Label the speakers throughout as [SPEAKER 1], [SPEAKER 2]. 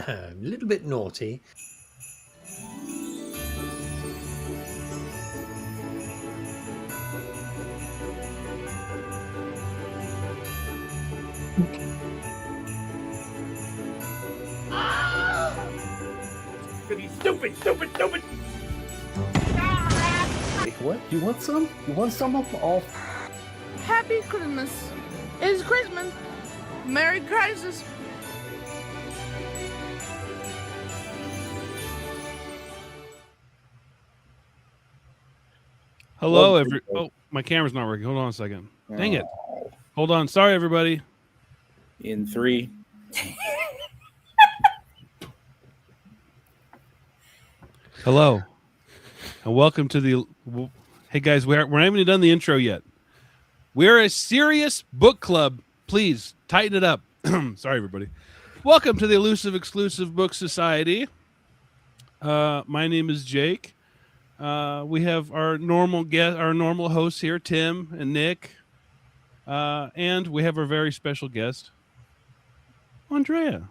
[SPEAKER 1] A little bit naughty.
[SPEAKER 2] Stupid!
[SPEAKER 3] What? You want some? You want some of all?
[SPEAKER 4] Happy Christmas. It's Christmas. Merry Christmas.
[SPEAKER 2] Hello, Oh, my camera's not working. Hold on a second. Dang it. Hold on. Sorry, everybody.
[SPEAKER 5] In 3.
[SPEAKER 2] Hello, and welcome to the. Hey guys, we haven't even done the intro yet. We're a serious book club. Please tighten it up. Sorry, everybody. Welcome to the Elusive Exclusive Book Society. My name is Jake. We have our normal hosts here, Tim and Nick, and we have our very special guest, Andreea.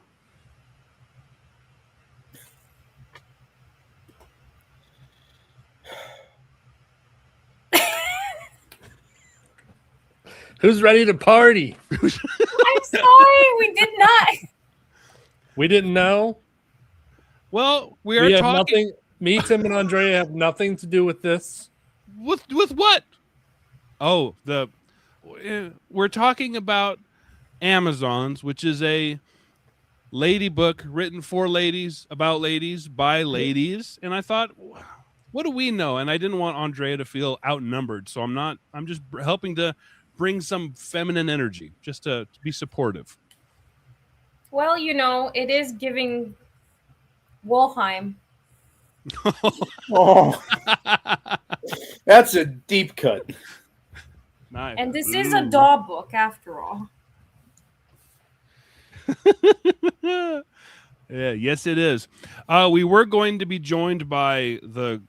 [SPEAKER 1] Who's ready to party?
[SPEAKER 6] I'm sorry, we did not.
[SPEAKER 1] We didn't know.
[SPEAKER 2] Well, we
[SPEAKER 1] have
[SPEAKER 2] talking.
[SPEAKER 1] nothing. Me, Tim, and Andreea have nothing to do with this.
[SPEAKER 2] With what? Oh, we're talking about Amazons, which is a lady book written for ladies, about ladies, by ladies. And I thought, what do we know? And I didn't want Andreea to feel outnumbered, so I'm just helping to bring some feminine energy, just to be supportive.
[SPEAKER 6] Well, it is giving Wolheim.
[SPEAKER 5] Oh, that's a deep cut.
[SPEAKER 2] Nice.
[SPEAKER 6] And this is a dog book, after all.
[SPEAKER 2] Yeah, yes, it is. We were going to be joined by the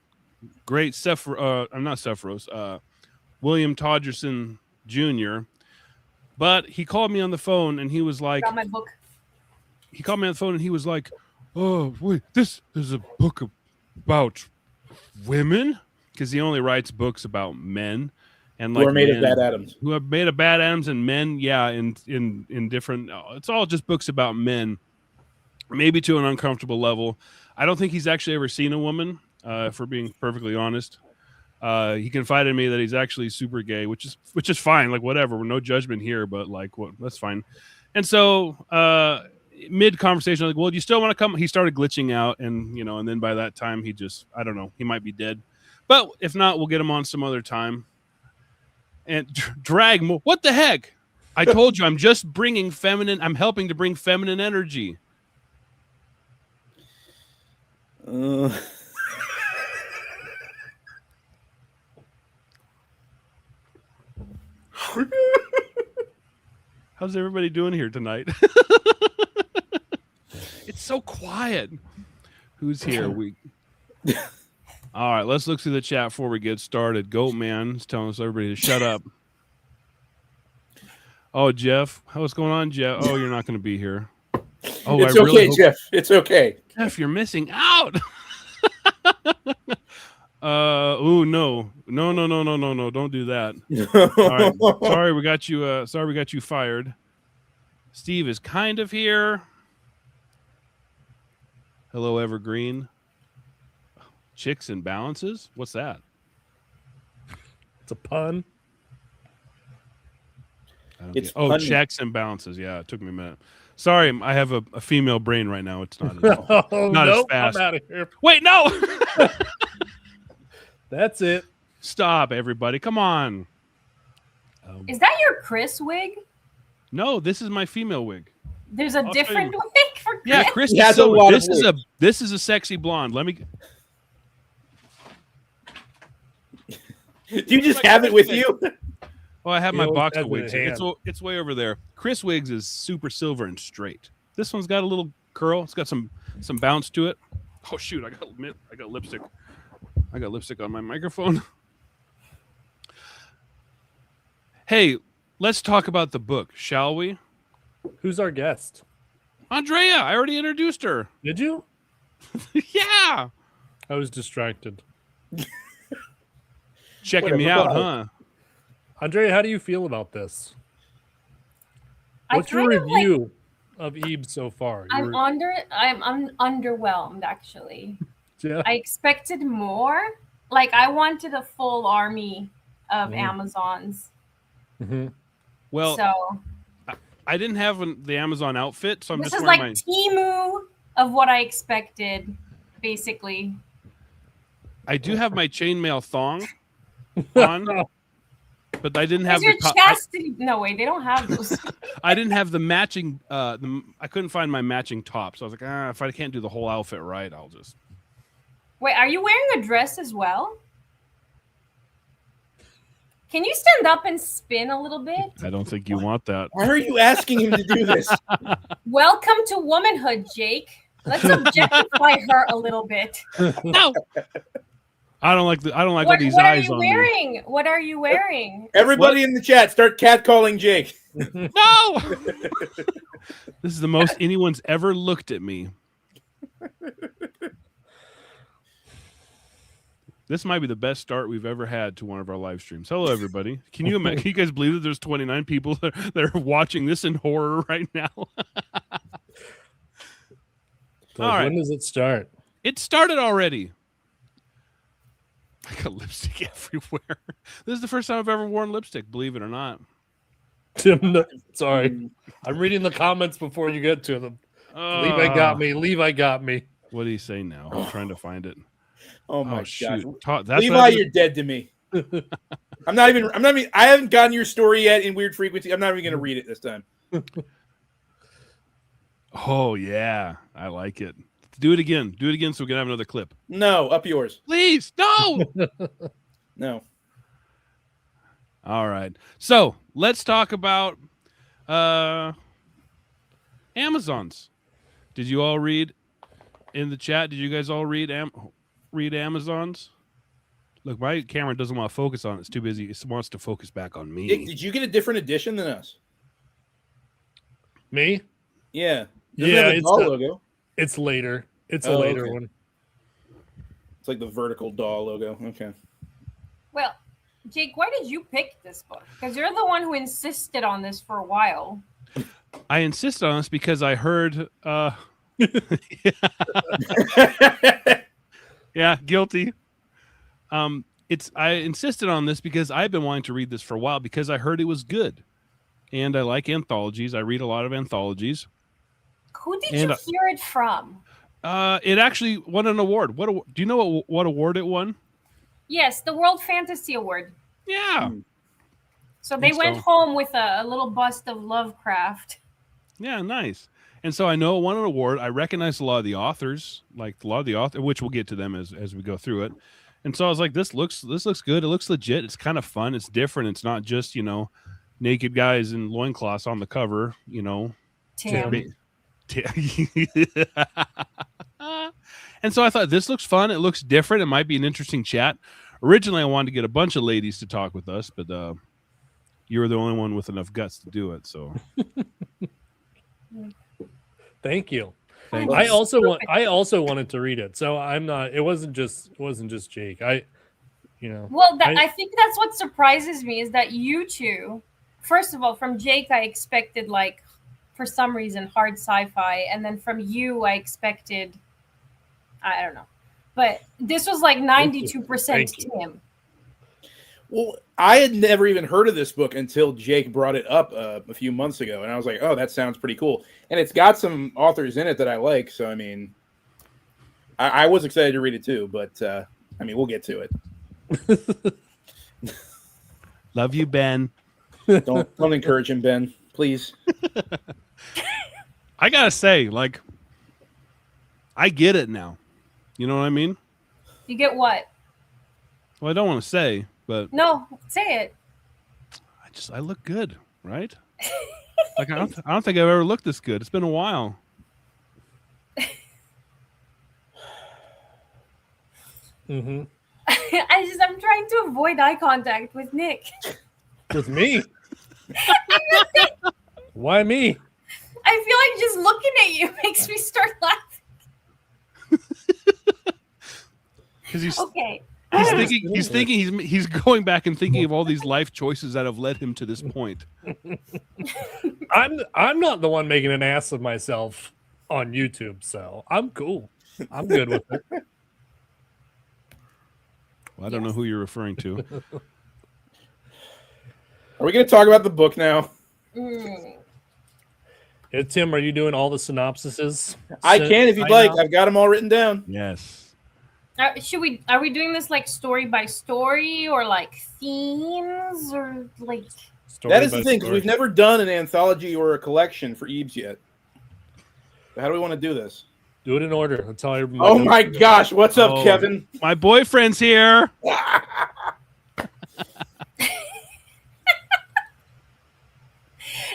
[SPEAKER 2] great William Todgerson Jr., but he called me on the phone and he was like,
[SPEAKER 6] Got my book.
[SPEAKER 2] He called me on the phone and he was like, "Oh, wait, this is a book about women," because he only writes books about men and
[SPEAKER 5] Who are made of bad atoms.
[SPEAKER 2] Who are made of bad atoms and men, yeah, in different. It's all just books about men, maybe to an uncomfortable level. I don't think he's actually ever seen a woman, if we're being perfectly honest. He confided in me that he's actually super gay, which is fine. Like, whatever, we're no judgment here, but like, that's fine. And so, mid conversation, like, well, do you still want to come? He started glitching out, and and then by that time, I don't know, he might be dead. But if not, we'll get him on some other time. And drag more. What the heck? I told you, I'm just bringing feminine. I'm helping to bring feminine energy. How's everybody doing here tonight? It's so quiet. Who's here? All right, let's look through the chat before we get started. Goat Man is telling us everybody to shut up. Oh, Jeff. What's going on, Jeff? Oh, you're not going to be here. Oh,
[SPEAKER 5] it's okay, Jeff. It's okay.
[SPEAKER 2] Jeff, you're missing out. Oh no. Don't do that. All right. Sorry we got you fired. Steve is kind of here. Hello, Evergreen. Chicks and balances? What's that?
[SPEAKER 1] It's a pun.
[SPEAKER 2] Checks and balances. Yeah, it took me a minute. Sorry, I have a female brain right now. It's not as fast.
[SPEAKER 1] I'm out of here.
[SPEAKER 2] Wait, no.
[SPEAKER 1] That's it.
[SPEAKER 2] Stop, everybody. Come on.
[SPEAKER 6] Is that your Chris wig?
[SPEAKER 2] No, this is my female wig.
[SPEAKER 6] There's a different wig for Chris?
[SPEAKER 2] Yeah, Chris. This is a sexy blonde. Let me.
[SPEAKER 5] Do you just have it with you?
[SPEAKER 2] Oh, I have my box of wigs. It's way over there. Chris Wigs is super silver and straight. This one's got a little curl. It's got some bounce to it. Oh shoot! I got lipstick. I got lipstick on my microphone. Hey, let's talk about the book, shall we?
[SPEAKER 1] Who's our guest?
[SPEAKER 2] Andreea, I already introduced her.
[SPEAKER 1] Did you?
[SPEAKER 2] Yeah.
[SPEAKER 1] I was distracted.
[SPEAKER 2] Checking me out, huh?
[SPEAKER 1] Andreea, how do you feel about this?
[SPEAKER 6] I
[SPEAKER 1] What's your
[SPEAKER 6] kind of, like,
[SPEAKER 1] review of EEBS so far?
[SPEAKER 6] I'm underwhelmed, actually.
[SPEAKER 1] Yeah.
[SPEAKER 6] I expected more. Like, I wanted a full army of Amazons.
[SPEAKER 1] Mm-hmm.
[SPEAKER 2] Well,
[SPEAKER 6] So
[SPEAKER 2] I didn't have the Amazon outfit, so I'm
[SPEAKER 6] this
[SPEAKER 2] just
[SPEAKER 6] is
[SPEAKER 2] wearing
[SPEAKER 6] like Temu of what I expected, basically.
[SPEAKER 2] I do have my chainmail thong on, but I didn't have
[SPEAKER 6] Is your
[SPEAKER 2] the
[SPEAKER 6] chastity? No way, they don't have those.
[SPEAKER 2] I didn't have the matching. I couldn't find my matching top, so I was like, if I can't do the whole outfit right, I'll just.
[SPEAKER 6] Wait, are you wearing a dress as well? Can you stand up and spin a little bit?
[SPEAKER 2] I don't think you want that.
[SPEAKER 5] Why are you asking him to do this?
[SPEAKER 6] Welcome to womanhood, Jake. Let's objectify her a little bit.
[SPEAKER 2] No. I don't like all these
[SPEAKER 6] What are
[SPEAKER 2] eyes
[SPEAKER 6] you
[SPEAKER 2] on me.
[SPEAKER 6] wearing? What are you wearing?
[SPEAKER 5] Everybody in the chat, start catcalling Jake.
[SPEAKER 2] No. This is the most anyone's ever looked at me. This might be the best start we've ever had to one of our live streams. Hello, everybody. Can you guys believe that there's 29 people that are watching this in horror right now?
[SPEAKER 1] So
[SPEAKER 2] All right.
[SPEAKER 1] when does it start?
[SPEAKER 2] It started already. I got lipstick everywhere. This is the first time I've ever worn lipstick, believe it or not.
[SPEAKER 1] Tim, no, sorry. I'm reading the comments before you get to them. Levi got me. Levi got me.
[SPEAKER 2] What do you say now? I'm trying to find it.
[SPEAKER 5] Oh my
[SPEAKER 2] shoot.
[SPEAKER 5] gosh.
[SPEAKER 2] That's
[SPEAKER 5] Levi, you're dead to me. I haven't gotten your story yet in Weird Frequency. I'm not even going to read it this time.
[SPEAKER 2] Oh, yeah. I like it. Do it again. Do it again so we can have another clip.
[SPEAKER 5] No, up yours.
[SPEAKER 2] Please, no.
[SPEAKER 5] No.
[SPEAKER 2] All right. So let's talk about Amazons. Did you all read in the chat? Did you guys all read Amazons? Look, my camera doesn't want to focus on it. It's too busy. It wants to focus back on me.
[SPEAKER 5] Did you get a different edition than us?
[SPEAKER 1] Me?
[SPEAKER 5] Yeah.
[SPEAKER 1] Yeah,
[SPEAKER 5] it's doll logo.
[SPEAKER 1] It's later. It's a later one.
[SPEAKER 5] It's like the vertical doll logo. Okay.
[SPEAKER 6] Well, Jake, why did you pick this book? Because you're the one who insisted on this for a while.
[SPEAKER 2] I insisted on this because I heard yeah, guilty. I insisted on this because I've been wanting to read this for a while because I heard it was good. And I like anthologies. I read a lot of anthologies.
[SPEAKER 6] Who did you hear it from?
[SPEAKER 2] It actually won an award. Do you know what award it won?
[SPEAKER 6] Yes, the World Fantasy Award.
[SPEAKER 2] Yeah.
[SPEAKER 6] So they went home with a little bust of Lovecraft.
[SPEAKER 2] Yeah, nice. And so I know it won an award. I recognize a lot of the authors, which we'll get to them as we go through it. And so I was like, this looks good. It looks legit. It's kind of fun. It's different. It's not just, naked guys in loincloths on the cover,
[SPEAKER 6] Tim.
[SPEAKER 2] And so I thought this looks fun. It looks different. It might be an interesting chat. Originally, I wanted to get a bunch of ladies to talk with us, but you were the only one with enough guts to do it. So,
[SPEAKER 1] thank you.
[SPEAKER 2] Thank you.
[SPEAKER 1] I also wanted to read it, so I'm not. It wasn't just Jake. I
[SPEAKER 6] think that's what surprises me is that you two. First of all, from Jake, I expected for some reason hard sci-fi, and then from you, I expected. I don't know. But this was 92% Tim.
[SPEAKER 5] Well, I had never even heard of this book until Jake brought it up a few months ago. And I was like, oh, that sounds pretty cool. And it's got some authors in it that I like. So, I mean, I was excited to read it too. But, we'll get to it.
[SPEAKER 2] Love you, Ben.
[SPEAKER 5] Don't encourage him, Ben. Please.
[SPEAKER 2] I got to say, I get it now. You know what I mean?
[SPEAKER 6] You get what?
[SPEAKER 2] Well, I don't want to say, but
[SPEAKER 6] no, say it.
[SPEAKER 2] I look good, right? I don't think I've ever looked this good. It's been a while.
[SPEAKER 1] Mm-hmm.
[SPEAKER 6] I'm trying to avoid eye contact with Nick.
[SPEAKER 1] With me? Why me?
[SPEAKER 6] I feel like just looking at you makes me start laughing.
[SPEAKER 2] Because he's
[SPEAKER 6] Okay.
[SPEAKER 2] he's going back and thinking of all these life choices that have led him to this point.
[SPEAKER 1] I'm not the one making an ass of myself on YouTube, so I'm cool. I'm good with it.
[SPEAKER 2] Well, I don't know who you're referring to.
[SPEAKER 5] Are we going to talk about the book now?
[SPEAKER 1] Yeah, Tim, are you doing all the synopsises?
[SPEAKER 5] I can if you'd like. I've got them all written down.
[SPEAKER 2] Yes.
[SPEAKER 6] Are we doing this like story by story or like themes or like?
[SPEAKER 5] That is the thing, because we've never done an anthology or a collection for EEBS yet. So how do we want to do this?
[SPEAKER 1] Do it in order. That's how everybody.
[SPEAKER 5] Oh my gosh! What's up, Kevin?
[SPEAKER 2] My boyfriend's here.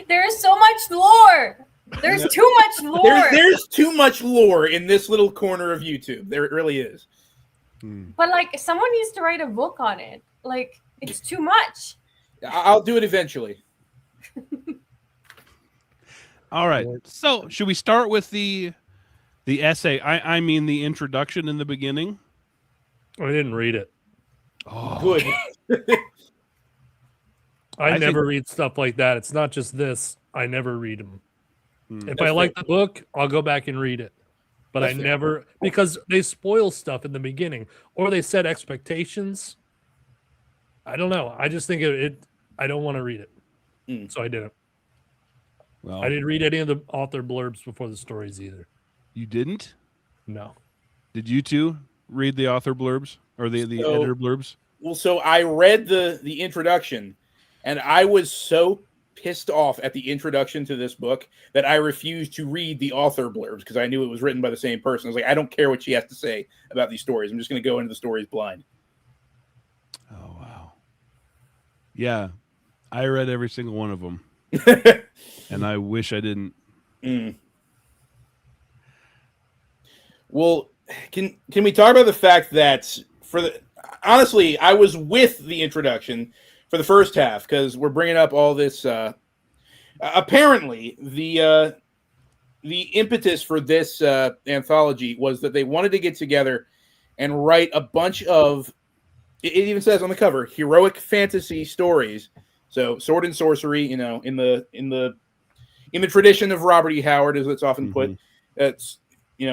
[SPEAKER 6] There is so much lore. There's too much lore.
[SPEAKER 5] There's too much lore in this little corner of YouTube. There it really is.
[SPEAKER 6] But like, someone needs to write a book on it. Like, it's too much.
[SPEAKER 5] I'll do it eventually.
[SPEAKER 2] All right. So, should we start with the essay? I mean, the introduction in the beginning.
[SPEAKER 1] I didn't read it.
[SPEAKER 2] Oh,
[SPEAKER 5] Good.
[SPEAKER 1] I never read stuff like that. It's not just this. I never read them. If I like the book, I'll go back and read it. But I never, because they spoil stuff in the beginning or they set expectations. I don't know. I just think I don't want to read it. So I didn't.
[SPEAKER 2] Well,
[SPEAKER 1] I didn't read any of the author blurbs before the stories either.
[SPEAKER 2] You didn't?
[SPEAKER 1] No.
[SPEAKER 2] Did you two read the author blurbs or the editor blurbs?
[SPEAKER 5] Well, so I read the introduction, and I was so pissed off at the introduction to this book that I refused to read the author blurbs because I knew it was written by the same person. I was like, I don't care what she has to say about these stories. I'm just going to go into the stories blind.
[SPEAKER 2] Oh, wow. Yeah. I read every single one of them. And I wish I didn't.
[SPEAKER 5] Well, can we talk about the fact that honestly, I was with the introduction for the first half because we're bringing up all this. Apparently, the impetus for this anthology was that they wanted to get together and write a bunch of. It even says on the cover, heroic fantasy stories. So sword and sorcery, in the tradition of Robert E. Howard, as it's often put, it's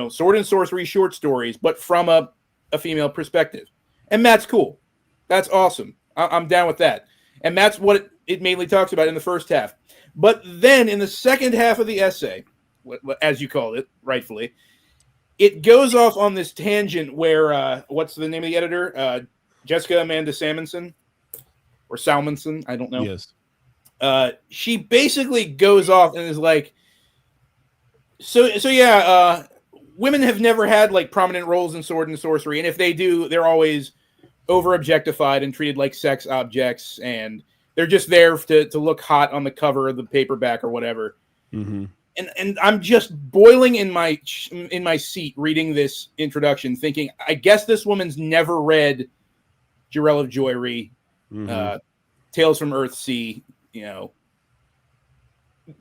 [SPEAKER 5] sword and sorcery short stories, but from a female perspective, and that's cool. That's awesome. I'm down with that. And that's what it mainly talks about in the first half. But then in the second half of the essay, as you called it, rightfully, it goes off on this tangent where, what's the name of the editor? Jessica Amanda Salmonson? Or Salmonson? I don't know.
[SPEAKER 2] Yes.
[SPEAKER 5] She basically goes off and is like, so yeah, women have never had like prominent roles in sword and sorcery. And if they do, they're always over-objectified and treated like sex objects, and they're just there to look hot on the cover of the paperback or whatever. And I'm just boiling in my seat reading this introduction, thinking, I guess this woman's never read Jarell of Joyry, Tales from Earthsea.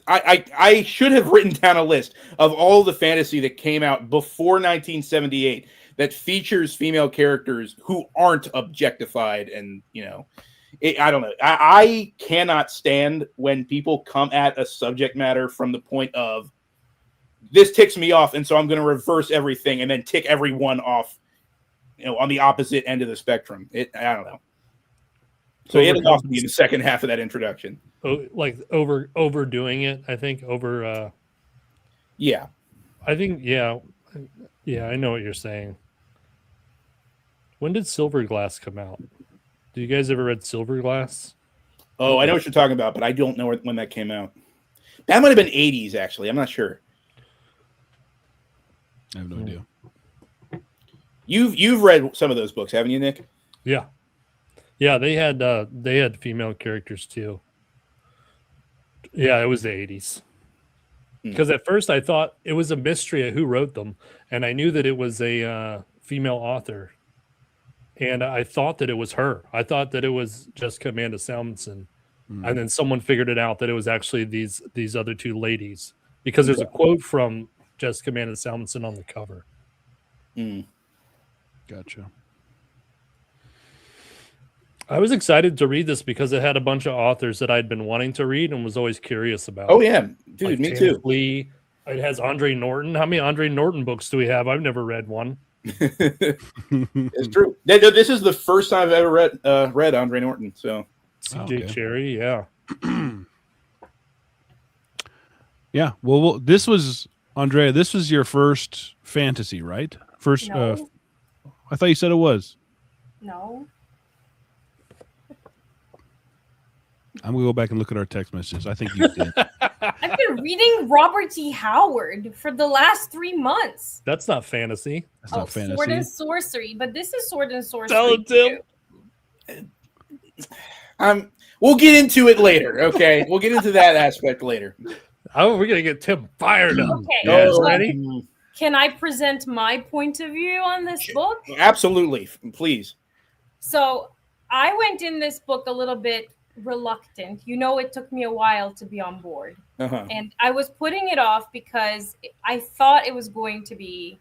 [SPEAKER 5] I should have written down a list of all the fantasy that came out before 1978 that features female characters who aren't objectified, and I don't know. I cannot stand when people come at a subject matter from the point of this ticks me off, and so I'm going to reverse everything and then tick everyone off, on the opposite end of the spectrum. I don't know. So it lost me in the second half of that introduction.
[SPEAKER 1] Oh, like overdoing it, I think.
[SPEAKER 5] Yeah.
[SPEAKER 1] I think, yeah, I know what you're saying. When did Silverglass come out? Did you guys ever read Silverglass?
[SPEAKER 5] Oh, I know what you're talking about, but I don't know when that came out. That might have been 80s, actually. I'm not sure.
[SPEAKER 2] I have no idea.
[SPEAKER 5] You've read some of those books, haven't you, Nick?
[SPEAKER 1] Yeah. Yeah, they had female characters too. Yeah, it was the 80s. Because at first I thought it was a mystery of who wrote them, and I knew that it was a female author. And I thought that it was her. I thought that it was Jessica Amanda Salmonson. And then someone figured it out that it was actually these other two ladies because there's a quote from Jessica Amanda Salmonson on the cover.
[SPEAKER 2] Gotcha.
[SPEAKER 1] I was excited to read this because it had a bunch of authors that I'd been wanting to read and was always curious about.
[SPEAKER 5] Oh yeah, dude,
[SPEAKER 1] like
[SPEAKER 5] me
[SPEAKER 1] Tanner
[SPEAKER 5] too.
[SPEAKER 1] Lee. It has Andre Norton. How many Andre Norton books do we have? I've never read one.
[SPEAKER 5] It's true. This is the first time I've ever read Andre Norton. So
[SPEAKER 1] C.J. Cherry, yeah.
[SPEAKER 2] Yeah. Well, this was Andrea. This was your first fantasy, right? First.
[SPEAKER 6] No.
[SPEAKER 2] I thought you said it was.
[SPEAKER 6] No.
[SPEAKER 2] I'm gonna go back and look at our text messages. I think you did.
[SPEAKER 6] I've been reading Robert E. Howard for the last 3 months.
[SPEAKER 1] That's not fantasy.
[SPEAKER 2] That's not fantasy.
[SPEAKER 6] Sword and Sorcery, but this is Sword and Sorcery.
[SPEAKER 1] Tell it, Tim.
[SPEAKER 5] We'll get into it later. Okay, we'll get into that aspect later.
[SPEAKER 1] Oh, we're gonna get Tim fired up.
[SPEAKER 6] Okay.
[SPEAKER 1] Yes,
[SPEAKER 6] so
[SPEAKER 1] ready?
[SPEAKER 6] Can I present my point of view on this book?
[SPEAKER 5] Absolutely, please.
[SPEAKER 6] So I went in this book a little bit reluctant. You know, it took me a while to be on board. And I was putting it off because I thought it was going to be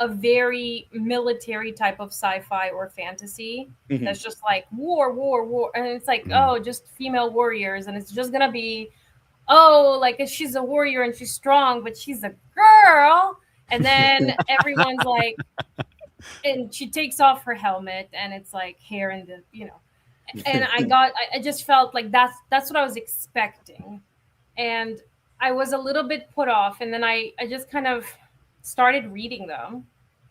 [SPEAKER 6] a very military type of sci-fi or fantasy that's just like war. And it's like, oh, just female warriors. And it's just going to be, oh, like she's a warrior and she's strong, but she's a girl. And then everyone's like, and she takes off her helmet and it's like hair in the, you know. And I just felt like that's what I was expecting. And I was a little bit put off. And then I just kind of started reading them.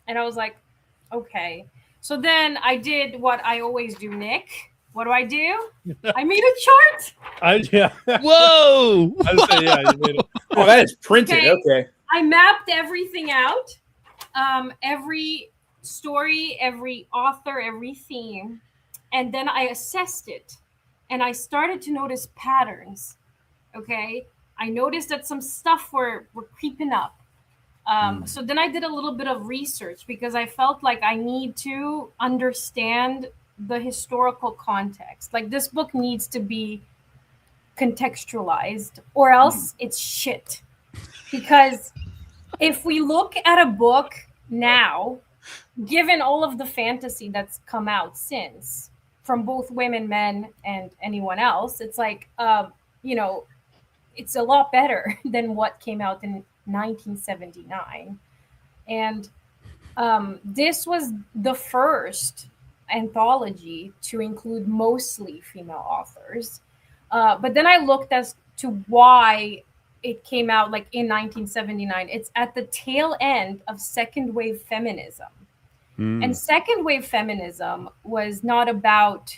[SPEAKER 6] And I was like, okay. So then I did what I always do, Nick. What do? I made a chart.
[SPEAKER 1] Yeah.
[SPEAKER 2] Whoa!
[SPEAKER 1] Yeah, you made it.
[SPEAKER 5] Oh, that is printed. Okay.
[SPEAKER 6] I mapped everything out. Every story, every author, every theme. And then I assessed it. And I started to notice patterns. Okay. I noticed that some stuff were creeping up. So then I did a little bit of research because I felt like I need to understand the historical context. Like this book needs to be contextualized or else it's shit. Because if we look at a book now, given all of the fantasy that's come out since from both women, men, and anyone else, it's like, it's a lot better than what came out in 1979. And this was the first anthology to include mostly female authors. But then I looked as to why it came out like in 1979. It's at the tail end of second wave feminism. And second wave feminism was not about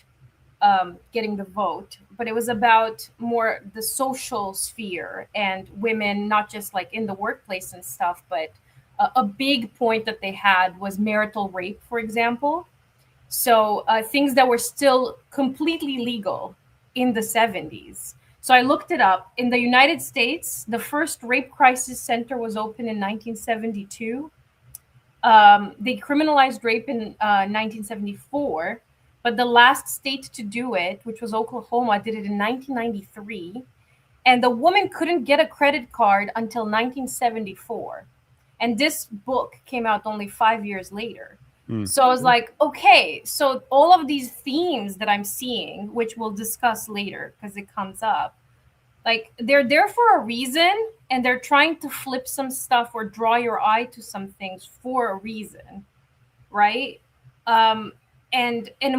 [SPEAKER 6] getting the vote, but it was about more the social sphere and women, not just like in the workplace and stuff, but a big point that they had was marital rape, for example. So things that were still completely legal in the 70s. So I looked it up. In the United States, the first rape crisis center was opened in 1972. They criminalized rape in 1974, but the last state to do it, which was Oklahoma, did it in 1993. And the woman couldn't get a credit card until 1974. And this book came out only 5 years later. So I was like, okay, so all of these themes that I'm seeing, which we'll discuss later because it comes up, like they're there for a reason, and they're trying to flip some stuff or draw your eye to some things for a reason, right? And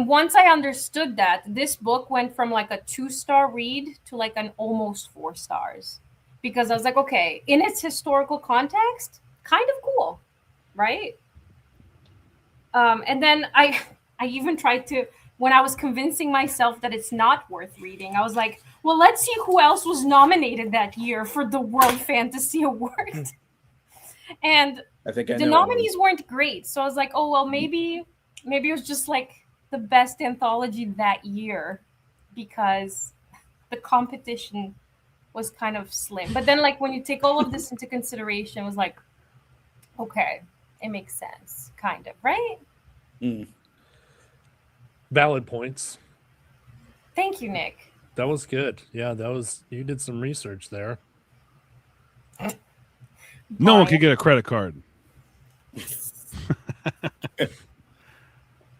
[SPEAKER 6] once I understood that, this book went from like a 2-star read to like an almost 4 stars, because I was like, okay, in its historical context, kind of cool, right? And then I even tried to, when I was convincing myself that it's not worth reading, I was like, well, let's see who else was nominated that year for the World Fantasy Award. And
[SPEAKER 5] I think
[SPEAKER 6] the nominees weren't great. So I was like, oh, well, maybe it was just like the best anthology that year because the competition was kind of slim. But then like when you take all of this into consideration, it was like, okay, it makes sense, kind of, right?
[SPEAKER 1] Valid points.
[SPEAKER 6] Thank you, Nick.
[SPEAKER 1] That was good. Yeah, you did some research there.
[SPEAKER 2] No one could get a credit card.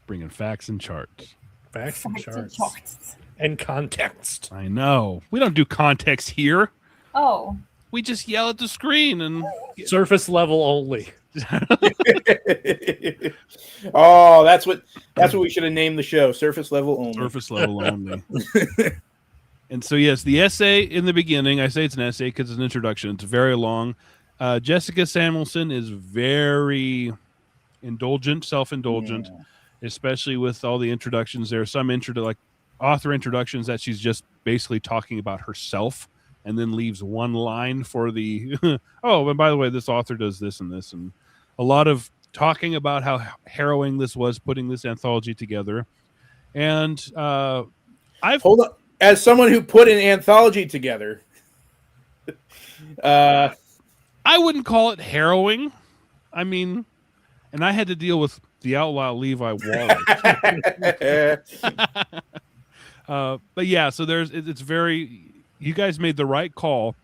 [SPEAKER 2] Bringing facts and charts.
[SPEAKER 1] Facts and charts. And context.
[SPEAKER 2] I know. We don't do context here.
[SPEAKER 6] Oh.
[SPEAKER 2] We just yell at the screen and
[SPEAKER 1] surface level only.
[SPEAKER 5] Oh, that's what we should have named the show. Surface level only.
[SPEAKER 2] Surface level only. And so, yes, the essay in the beginning, I say it's an essay because it's an introduction. It's very long. Jessica Samuelson is very indulgent, self-indulgent, especially with all the introductions. There are some author introductions that she's just basically talking about herself and then leaves one line for the, oh, and by the way, this author does this and this. And a lot of talking about how harrowing this was putting this anthology together. And
[SPEAKER 5] Hold on. As someone who put an anthology together,
[SPEAKER 2] I wouldn't call it harrowing. I mean, and I had to deal with the outlaw Levi Wallace. But yeah, so it's very, you guys made the right call,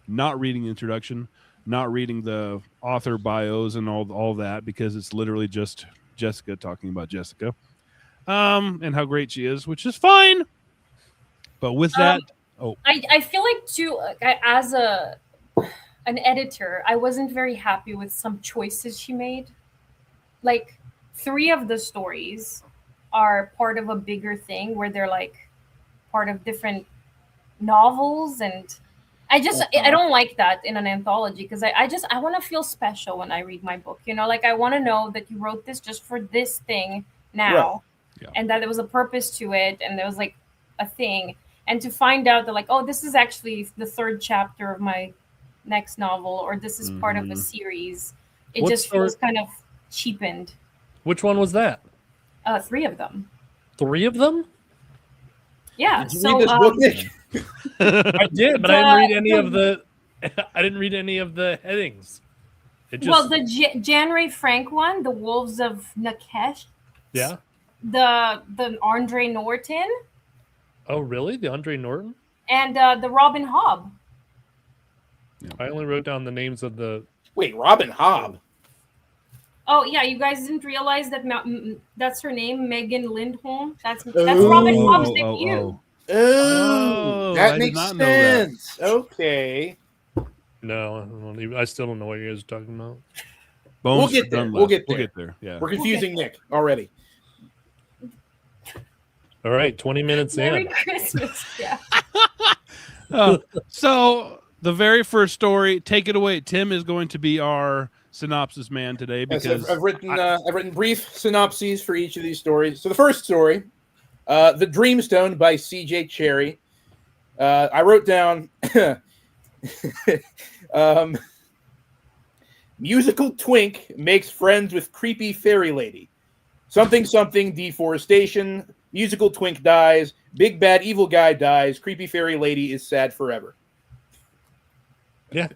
[SPEAKER 2] not reading the introduction, not reading the author bios and all that, because it's literally just Jessica talking about Jessica, and how great she is, which is fine. But with that,
[SPEAKER 6] I feel like too, as an editor, I wasn't very happy with some choices she made. Like 3 of the stories are part of a bigger thing where they're like part of different novels, and I don't like that in an anthology, because I want to feel special when I read my book, like I want to know that you wrote this just for this thing now, and that there was a purpose to it, and there was like a thing, and to find out that like, oh, this is actually the 3rd chapter of my next novel, or this is part of a series, it just feels kind of cheapened.
[SPEAKER 1] Which one was that?
[SPEAKER 6] 3 of them.
[SPEAKER 1] 3 of them?
[SPEAKER 6] Yeah.
[SPEAKER 5] Did you read this book, Nick?
[SPEAKER 1] I did, but I didn't read any of the. I didn't read any of the headings.
[SPEAKER 6] Well, the Jan Ray Frank one, the Wolves of Nakesh.
[SPEAKER 1] Yeah.
[SPEAKER 6] The Andre Norton.
[SPEAKER 1] Oh, really? The Andre Norton?
[SPEAKER 6] And the Robin Hobb.
[SPEAKER 1] I only wrote down the names of the.
[SPEAKER 5] Wait, Robin Hobb.
[SPEAKER 6] Oh yeah, you guys didn't realize that that's her name, Megan Lindholm. That's Robin Hobb's debut.
[SPEAKER 5] Oh, that makes sense. Okay.
[SPEAKER 1] No, I still don't know what you guys are talking about.
[SPEAKER 5] We'll get there. We'll get
[SPEAKER 2] there. Yeah.
[SPEAKER 5] We're confusing Nick already.
[SPEAKER 1] All right, 20 minutes
[SPEAKER 6] Merry
[SPEAKER 1] in.
[SPEAKER 6] Christmas. Yeah.
[SPEAKER 2] So the very first story, take it away. Tim is going to be our synopsis man today, because
[SPEAKER 5] I've written brief synopses for each of these stories. So the first story, The Dreamstone by C.J. Cherry. I wrote down musical twink makes friends with creepy fairy lady. Something deforestation. Musical twink dies. Big bad evil guy dies. Creepy fairy lady is sad forever.
[SPEAKER 1] Yeah.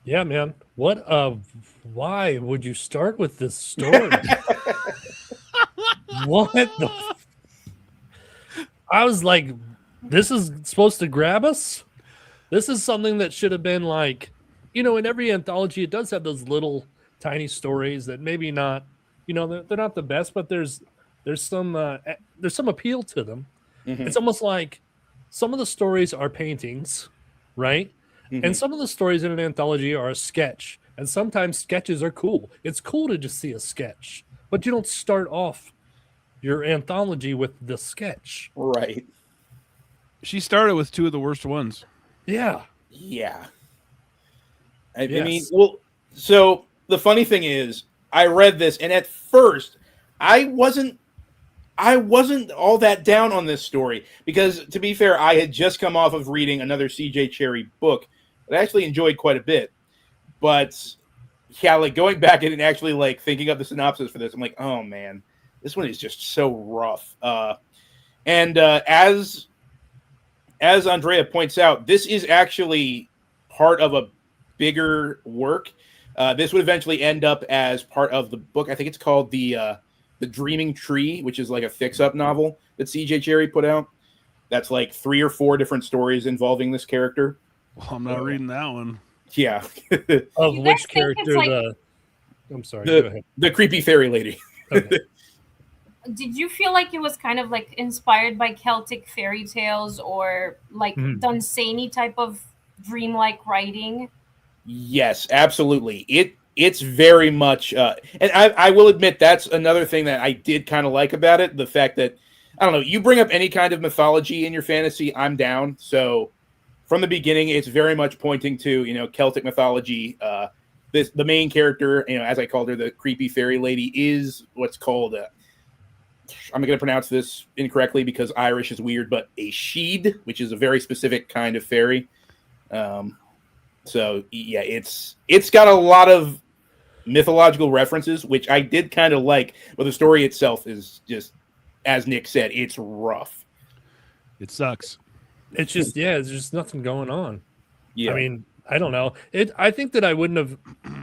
[SPEAKER 1] Yeah, man. Why would you start with this story? What the? I was like, this is supposed to grab us? This is something that should have been like, in every anthology, it does have those little tiny stories that maybe not, they're not the best, but there's some appeal to them. Mm-hmm. It's almost like some of the stories are paintings, right? Mm-hmm. And some of the stories in an anthology are a sketch. And sometimes sketches are cool. It's cool to just see a sketch. But you don't start off your anthology with the sketch.
[SPEAKER 5] Right.
[SPEAKER 2] She started with 2 of the worst ones.
[SPEAKER 1] Yeah.
[SPEAKER 5] Yeah. I mean, well, so the funny thing is, I read this, and at first, I wasn't all that down on this story, because, to be fair, I had just come off of reading another C.J. Cherry book that I actually enjoyed quite a bit. But, yeah, like, going back and actually, like, thinking of the synopsis for this, I'm like, oh, man, this one is just so rough. And as Andrea points out, this is actually part of a bigger work. This would eventually end up as part of the book. I think it's called The Dreaming Tree, which is like a fix-up novel that C.J. Cherry put out. That's like 3 or 4 different stories involving this character.
[SPEAKER 2] Well, I'm not reading that one.
[SPEAKER 5] Yeah.
[SPEAKER 1] Of
[SPEAKER 6] You guys
[SPEAKER 1] which
[SPEAKER 6] think
[SPEAKER 1] character
[SPEAKER 6] it's like-
[SPEAKER 1] I'm sorry, go ahead.
[SPEAKER 5] The creepy fairy lady.
[SPEAKER 1] Okay.
[SPEAKER 6] Did you feel like it was kind of like inspired by Celtic fairy tales or like Dunsany type of dreamlike writing?
[SPEAKER 5] Yes, absolutely. It's very much, and I will admit that's another thing that I did kind of like about it. The fact that, I don't know, you bring up any kind of mythology in your fantasy, I'm down. So from the beginning, it's very much pointing to, Celtic mythology. The main character, as I called her, the creepy fairy lady, is what's called I'm going to pronounce this incorrectly because Irish is weird, but a sheed, which is a very specific kind of fairy. So yeah, it's got a lot of mythological references, which I did kind of like, but the story itself is just, as Nick said, it's rough.
[SPEAKER 2] It sucks.
[SPEAKER 1] It's just there's just nothing going on.
[SPEAKER 5] Yeah.
[SPEAKER 1] I mean, I don't know. I think that I wouldn't have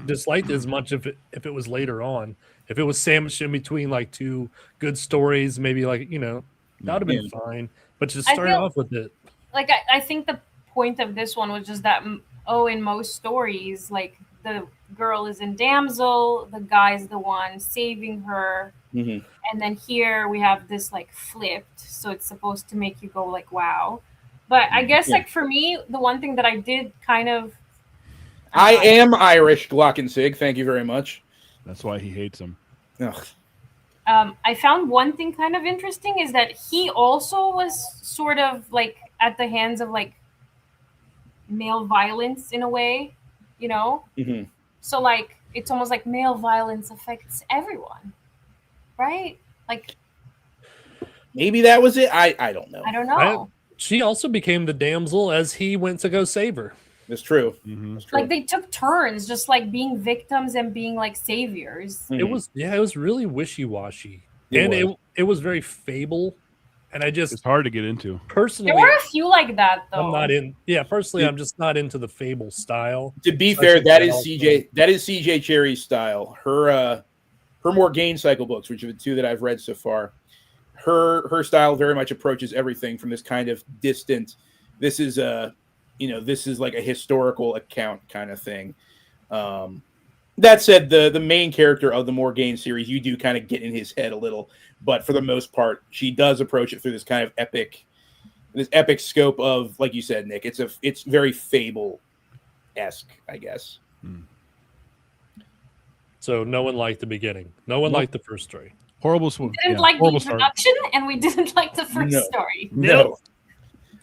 [SPEAKER 1] disliked it as much if it was later on. If it was sandwiched in between like two good stories, maybe like, that would have been fine. But just start off with it.
[SPEAKER 6] Like I think the point of this one was just that in most stories, like the girl is in damsel, the guy's the one saving her, and then here we have this like flipped, so it's supposed to make you go like wow. But I guess like for me, the one thing that I did kind of
[SPEAKER 5] I am Irish, Glockensig. Thank you very much.
[SPEAKER 2] That's why he hates him.
[SPEAKER 5] Ugh.
[SPEAKER 6] I found one thing kind of interesting is that he also was sort of like at the hands of like male violence in a way, So like it's almost like male violence affects everyone, right? Like
[SPEAKER 5] maybe that was it. I don't know.
[SPEAKER 6] I don't know.
[SPEAKER 1] She also became the damsel as he went to go save her.
[SPEAKER 5] That's true.
[SPEAKER 2] Mm-hmm.
[SPEAKER 5] That's true.
[SPEAKER 6] Like they took turns, just like being victims and being like saviors.
[SPEAKER 1] It was really wishy-washy. It was very fable. And
[SPEAKER 2] it's hard to get into.
[SPEAKER 1] Personally,
[SPEAKER 6] there were a few like that though.
[SPEAKER 1] I'm not in. Yeah, personally, I'm just not into the fable style.
[SPEAKER 5] To be fair, that is CJ Cherry's style. Her Morgaine cycle books, which are the two that I've read so far. Her style very much approaches everything from this kind of distant. This is like a historical account kind of thing. That said, the main character of the Morgaine series, you do kind of get in his head a little, but for the most part, she does approach it through this kind of epic scope of, like you said, Nick. It's very fable-esque, I guess.
[SPEAKER 1] So no one liked the beginning. No one liked the first story.
[SPEAKER 2] Horrible swim.
[SPEAKER 6] We didn't like the introduction, and we didn't like the first story.
[SPEAKER 5] No.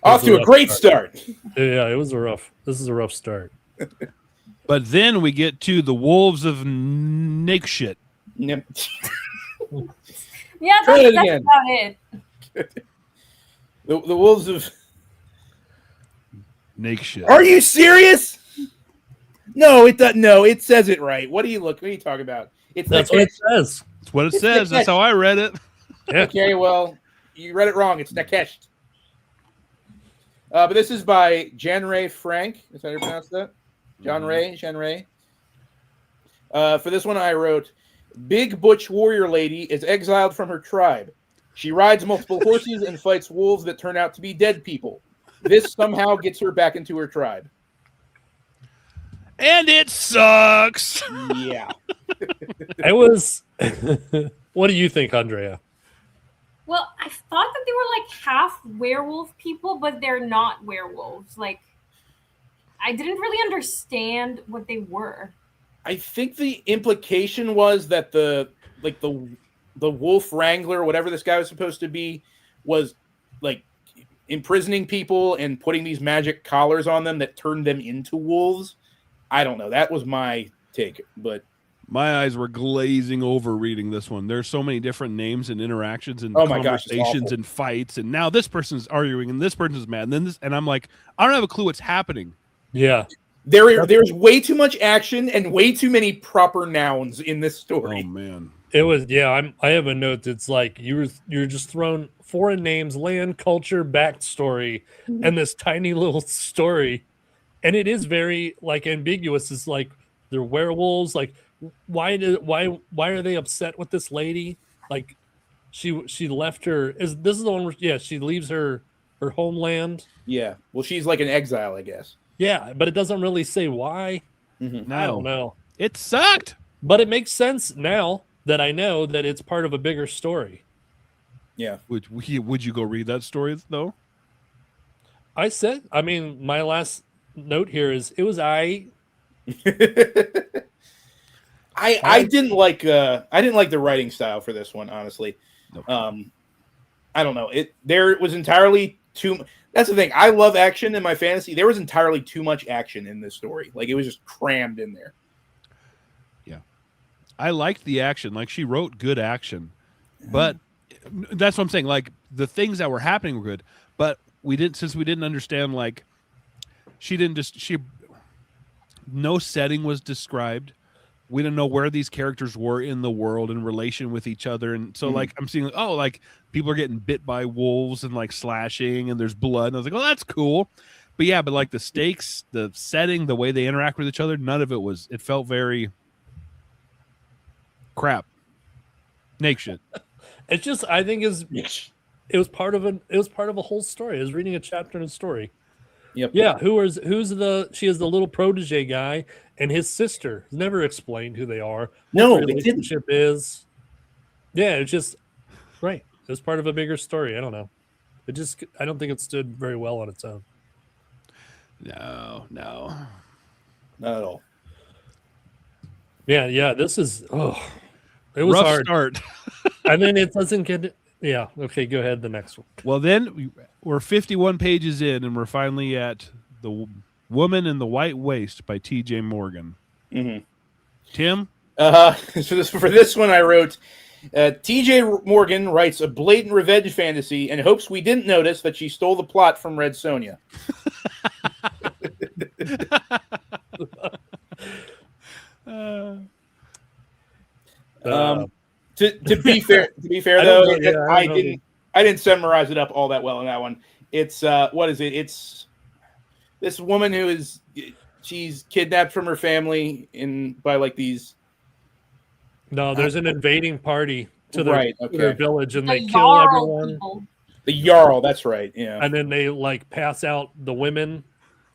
[SPEAKER 5] Off to a great start.
[SPEAKER 1] Yeah, this is a rough start.
[SPEAKER 2] But then we get to the Wolves of Nick shit.
[SPEAKER 5] Yep.
[SPEAKER 6] Yeah, that's about it.
[SPEAKER 5] The Wolves of
[SPEAKER 2] Nick shit.
[SPEAKER 5] Are you serious? No, it doesn't. No, it says it right. What are you talking about?
[SPEAKER 1] That's what it says.
[SPEAKER 2] That's what it says. That's how I read it.
[SPEAKER 1] Yeah.
[SPEAKER 5] Okay, well, you read it wrong. It's Nakesh. But this is by Jan Ray Frank. Is that how you pronounce that? Jan Ray. For this one, I wrote, Big Butch Warrior Lady is exiled from her tribe. She rides multiple horses and fights wolves that turn out to be dead people. This somehow gets her back into her tribe.
[SPEAKER 2] And it sucks.
[SPEAKER 5] Yeah.
[SPEAKER 1] It was. What do you think, Andrea?
[SPEAKER 6] Well, I thought that they were like half werewolf people, but they're not werewolves. Like, I didn't really understand what they were.
[SPEAKER 5] I think the implication was that the wolf wrangler, whatever this guy was supposed to be, was like imprisoning people and putting these magic collars on them that turned them into wolves. I don't know. That was my take, but
[SPEAKER 2] my eyes were glazing over reading this one. There's so many different names and interactions and conversations and fights, and now this person's arguing and this person's mad, and then this, and I'm like, I don't have a clue what's happening.
[SPEAKER 1] Yeah.
[SPEAKER 5] There's way too much action and way too many proper nouns in this story.
[SPEAKER 2] Oh man.
[SPEAKER 1] It was I have a note that's like you're just thrown foreign names, land, culture, backstory, and this tiny little story. And it is very like ambiguous. It's like they're werewolves. Like why are they upset with this lady? Like she left her. This is the one where she leaves her homeland.
[SPEAKER 5] Yeah. Well, she's like an exile, I guess.
[SPEAKER 1] Yeah, but it doesn't really say why.
[SPEAKER 5] Mm-hmm.
[SPEAKER 1] I don't know.
[SPEAKER 2] It sucked.
[SPEAKER 1] But it makes sense now that I know that it's part of a bigger story.
[SPEAKER 5] Yeah.
[SPEAKER 2] Would you go read that story though?
[SPEAKER 1] I mean, my last note here is it was I
[SPEAKER 5] didn't like the writing style for this one, honestly.
[SPEAKER 2] Nope.
[SPEAKER 5] I don't know. There was entirely too. That's the thing. I love action in my fantasy. There was entirely too much action in this story. Like it was just crammed in there.
[SPEAKER 2] Yeah, I liked the action. Like she wrote good action, but that's what I'm saying. Like the things that were happening were good, but we didn't understand. Like no setting was described. We didn't know where these characters were in the world in relation with each other. And so like, I'm seeing, oh, like people are getting bit by wolves and like slashing and there's blood. And I was like, oh, that's cool. But yeah, but like the stakes, the setting, the way they interact with each other, none of it felt very crap. Snake shit.
[SPEAKER 1] It's just I think it was part of a whole story. I was reading a chapter in a story.
[SPEAKER 5] Yep.
[SPEAKER 1] Yeah, she is the little protege guy and his sister. It's never explained who they are.
[SPEAKER 5] No,
[SPEAKER 1] what
[SPEAKER 5] they
[SPEAKER 1] the relationship is. Yeah, it's just right. It's part of a bigger story. I don't know. I don't think it stood very well on its own.
[SPEAKER 2] No.
[SPEAKER 5] Not at all.
[SPEAKER 1] Yeah. This is it was
[SPEAKER 2] Rough
[SPEAKER 1] hard.
[SPEAKER 2] start.
[SPEAKER 1] And then it doesn't get. Yeah. Okay. Go ahead. The next one.
[SPEAKER 2] Well, then we're 51 pages in, and we're finally at The Woman in the White Waist by T.J. Morgan.
[SPEAKER 5] Mm-hmm.
[SPEAKER 2] Tim?
[SPEAKER 5] For this one, I wrote, T.J. Morgan writes a blatant revenge fantasy and hopes we didn't notice that she stole the plot from Red Sonja. To be fair though, I didn't summarize it up all that well in that one. It's what is it? It's this woman who she's kidnapped from her family by like these.
[SPEAKER 1] No, there's an invading party to their village, and
[SPEAKER 6] The
[SPEAKER 1] they kill
[SPEAKER 6] Jarl
[SPEAKER 1] everyone.
[SPEAKER 6] people.
[SPEAKER 5] The Jarl, that's right. Yeah,
[SPEAKER 1] And then they like pass out the women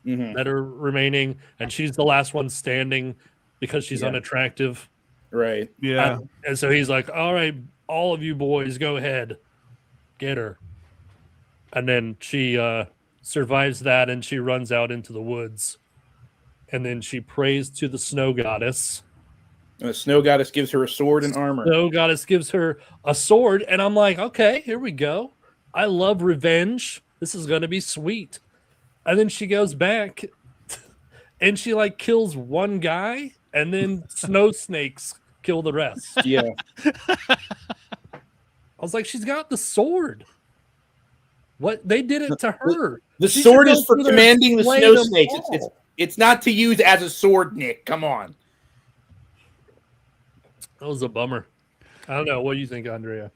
[SPEAKER 1] that are remaining, and she's the last one standing because she's unattractive.
[SPEAKER 5] Right.
[SPEAKER 2] Yeah.
[SPEAKER 1] And so he's like, "All right, all of you boys, go ahead, get her." And then she survives that, and she runs out into the woods, and then she prays to the snow goddess.
[SPEAKER 5] And the snow goddess gives her a sword and armor.
[SPEAKER 1] Snow goddess gives her a sword, and I'm like, okay, here we go. I love revenge. This is gonna be sweet. And then she goes back, and she like kills one guy, and then snow snakes kill the rest.
[SPEAKER 5] Yeah.
[SPEAKER 1] I was like, she's got the sword. What they did it to her.
[SPEAKER 5] The
[SPEAKER 1] She
[SPEAKER 5] sword
[SPEAKER 1] should
[SPEAKER 5] is
[SPEAKER 1] go
[SPEAKER 5] for
[SPEAKER 1] through there
[SPEAKER 5] commanding
[SPEAKER 1] and
[SPEAKER 5] the
[SPEAKER 1] slay
[SPEAKER 5] snow
[SPEAKER 1] them
[SPEAKER 5] snakes.
[SPEAKER 1] all.
[SPEAKER 5] It's not to use as a sword, Nick. Come on.
[SPEAKER 1] That was a bummer. I don't know. What do you think, Andrea?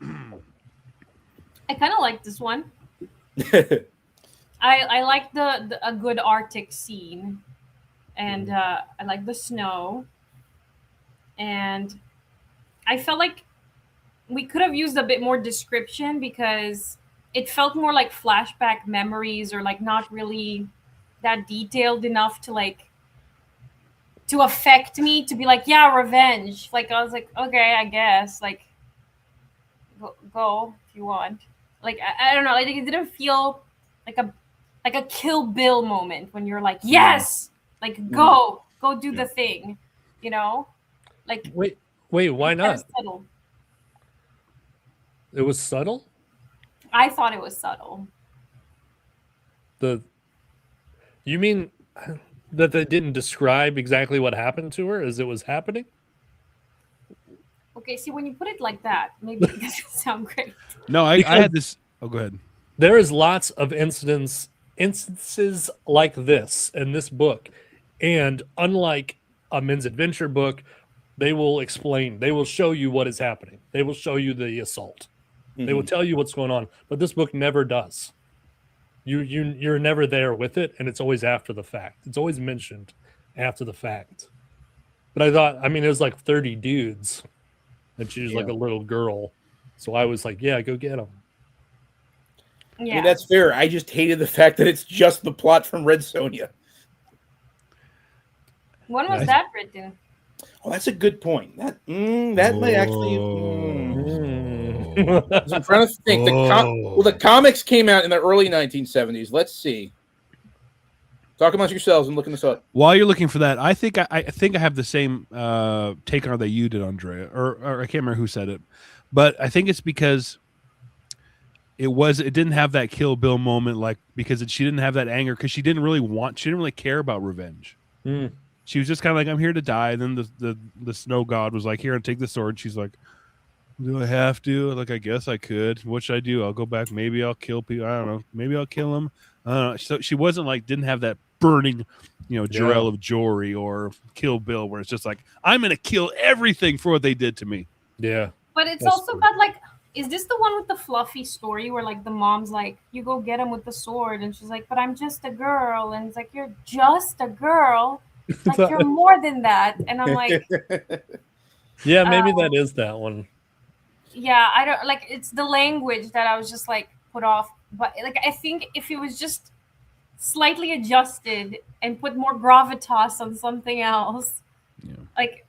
[SPEAKER 6] I kind of like this one. I like a good Arctic scene, and I like the snow, and I felt like we could have used a bit more description because it felt more like flashback memories or like not really that detailed enough to like to affect me to be like, yeah, revenge. Like I was like, okay, I guess like go if you want. Like I don't know. Like it didn't feel like a Kill Bill moment when you're like, yes, like go do the thing, you know? Like
[SPEAKER 1] Wait, why not?
[SPEAKER 6] Subtle.
[SPEAKER 1] It was subtle.
[SPEAKER 6] I thought it was subtle.
[SPEAKER 1] You mean that they didn't describe exactly what happened to her as it was happening?
[SPEAKER 6] Okay, see when you put it like that, maybe it doesn't sound great.
[SPEAKER 2] No, I had this. Oh, go ahead.
[SPEAKER 1] There is lots of instances like this in this book, and unlike a men's adventure book, they will show you what is happening. They will show you the assault. They will tell you what's going on, but this book never does. You're never there with it, and it's always after the fact. It's always mentioned after the fact. But I thought, I mean, it was like 30 dudes, and she was like a little girl, so I was like, yeah, go get them.
[SPEAKER 5] I mean, that's fair. I just hated the fact that it's just the plot from Red Sonja.
[SPEAKER 6] When was that written?
[SPEAKER 5] Oh, that's a good point. That might actually. I'm trying to think. The comics came out in the early 1970s. Let's see. Talk amongst yourselves and looking this up.
[SPEAKER 2] While you're looking for that, I think I have the same take on that you did, Andrea, or I can't remember who said it, but I think it's because it didn't have that Kill Bill moment, like because she didn't have that anger because she didn't really care about revenge. She was just kind of like, I'm here to die. And then the snow god was like, here, and take the sword. She's like, do I have to? Like, I guess I could. What should I do? I'll go back. Maybe I'll kill people. I don't know. Maybe I'll kill him. I don't know. So she wasn't like, didn't have that burning, Jarell of Jory or Kill Bill where it's just like, I'm going to kill everything for what they did to me.
[SPEAKER 1] Yeah.
[SPEAKER 6] But it's also got like, is this the one with the fluffy story where like the mom's like, you go get him with the sword, and she's like, but I'm just a girl, and it's like, you're just a girl, like you're more than that, and I'm like,
[SPEAKER 1] yeah, maybe that is that one.
[SPEAKER 6] Yeah, I don't like. It's the language that I was just like put off, but like I think if it was just slightly adjusted and put more gravitas on something else, like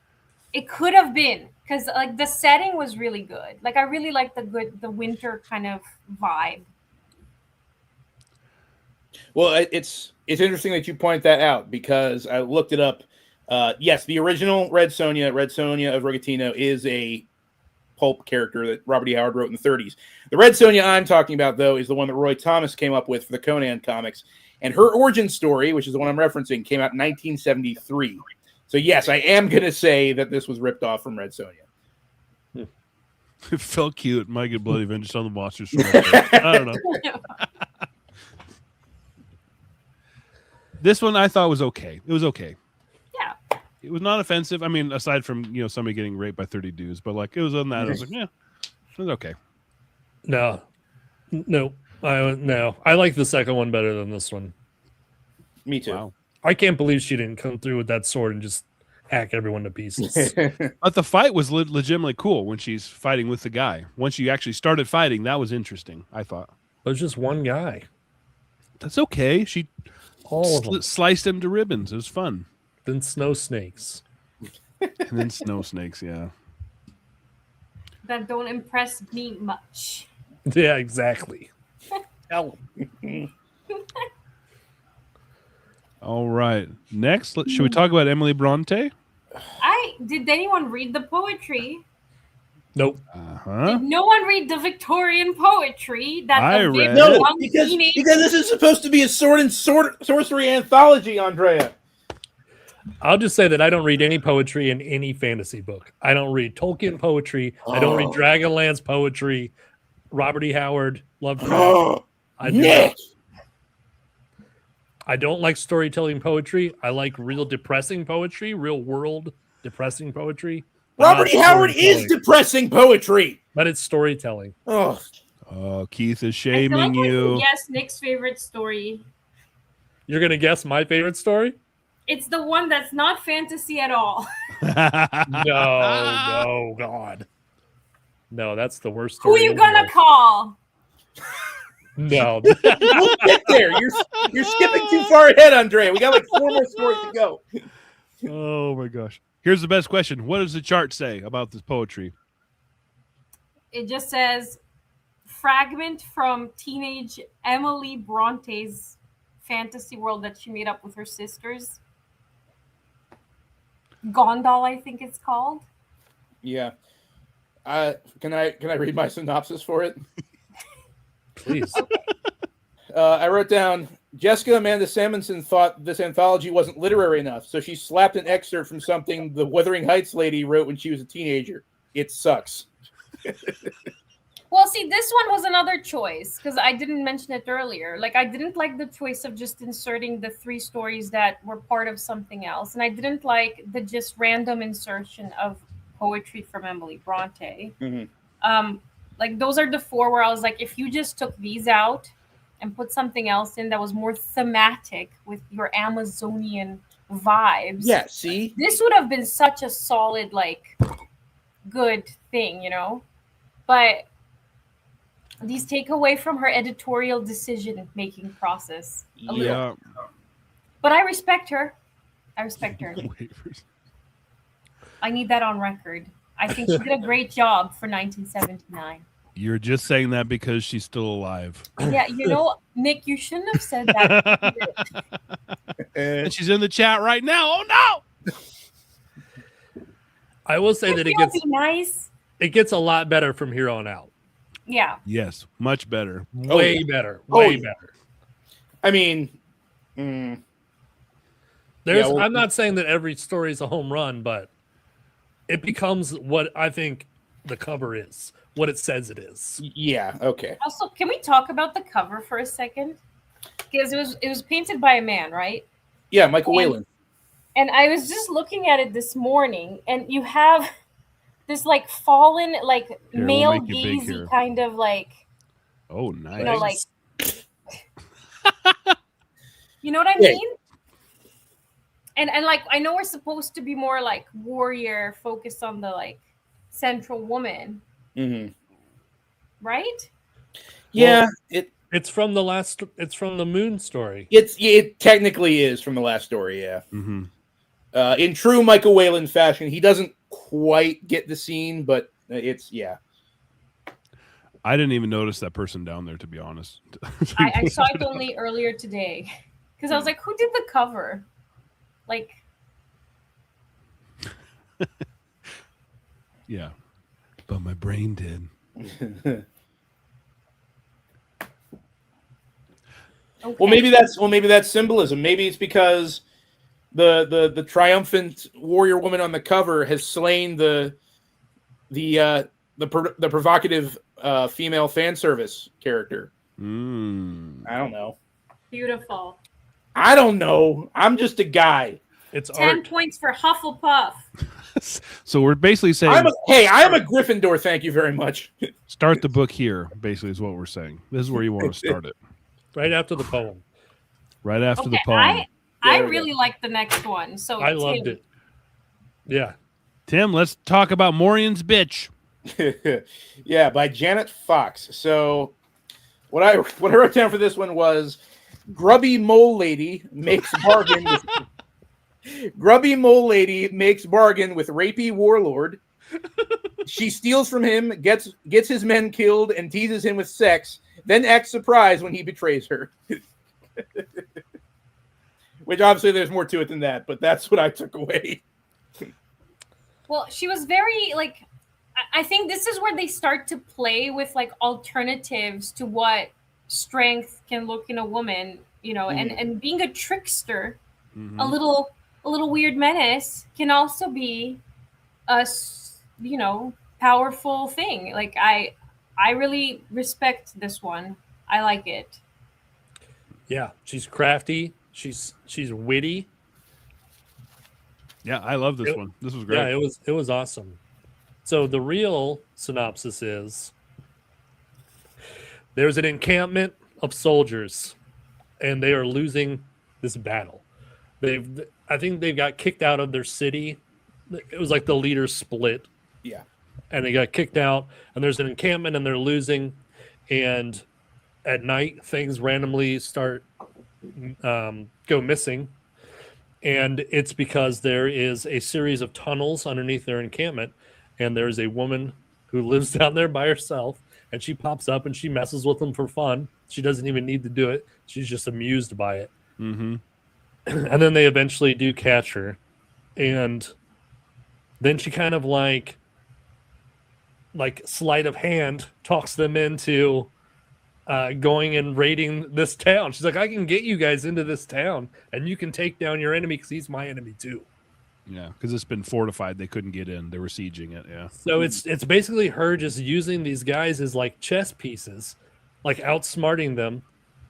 [SPEAKER 6] it could have been. Because like the setting was really good. Like I really like the winter kind of vibe.
[SPEAKER 5] Well, it's interesting that you point that out because I looked it up. Yes, the original Red Sonja of Rigatino is a pulp character that Robert E. Howard wrote in the 30s. The Red Sonja I'm talking about, though, is the one that Roy Thomas came up with for the Conan comics. And her origin story, which is the one I'm referencing, came out in 1973. So, yes, I am going to say that this was ripped off from Red Sonja.
[SPEAKER 2] It felt cute. Might get bloody vengeance on the monsters. I don't know. This one I thought was okay. It was okay.
[SPEAKER 6] Yeah.
[SPEAKER 2] It was not offensive. I mean, aside from, somebody getting raped by 30 dudes. But, like, it was on that. I was like, yeah, it was okay.
[SPEAKER 1] No. I like the second one better than this one.
[SPEAKER 5] Me too.
[SPEAKER 2] Wow.
[SPEAKER 1] I can't believe she didn't come through with that sword and just hack everyone to pieces.
[SPEAKER 2] But the fight was legitimately cool when she's fighting with the guy. Once you actually started fighting, that was interesting, I thought.
[SPEAKER 1] There's just one guy.
[SPEAKER 2] That's okay. She
[SPEAKER 1] All of them.
[SPEAKER 2] sliced him to ribbons. It was fun.
[SPEAKER 1] Then snow snakes.
[SPEAKER 2] And then snow snakes, yeah.
[SPEAKER 6] That don't impress me much.
[SPEAKER 1] Yeah, exactly. Tell them.
[SPEAKER 2] All right. Next, should we talk about Emily Bronte?
[SPEAKER 6] Did anyone read the poetry?
[SPEAKER 1] Nope.
[SPEAKER 6] Did no one read the Victorian poetry?
[SPEAKER 2] I read
[SPEAKER 5] No,
[SPEAKER 2] it.
[SPEAKER 5] because this is supposed to be a sword and sorcery anthology, Andrea.
[SPEAKER 1] I'll just say that I don't read any poetry in any fantasy book. I don't read Tolkien poetry. I don't read Dragonlance poetry. Robert E. Howard, Lovecraft. I do not. I don't like storytelling poetry. I like real depressing poetry, real world depressing poetry.
[SPEAKER 5] Robert E. Howard is depressing poetry.
[SPEAKER 1] But it's storytelling.
[SPEAKER 5] Oh,
[SPEAKER 2] Keith is
[SPEAKER 6] I
[SPEAKER 2] shaming
[SPEAKER 6] feel like
[SPEAKER 2] you.
[SPEAKER 6] Yes, Nick's favorite story.
[SPEAKER 1] You're going to guess my favorite story?
[SPEAKER 6] It's the one that's not fantasy at all.
[SPEAKER 1] No, God. No, that's the worst
[SPEAKER 6] Who
[SPEAKER 1] story.
[SPEAKER 6] are you gonna call?
[SPEAKER 1] No.
[SPEAKER 5] we'll get there. You're skipping too far ahead, Andrea. We got like 4 more stories to go.
[SPEAKER 2] Oh my gosh. Here's the best question. What does the chart say about this poetry?
[SPEAKER 6] It just says fragment from teenage Emily Bronte's fantasy world that she made up with her sisters. Gondal, I think it's called.
[SPEAKER 5] Yeah. Can I read my synopsis for it?
[SPEAKER 1] Please.
[SPEAKER 5] I wrote down, Jessica Amanda Samuelson thought this anthology wasn't literary enough, so she slapped an excerpt from something the Wuthering Heights lady wrote when she was a teenager. It sucks.
[SPEAKER 6] Well, see, this one was another choice because I didn't mention it earlier. Like, I didn't like the choice of just inserting the 3 stories that were part of something else. And I didn't like the just random insertion of poetry from Emily Bronte.
[SPEAKER 5] Mm-hmm.
[SPEAKER 6] Like, those are the 4 where I was like, if you just took these out and put something else in that was more thematic with your Amazonian vibes.
[SPEAKER 5] Yeah, see?
[SPEAKER 6] This would have been such a solid, like, good thing, But these take away from her editorial decision making process a little.
[SPEAKER 2] Yeah.
[SPEAKER 6] But I respect her. I need that on record. I think she did a great job for 1979.
[SPEAKER 2] You're just saying that because she's still alive.
[SPEAKER 6] Yeah, Nick, you shouldn't have said that.
[SPEAKER 2] And she's in the chat right now. Oh no!
[SPEAKER 1] I will say that it gets a lot better from here on out.
[SPEAKER 6] Yeah.
[SPEAKER 2] Yes, much better.
[SPEAKER 1] Way better. Way better.
[SPEAKER 5] I mean,
[SPEAKER 1] I'm not saying that every story is a home run, but it becomes what I think the cover is, what it says it is.
[SPEAKER 5] Yeah. Okay.
[SPEAKER 6] Also, can we talk about the cover for a second? Because it was painted by a man, right?
[SPEAKER 5] Yeah, Michael Whelan.
[SPEAKER 6] And I was just looking at it this morning, and you have this like fallen, like male gazy kind of like.
[SPEAKER 2] Oh, nice.
[SPEAKER 6] You know, like. You know what I mean? And like I know we're supposed to be more like warrior, focused on the like central woman, right?
[SPEAKER 5] Yeah,
[SPEAKER 1] well, it's from the Moon story.
[SPEAKER 5] It technically is from the last story. Yeah.
[SPEAKER 2] Mm-hmm.
[SPEAKER 5] In true Michael Whelan fashion, he doesn't quite get the scene, but yeah.
[SPEAKER 2] I didn't even notice that person down there, to be honest.
[SPEAKER 6] I saw it only earlier today because I was like, who did the cover? Like,
[SPEAKER 2] yeah, but my brain did.
[SPEAKER 5] Okay. Well, maybe that's symbolism. Maybe it's because the triumphant warrior woman on the cover has slain the provocative female fan service character. I don't know.
[SPEAKER 6] Beautiful.
[SPEAKER 5] I don't know. I'm just a guy.
[SPEAKER 1] It's
[SPEAKER 6] 10
[SPEAKER 1] art.
[SPEAKER 6] points for Hufflepuff.
[SPEAKER 2] So we're basically saying,
[SPEAKER 5] I am a Gryffindor. Thank you very much.
[SPEAKER 2] Start the book here. Basically, is what we're saying. This is where you want to start it.
[SPEAKER 1] Right after the poem.
[SPEAKER 2] Right after the poem.
[SPEAKER 6] I really like the next one. So
[SPEAKER 1] I loved it. Yeah.
[SPEAKER 2] Tim, let's talk about Morian's Bitch.
[SPEAKER 5] Yeah, by Janet Fox. So what I wrote down for this one was Grubby Mole Lady makes bargain with rapey warlord. She steals from him, gets his men killed, and teases him with sex, then acts surprised when he betrays her. Which obviously there's more to it than that, but that's what I took away.
[SPEAKER 6] Well, she was very like, I think this is where they start to play with like alternatives to what strength can look in a woman, and being a trickster, a little weird menace can also be a powerful thing. Like I really respect this one. I like it.
[SPEAKER 1] Yeah, she's crafty. She's witty.
[SPEAKER 2] Yeah, I love this one. This was great.
[SPEAKER 1] Yeah, it was awesome. So the real synopsis is there's an encampment of soldiers, and they are losing this battle. I think they got kicked out of their city. It was like the leaders split.
[SPEAKER 5] Yeah.
[SPEAKER 1] And they got kicked out, and there's an encampment, and they're losing. And at night, things randomly start go missing. And it's because there is a series of tunnels underneath their encampment, and there's a woman who lives down there by herself, and she pops up and she messes with them for fun. She doesn't even need to do it. She's just amused by it.
[SPEAKER 2] Mm-hmm.
[SPEAKER 1] And then they eventually do catch her. And then she kind of like sleight of hand talks them into going and raiding this town. She's like, I can get you guys into this town, and you can take down your enemy because he's my enemy too.
[SPEAKER 2] Yeah, because it's been fortified. They couldn't get in. They were sieging it. Yeah.
[SPEAKER 1] So it's basically her just using these guys as like chess pieces, like outsmarting them.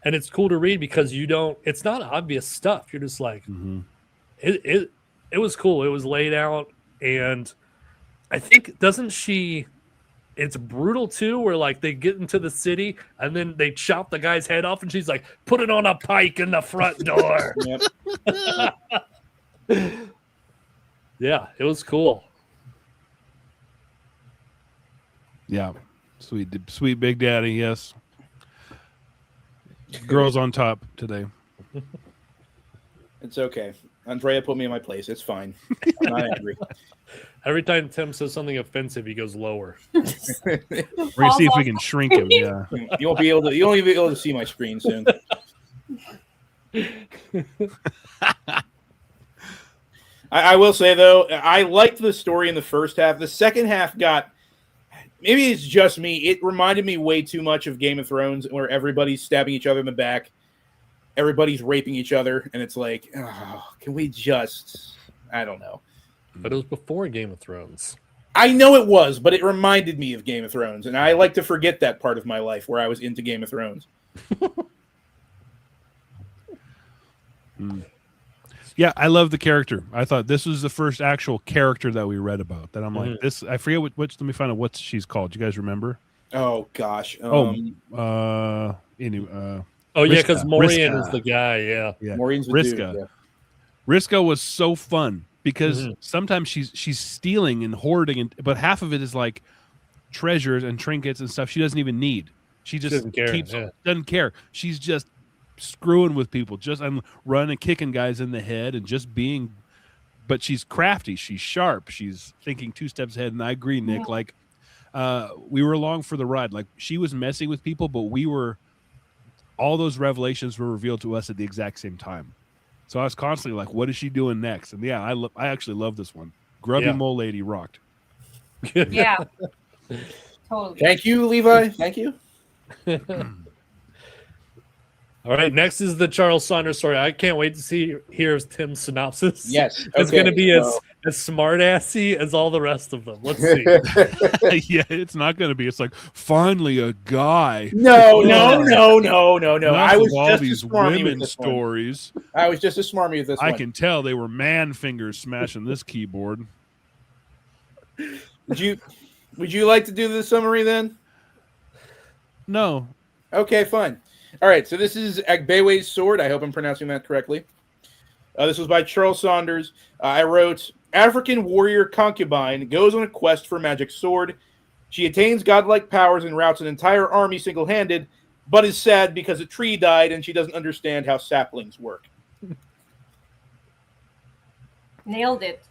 [SPEAKER 1] And it's cool to read because it's not obvious stuff. You're just like, it was cool. It was laid out. And I think, it's brutal too, where like they get into the city and then they chop the guy's head off, and she's like, put it on a pike in the front door.
[SPEAKER 2] Yep.
[SPEAKER 1] Yeah, it was cool.
[SPEAKER 2] Yeah. Sweet Big Daddy, yes. Girls on top today.
[SPEAKER 5] It's okay. Andreea put me in my place. It's fine. I'm not angry.
[SPEAKER 1] Every time Tim says something offensive, he goes lower.
[SPEAKER 2] We're gonna see if we can shrink him. Yeah.
[SPEAKER 5] You won't be able to see my screen soon. I will say though, I liked the story in the first half. The second half maybe it's just me. It reminded me way too much of Game of Thrones, where everybody's stabbing each other in the back, everybody's raping each other, and it's like, oh, can we just? I don't know.
[SPEAKER 1] But it was before Game of Thrones.
[SPEAKER 5] I know it was, but it reminded me of Game of Thrones, and I like to forget that part of my life where I was into Game of Thrones.
[SPEAKER 2] Yeah, I love the character. I thought this was the first actual character that we read about. That I'm like, this. I forget what. Let me find out what she's called. You guys remember?
[SPEAKER 5] Oh gosh.
[SPEAKER 2] Anyway.
[SPEAKER 1] Oh yeah, because Morian is the guy. Yeah.
[SPEAKER 5] Morian's the
[SPEAKER 2] Riska.
[SPEAKER 5] dude. Yeah.
[SPEAKER 2] Riska was so fun because sometimes she's stealing and hoarding, but half of it is like treasures and trinkets and stuff she doesn't even need. She just doesn't care. She's just screwing with people, just running, kicking guys in the head, and just being. But she's crafty. She's sharp. She's thinking 2 steps ahead. And I agree, Nick. Like, we were along for the ride. Like, she was messing with people, but we were. All those revelations were revealed to us at the exact same time. So I was constantly like, "What is she doing next?" And yeah, I actually love this one. Grubby Mole Lady rocked.
[SPEAKER 6] Yeah, totally.
[SPEAKER 5] Thank you, Levi. Thank you.
[SPEAKER 1] All right, next is the Charles Saunders story. I can't wait to hear Tim's synopsis.
[SPEAKER 5] Yes,
[SPEAKER 1] it's going to be as smart-assy as all the rest of them. Let's see.
[SPEAKER 2] Yeah, it's not going to be. It's like, finally a guy.
[SPEAKER 5] No. I was
[SPEAKER 2] all
[SPEAKER 5] just
[SPEAKER 2] these
[SPEAKER 5] as smarmy
[SPEAKER 2] women
[SPEAKER 5] with this
[SPEAKER 2] stories.
[SPEAKER 5] one. I was just as smarmy with this one.
[SPEAKER 2] I can tell they were man fingers smashing this keyboard.
[SPEAKER 5] Would you like to do the summary then?
[SPEAKER 2] No.
[SPEAKER 5] Okay, fine. All right, so this is Agbewe's Sword. I hope I'm pronouncing that correctly. This was by Charles Saunders. I wrote, African warrior concubine goes on a quest for magic sword. She attains godlike powers and routs an entire army single-handed, but is sad because a tree died and she doesn't understand how saplings work.
[SPEAKER 6] Nailed it.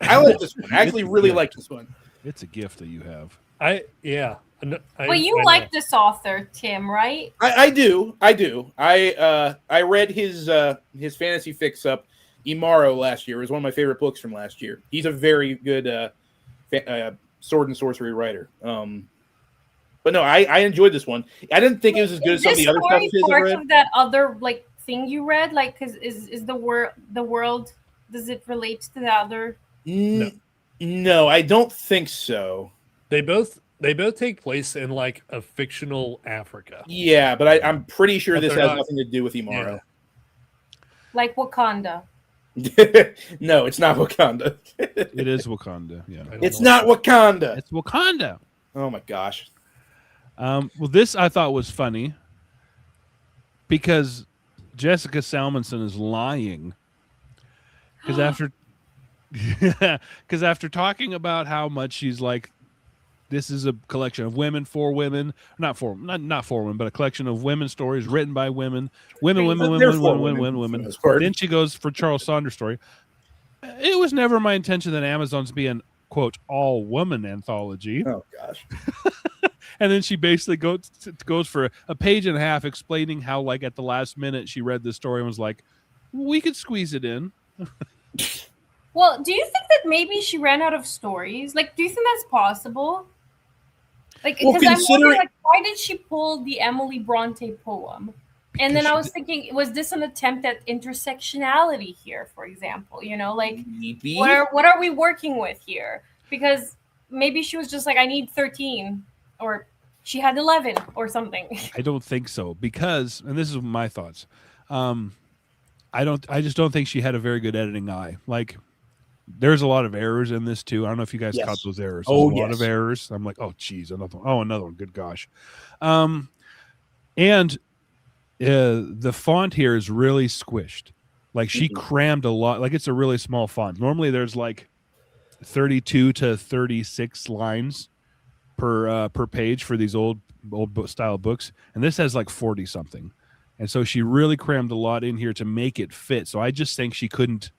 [SPEAKER 5] I like this one. I actually really like this one.
[SPEAKER 2] It's a gift that you have.
[SPEAKER 6] Well, you like this author, Tim, right?
[SPEAKER 5] I do. I read his fantasy fix-up, Imaro, last year. It was one of my favorite books from last year. He's a very good sword and sorcery writer. But no, I enjoyed this one. I didn't think it was as good as some of the other stuff
[SPEAKER 6] Is
[SPEAKER 5] his I
[SPEAKER 6] part
[SPEAKER 5] read.
[SPEAKER 6] of that other thing you read? Because is the world? Does it relate to the other?
[SPEAKER 5] No, I don't think so.
[SPEAKER 1] They both take place in a fictional Africa.
[SPEAKER 5] Yeah, but I'm pretty sure this has
[SPEAKER 1] not-
[SPEAKER 5] nothing to do with Imaro.
[SPEAKER 1] Yeah.
[SPEAKER 6] Like Wakanda.
[SPEAKER 5] No, it's not Wakanda.
[SPEAKER 2] It is Wakanda. Yeah,
[SPEAKER 5] It's not Wakanda.
[SPEAKER 2] it's Wakanda.
[SPEAKER 5] Oh my gosh.
[SPEAKER 2] Well, this I thought was funny because Jessica Salmonson is lying because after talking about how much she's like, this is a collection of women for women, not for women, but a collection of women stories written by women. Then she goes for Charles Saunders' story. It was never my intention that Amazon's be an quote all woman anthology.
[SPEAKER 5] Oh gosh.
[SPEAKER 2] And then she basically goes for a page and a half explaining how at the last minute she read the story and was like, we could squeeze it in.
[SPEAKER 6] Well, do you think that maybe she ran out of stories? Do you think that's possible? Because I'm wondering, why did she pull the Emily Bronte poem? And then I was thinking, was this an attempt at intersectionality here, for example?
[SPEAKER 5] Maybe.
[SPEAKER 6] What are we working with here? Because maybe she was just like, I need 13, or she had 11 or something.
[SPEAKER 2] I don't think so because, and this is my thoughts. I just don't think she had a very good editing eye. There's a lot of errors in this too. I don't know if you guys caught those errors. There's a lot of errors. I'm like, oh geez, another one. Oh, another one. Good gosh. And the font here is really squished. She crammed a lot. It's a really small font. Normally there's 32 to 36 lines. per page for these old style books, and this has like 40 something, and so she really crammed a lot in here to make it fit. So I just think she couldn't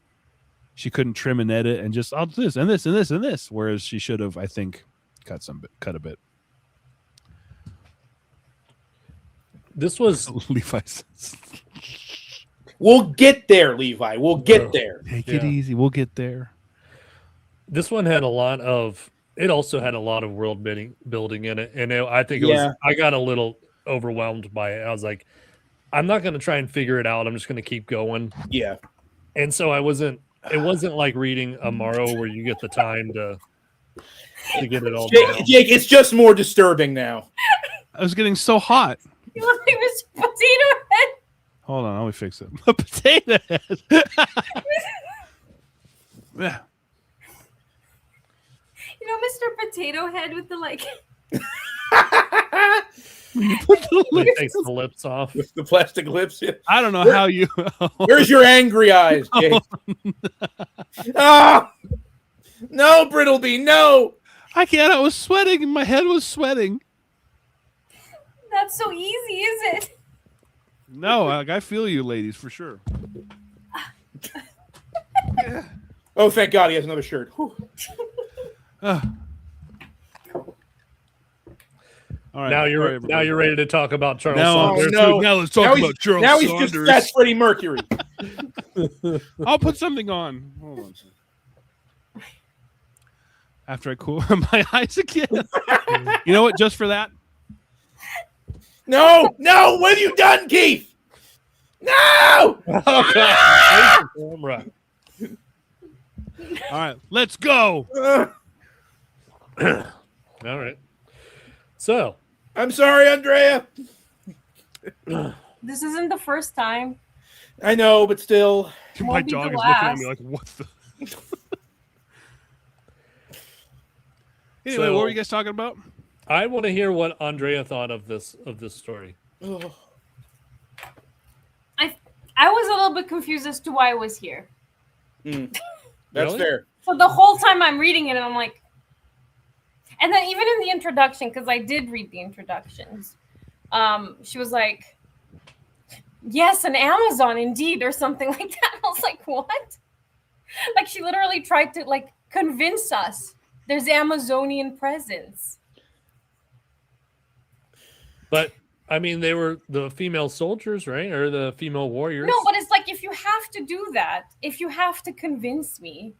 [SPEAKER 2] trim and edit and just I'll do this and this and this and this, whereas she should have, I think, cut a bit.
[SPEAKER 1] This was
[SPEAKER 2] Levi says,
[SPEAKER 5] We'll get there, Levi. We'll get there.
[SPEAKER 2] take it easy, we'll get there.
[SPEAKER 1] This one had a lot of. It also had a lot of world building in it, and I think it
[SPEAKER 5] Yeah.
[SPEAKER 1] was. I got a little overwhelmed by it. I was like, I'm not going to try and figure it out. I'm just going to keep going.
[SPEAKER 5] Yeah.
[SPEAKER 1] And so I wasn't. It wasn't like reading a Morrow where you get the time to get it all down.
[SPEAKER 5] Jake, it's just more disturbing now.
[SPEAKER 2] I was getting so hot.
[SPEAKER 6] You look like Mr. Potato Head.
[SPEAKER 2] Hold on, let me fix it. A potato head. Yeah.
[SPEAKER 6] You know, Mr. Potato Head with the like.
[SPEAKER 1] It takes the lips off.
[SPEAKER 5] With the plastic lips. Yeah.
[SPEAKER 2] I don't know how you.
[SPEAKER 5] Where's your angry eyes, Jake? Ah! No, Brittleby, no!
[SPEAKER 2] I can't. I was sweating. My head was sweating.
[SPEAKER 6] That's so easy, is it?
[SPEAKER 2] No, I feel you, ladies, for sure.
[SPEAKER 5] Oh, thank God he has another shirt. Whew.
[SPEAKER 2] All right.
[SPEAKER 1] Now you're ready to talk about Charles Saunders.
[SPEAKER 5] no.
[SPEAKER 2] Now let's talk about Charles
[SPEAKER 5] Now he's
[SPEAKER 2] Saunders.
[SPEAKER 5] just that's Freddie Mercury.
[SPEAKER 2] I'll put something on. Hold on. After I cool my eyes again. You know what? Just for that.
[SPEAKER 5] No, what have you done, Keith? No!
[SPEAKER 1] Oh, God. Camera.
[SPEAKER 2] All right, let's go.
[SPEAKER 1] All right. So
[SPEAKER 5] I'm sorry, Andreea.
[SPEAKER 6] This isn't the first time.
[SPEAKER 5] I know, but still.
[SPEAKER 2] My
[SPEAKER 6] Won't be
[SPEAKER 2] dog
[SPEAKER 6] the
[SPEAKER 2] is looking at
[SPEAKER 6] last.
[SPEAKER 2] me like, what the? Anyway, what were you guys talking about?
[SPEAKER 1] I want to hear what Andreea thought of this story.
[SPEAKER 6] I was a little bit confused as to why I was here.
[SPEAKER 5] That's
[SPEAKER 1] Really?
[SPEAKER 5] fair.
[SPEAKER 6] So the whole time I'm reading it, I'm like, and then even in the introduction, because I did read the introductions, she was like, yes, an Amazon indeed, or something like that. I was like, what? Like she literally tried to like convince us there's Amazonian presence.
[SPEAKER 1] But I mean, they were the female soldiers, right? Or the female warriors.
[SPEAKER 6] No, but it's like if you have to do that, if you have to convince me,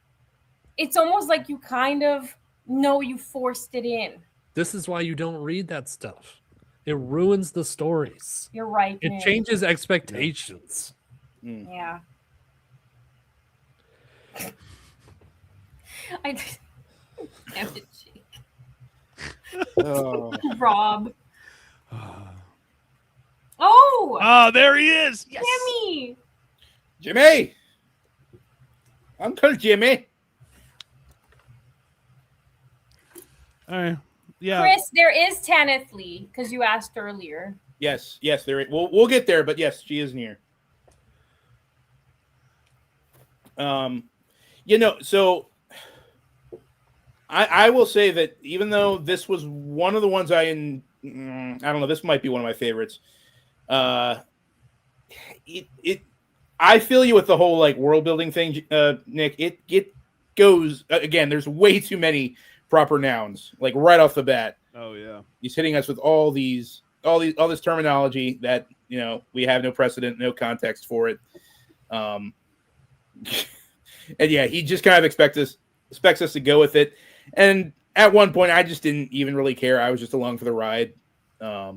[SPEAKER 6] it's almost like you kind of know you forced it in.
[SPEAKER 1] This is why you don't read that stuff. It ruins the stories.
[SPEAKER 6] You're right.
[SPEAKER 1] It
[SPEAKER 6] Nick.
[SPEAKER 1] changes expectations.
[SPEAKER 6] Yeah. I damn it, Jake.
[SPEAKER 5] Oh.
[SPEAKER 6] Rob. Oh,
[SPEAKER 2] Oh, there he is. Yes.
[SPEAKER 6] Jimmy.
[SPEAKER 5] Jimmy! Uncle Jimmy.
[SPEAKER 2] All right. Yeah.
[SPEAKER 6] Chris, there is Tanith Lee because you asked earlier.
[SPEAKER 5] Yes, there. We'll get there, but yes, she is near. So I will say that even though this was one of the ones I don't know, this might be one of my favorites. I feel you with the whole like world building thing, Nick. It goes again. There's way too many proper nouns, like right off the bat.
[SPEAKER 2] Oh yeah.
[SPEAKER 5] He's hitting us with all this terminology that we have no precedent, no context for it. And yeah, he just kind of expects us to go with it. And at one point, I just didn't even really care. I was just along for the ride. I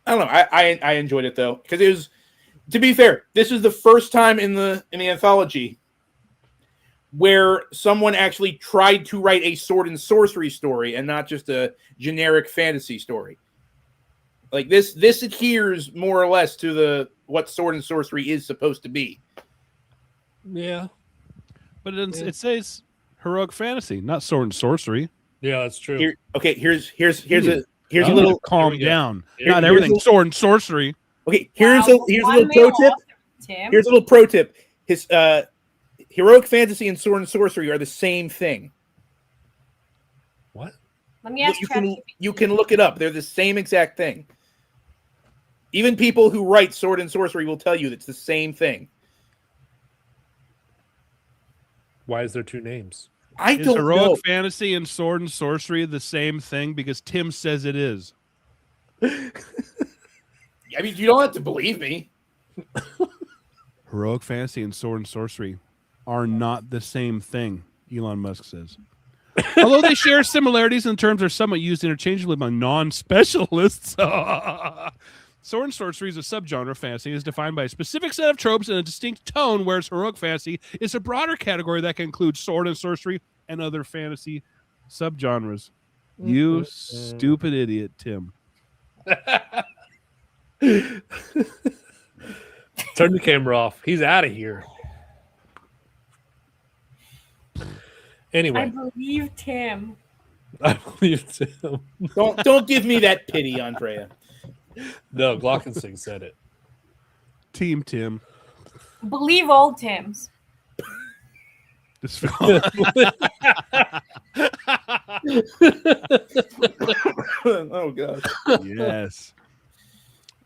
[SPEAKER 5] don't know. I enjoyed it though, because it was. To be fair, this is the first time in the anthology where someone actually tried to write a sword and sorcery story and not just a generic fantasy story. Like this adheres more or less to what sword and sorcery is supposed to be.
[SPEAKER 1] Yeah.
[SPEAKER 2] But it says heroic fantasy, not sword and sorcery.
[SPEAKER 1] Yeah, that's true.
[SPEAKER 5] Here's a
[SPEAKER 2] You
[SPEAKER 5] little
[SPEAKER 2] need to calm down.
[SPEAKER 1] Here-
[SPEAKER 2] Not everything sword and sorcery.
[SPEAKER 5] okay. Here's a little pro tip.
[SPEAKER 6] Tim.
[SPEAKER 5] Here's a little pro tip. His heroic fantasy and sword and sorcery are the same thing.
[SPEAKER 1] What?
[SPEAKER 6] Let me ask
[SPEAKER 5] You can look it up. They're the same exact thing. Even people who write sword and sorcery will tell you it's the same thing.
[SPEAKER 1] Why is there two names?
[SPEAKER 5] I
[SPEAKER 2] Is
[SPEAKER 5] don't
[SPEAKER 2] heroic
[SPEAKER 5] know.
[SPEAKER 2] fantasy and sword and sorcery the same thing? Because Tim says it is.
[SPEAKER 5] I mean, you don't have to believe me.
[SPEAKER 2] Heroic fantasy and sword and sorcery are not the same thing, Elon Musk says. Although they share similarities in terms, are somewhat used interchangeably by non-specialists. Sword and sorcery is a subgenre of fantasy, is defined by a specific set of tropes and a distinct tone, whereas heroic fantasy is a broader category that can include sword and sorcery and other fantasy subgenres. You stupid idiot, Tim.
[SPEAKER 1] Turn the camera off. He's out of here. Anyway,
[SPEAKER 6] I believe Tim.
[SPEAKER 1] I believe Tim.
[SPEAKER 5] Don't give me that pity, Andrea.
[SPEAKER 1] No, Glockensing said it.
[SPEAKER 2] Team Tim.
[SPEAKER 6] Believe all Tims.
[SPEAKER 2] This film.
[SPEAKER 5] Oh god.
[SPEAKER 2] Yes.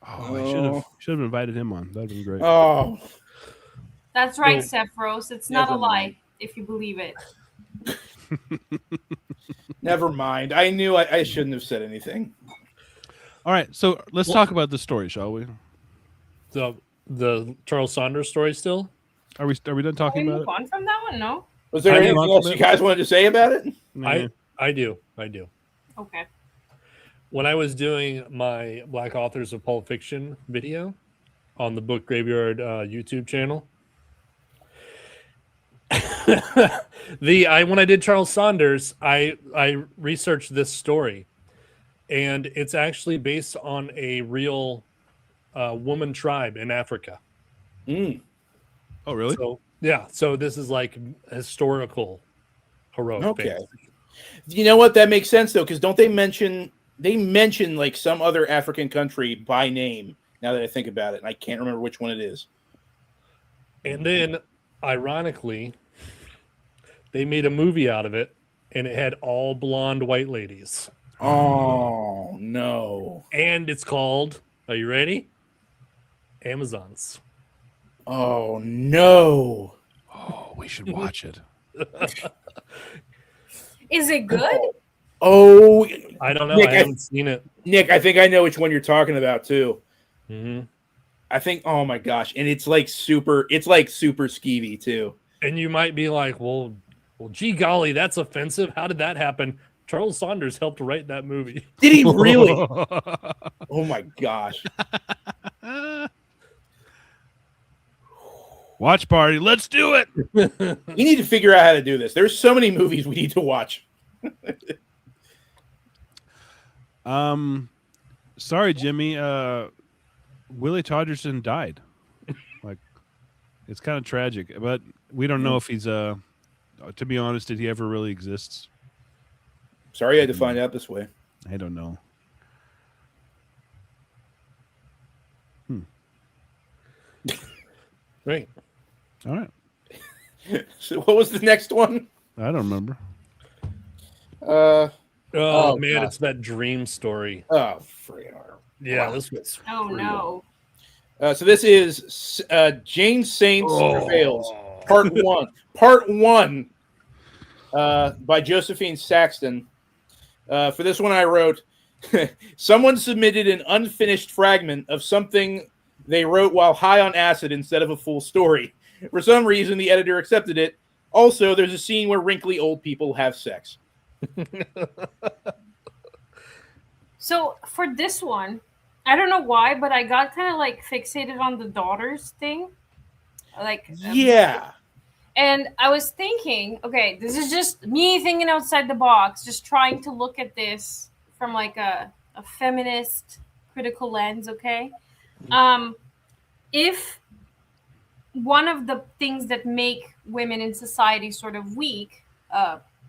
[SPEAKER 2] Oh, I should have invited him on. That'd been great.
[SPEAKER 5] Oh.
[SPEAKER 6] That's right,
[SPEAKER 1] No.
[SPEAKER 6] Sephiroth. It's not a
[SPEAKER 5] Never
[SPEAKER 6] lie
[SPEAKER 5] mind.
[SPEAKER 6] if you believe it.
[SPEAKER 5] Never mind. I knew I shouldn't have said anything.
[SPEAKER 2] All right, so let's talk about the story, shall we?
[SPEAKER 1] The Charles Saunders story still?
[SPEAKER 2] Are we done
[SPEAKER 6] Can we
[SPEAKER 2] talking about
[SPEAKER 6] move
[SPEAKER 2] it?
[SPEAKER 6] on from that one? No?
[SPEAKER 5] Was there
[SPEAKER 1] I
[SPEAKER 5] anything
[SPEAKER 2] didn't-
[SPEAKER 5] else you guys wanted to say about it?
[SPEAKER 2] Nah.
[SPEAKER 1] I do.
[SPEAKER 6] Okay.
[SPEAKER 1] When I was doing my Black Authors of Pulp Fiction video on the Book Graveyard YouTube channel, when I did Charles Saunders, I researched this story, and it's actually based on a real woman tribe in Africa.
[SPEAKER 5] Mm.
[SPEAKER 2] Oh, really?
[SPEAKER 1] So yeah, so this is like historical heroic.
[SPEAKER 5] Okay.
[SPEAKER 1] fantasy.
[SPEAKER 5] You know what? That makes sense though, because don't they mention like some other African country by name? Now that I think about it, and I can't remember which one it is.
[SPEAKER 1] And then, ironically, they made a movie out of it, and it had all blonde white ladies.
[SPEAKER 5] Oh no!
[SPEAKER 1] And it's called, are you ready? Amazons.
[SPEAKER 5] Oh no!
[SPEAKER 2] Oh, we should watch it.
[SPEAKER 6] Is it good?
[SPEAKER 5] Oh,
[SPEAKER 1] I don't know.
[SPEAKER 5] Nick,
[SPEAKER 1] I haven't seen it.
[SPEAKER 5] Nick, I think I know which one you're talking about too.
[SPEAKER 1] Hmm.
[SPEAKER 5] I think. Oh my gosh! And it's like super skeevy too.
[SPEAKER 1] And you might be like, well, gee golly, that's offensive. How did that happen? Charles Saunders helped write that movie.
[SPEAKER 5] Did he really? Oh my gosh!
[SPEAKER 2] Watch party. Let's do it.
[SPEAKER 5] We need to figure out how to do this. There's so many movies we need to watch.
[SPEAKER 2] Sorry, Jimmy. Willie Todgerson died. Like, it's kind of tragic, but we don't know if he's to be honest, did he ever really exist?
[SPEAKER 5] Sorry, I had to find out this way.
[SPEAKER 2] I don't know.
[SPEAKER 1] Right.
[SPEAKER 2] All right.
[SPEAKER 5] So, what was the next one?
[SPEAKER 2] I don't remember.
[SPEAKER 1] Oh,
[SPEAKER 5] Oh,
[SPEAKER 1] man,
[SPEAKER 5] God.
[SPEAKER 1] it's that dream story.
[SPEAKER 5] Oh, freaking hell.
[SPEAKER 1] Yeah, this was.
[SPEAKER 6] Oh no.
[SPEAKER 5] So this is Jane Saints
[SPEAKER 1] Oh.
[SPEAKER 5] Travails, Part 1. Part 1 by Josephine Saxton. For this one I wrote, someone submitted an unfinished fragment of something they wrote while high on acid instead of a full story. For some reason, the editor accepted it. Also, there's a scene where wrinkly old people have sex.
[SPEAKER 6] So for this one, I don't know why, but I got kind of like fixated on the daughters thing. Like
[SPEAKER 5] Yeah.
[SPEAKER 6] And I was thinking, okay, this is just me thinking outside the box, just trying to look at this from like a feminist critical lens, okay? If one of the things that make women in society sort of weak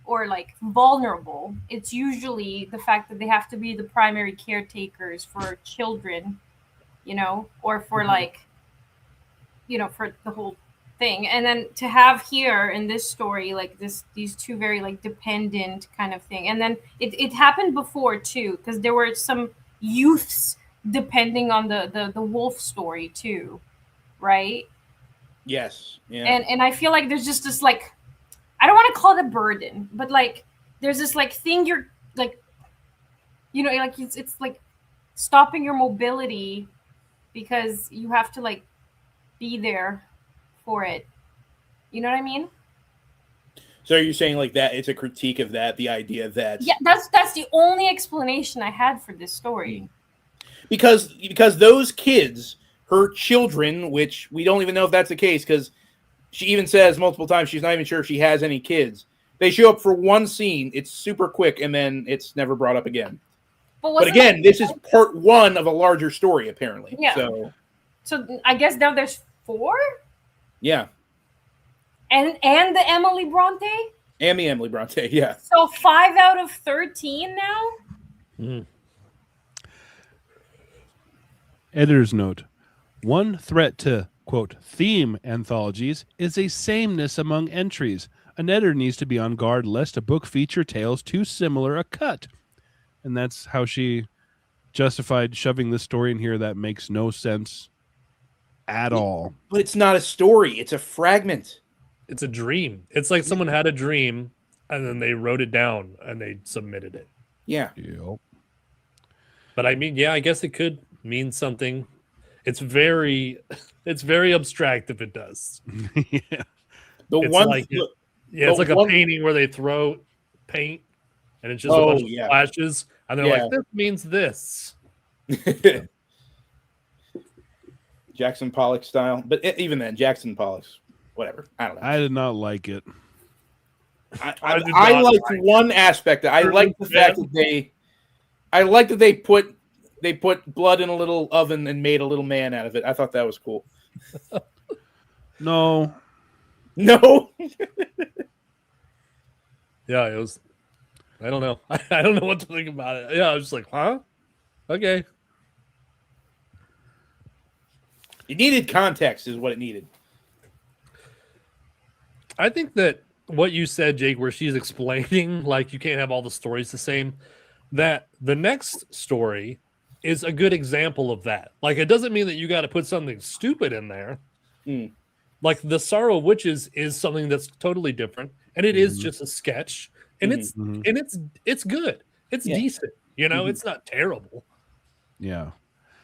[SPEAKER 6] or like vulnerable, it's usually the fact that they have to be the primary caretakers for children, you know, or for like, you know, for the whole thing, and then to have here in this story like these two very like dependent kind of thing, and then it happened before too, because there were some youths depending on the wolf story too, right?
[SPEAKER 5] Yes. Yeah.
[SPEAKER 6] And I feel like there's just this like, I don't want to call it a burden, but like there's this like thing you're like, you know, like it's like stopping your mobility because you have to like be there for it. You know what I mean?
[SPEAKER 5] So you're saying like that it's a critique of that, the idea that
[SPEAKER 6] that's the only explanation I had for this story.
[SPEAKER 5] because those kids, her children, which we don't even know if that's the case, because she even says multiple times she's not even sure if she has any kids. They show up for one scene, it's super quick, and then it's never brought up again. But again, this is part one of a larger story, apparently.
[SPEAKER 6] Yeah. So I guess now there's 4?
[SPEAKER 5] Yeah.
[SPEAKER 6] And the Emily Bronte?
[SPEAKER 5] And the Emily Bronte, yeah.
[SPEAKER 6] So 5 out of 13 now?
[SPEAKER 1] Mm.
[SPEAKER 2] Editor's note. One threat to, quote, theme anthologies is a sameness among entries. An editor needs to be on guard lest a book feature tales too similar a cut. And that's how she justified shoving this story in here that makes no sense at all.
[SPEAKER 5] But it's not a story. It's a fragment.
[SPEAKER 1] It's a dream. It's like someone had a dream and then they wrote it down and they submitted it.
[SPEAKER 5] Yeah.
[SPEAKER 2] Yep.
[SPEAKER 1] But I mean, yeah, I guess it could mean something. It's very abstract if it does.
[SPEAKER 2] Yeah.
[SPEAKER 1] It's like a painting where they throw paint and it's just a bunch of flashes and they're like, this means this.
[SPEAKER 5] Jackson Pollock style. But even then, Jackson Pollock's whatever. I don't know.
[SPEAKER 2] I did not like it.
[SPEAKER 5] I liked one aspect. I liked the fact that they put blood in a little oven and made a little man out of it. I thought that was cool.
[SPEAKER 2] No.
[SPEAKER 5] No.
[SPEAKER 1] Yeah, it was. I don't know. I don't know what to think about it. Yeah, I was just like, huh? Okay.
[SPEAKER 5] It needed context, is what it needed.
[SPEAKER 1] I think that what you said, Jake, where she's explaining, like, you can't have all the stories the same, that the next story is a good example of that. Like, it doesn't mean that you got to put something stupid in there.
[SPEAKER 5] Mm.
[SPEAKER 1] Like, The Sorrow of Witches is something that's totally different, and it is just a sketch, and it's good. It's decent. You know, it's not terrible.
[SPEAKER 2] Yeah.